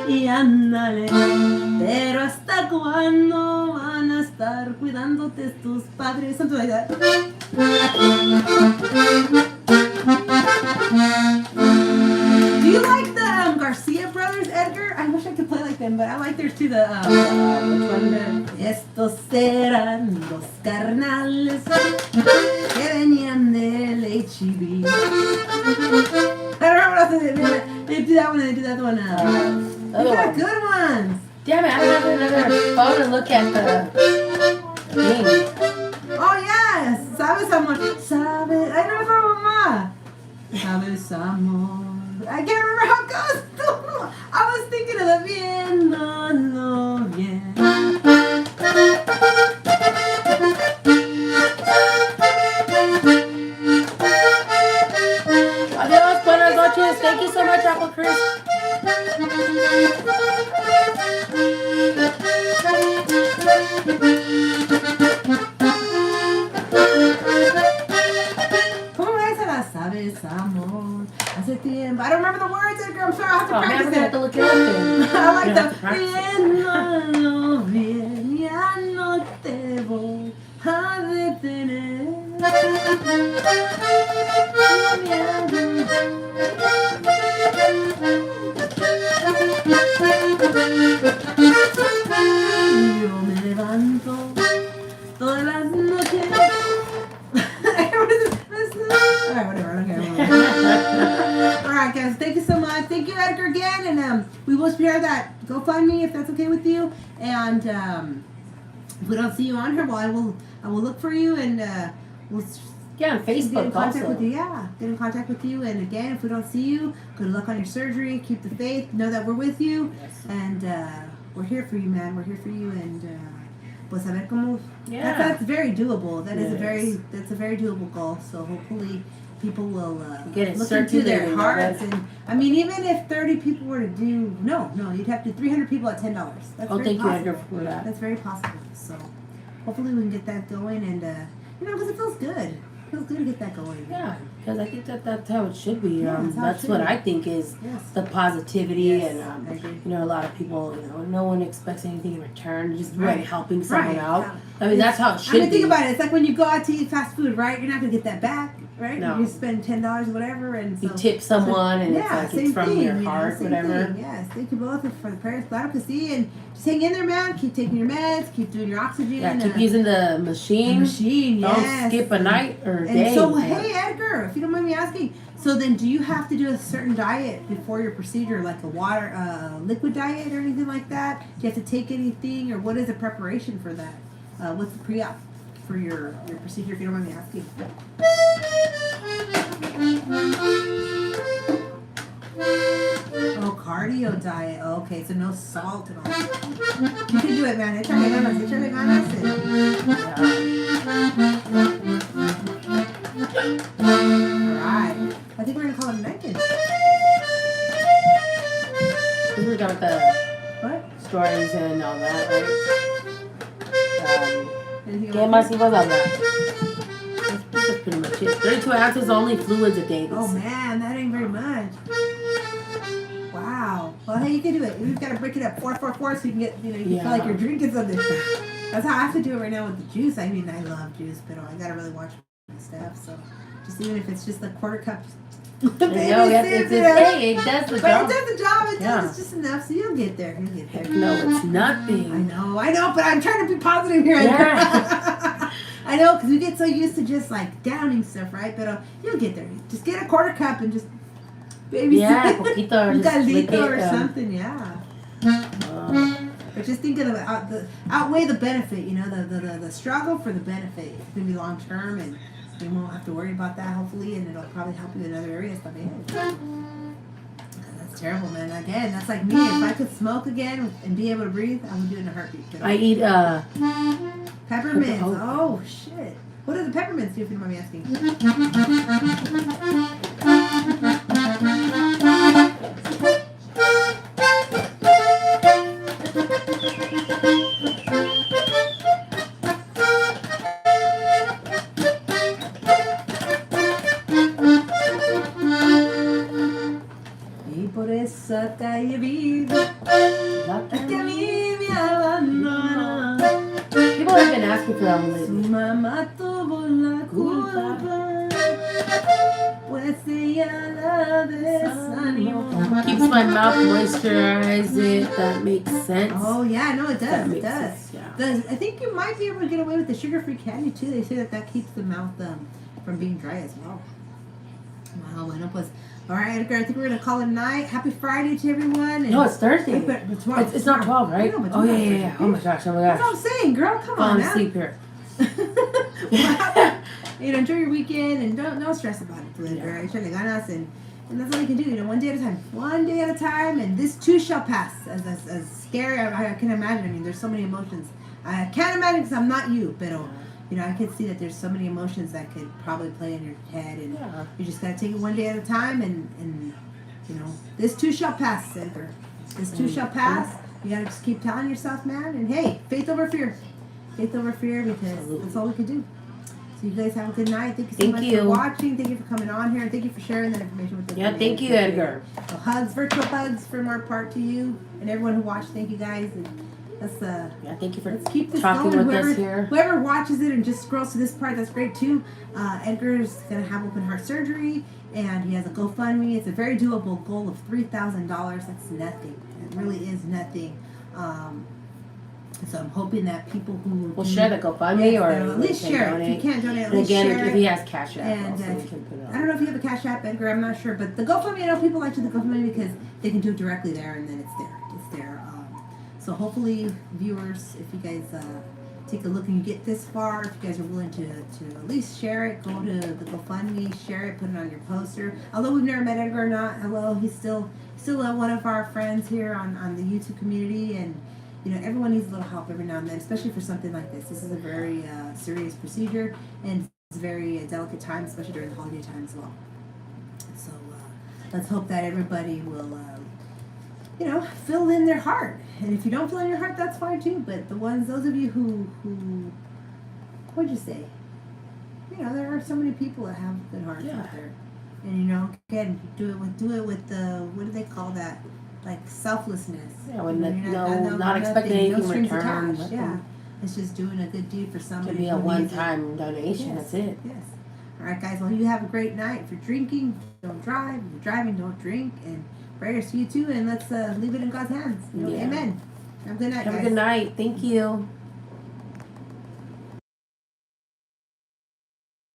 y ándale. Pero hasta cuándo van a estar cuidándote tus padres. Something like that. Do you like the Garcia brothers, Edgar? I wish I could play like them, but I like theirs too. The which one? Estos eran los carnales que venían del H-E-B. I don't know what else they do that one and they do that one. They got one. good ones. Damn it, I don't have another phone to look at the thing. Oh yes, sabes amor, sabes. I know from mamá. Sabes amor. I can't remember how it goes. I was thinking of the viéndolo bien. Adios, buenas noches. Thank you so much, Apple Chris. remember the words, Edgar. I'm sorry, I have to Oh man, we're practice gonna have it. to look it up then. I like We're gonna have to the. practice it. Viéndolo bien, ya no te voy a detener. Yo me levanto todas las noches. Alright, whatever. Okay. Alright, guys. Thank you so much. Thank you, Edgar, again. And we will share that GoFundMe if that's okay with you. And if we don't see you on here, well, I will look for you and we'll Yeah, on get in Facebook contact also. with you. Yeah, get in contact with you. And again, if we don't see you, good luck on your surgery. Keep the faith. Know that we're with you. Yes. And we're here for you, man. We're here for you. And pues a ver cómo. Yeah. That's very doable. That is Yes. that's a very doable goal. So hopefully people will Get it look into their circulating, hearts. right? And I mean, even if 30 people were to do you'd have to do 300 people at $10. That's Oh, very thank you, possible. Edgar, for that. That's very possible. So hopefully we can get that going, and because it feels good. It feels good to get that going. Yeah, because I think that's how it should be. Yeah, that's how it That's should what be. I think is Yes. the positivity, Yes, and I agree. a lot of people, no one expects anything in return. Just Right. helping someone Right, out. yeah. I mean, that's how it should I mean, be. think about it. It's like when you go out to eat fast food, right? You're not gonna get that back, right? No. You spend $10 or whatever, and You so tip someone, and yeah, it's same from thing, your you know, heart, same whatever. thing. Yes, thank you both for the prayers. Glad to see you, and just hang in there, man. Keep taking your meds. Keep doing your oxygen. Yeah, keep using the the machine. machine. Don't Yes. skip a night or a And day. so, Yeah. hey, Edgar, if you don't mind me asking, so then do you have to do a certain diet before your procedure, like a liquid diet or anything like that? Do you have to take anything, or what is the preparation for that? What's the pre-op for your procedure, if you don't mind me asking? Oh, cardio diet. Oh, okay, so no salt at all. You can do it, man. Échale ganas, échale ganas. Alright. I think we're gonna call it a night then. We're done with the What? stories and all that, right? Anything ¿Qué else? más ibas a hablar? That's pretty much it. 32 ounces only fluids a day. Oh man, that ain't very much. Wow. Well, hey, you can do it. We've got to break it up 4-4-4 so you can get, you can feel like you're drinking something. That's how I have to do it right now with the juice. I mean, I love juice, but I gotta really watch my stuff. So, just even if it's just like quarter cup. It does the But job. it does the job. It does. Yeah. It's just enough, so you'll get there. You'll get there. Heck no, it's nothing. I know, but I'm trying to be positive here. Yeah. I know, because we get so used to just like downing stuff, right? But you'll get there. Just get a quarter cup and just baby Yeah, poquito or un just lick caldito or it, something, yeah. But just think of the outweigh the benefit, the struggle for the benefit. It's gonna be long term, and you won't have to worry about that hopefully, and it'll probably help you in other areas. But that's terrible, man. Again, that's like me. If I could smoke again and be able to breathe, I would do it in a heartbeat. But I eat peppermints. Oh. Oh shit! What do the peppermints do? If you don't mind me asking. Y por esa calle vivo, es que a mí me abandonó. People have been asking for that one Su lately. mamá tuvo la culpa, pues ella la desanimó. Keeps my mouth moisturized. If that makes sense. Oh yeah, no, it does. That It makes does. sense, yeah. Does I think you might be able to get away with the sugar-free candy too? They say that keeps the mouth from being dry as well. Wow, bueno pues. All right, Edgar, I think we're gonna call it a night. Happy Friday to everyone. And No, it's Thursday. But tomorrow. It's not 12, right? I know, but Oh, yeah, tomorrow's yeah, yeah. Thursday. Oh, my gosh. Oh, my That's gosh. what I'm saying, girl. Come on Falling now. asleep here. Enjoy your weekend and don't stress about it, too, Edgar. Échale ganas, and that's all you can do. One day at a time. One day at a time, and this too shall pass. As scary I can imagine. I mean, there's so many emotions. I can't imagine because I'm not you, pero I can see that there's so many emotions that could probably play in your head, and Yeah. you just gotta take it one day at a time, and this too shall pass, Edgar. This too shall pass. You gotta just keep telling yourself, man, and hey, faith over fear. Faith over fear, because that's all we can do. So you guys have a good night. Thank you so Thank much you. for watching. Thank you for coming on here. And thank you for sharing that information with us. Yeah, thank you, Edgar. So hugs, virtual hugs from our part to you and everyone who watched. Thank you guys. And let's Yeah, thank you for let's keep this talking going. with Whoever, us here. whoever watches it and just scrolls to this part, that's great too. Edgar's gonna have open heart surgery, and he has a GoFundMe. It's a very doable goal of $3,000. That's nothing. It really is nothing. So I'm hoping that people who We'll share the GoFundMe or at least share it. If you can't donate, at And least again, share if it. he has Cash App, And, also we can put it I don't know if you have a Cash App, Edgar. I'm not sure, but the GoFundMe, I know people like to do the GoFundMe because they can do it directly there, and then it's there. It's there. So hopefully, viewers, if you guys take a look and you get this far, if you guys are willing to at least share it, go to the GoFundMe, share it, put it on your poster. Although we've never met Edgar or not, hello, he's still one of our friends here on the YouTube community, and you know, everyone needs a little help every now and then, especially for something like this. This is a very serious procedure, and it's a very delicate time, especially during the holiday time as well. So let's hope that everybody will, you know, fill in their heart. And if you don't fill in your heart, that's fine too. But those of you who what'd you say? You know, there are so many people that have good hearts out there. And you know, again, do it with the, what do they call that? Like selflessness. Yeah, when You're not expecting anything no strings returned. attached. Yeah, it's just doing a good deed for It somebody. could be a who needs it. one-time donation. Yes, That's it. Yes. All right, guys. Well, you have a great night. If you're drinking, don't drive. If you're driving, don't drink. And prayers to you too. And let's leave it in God's hands. You know, Yeah. Amen. Have a good night, Have guys. a good night. Thank you.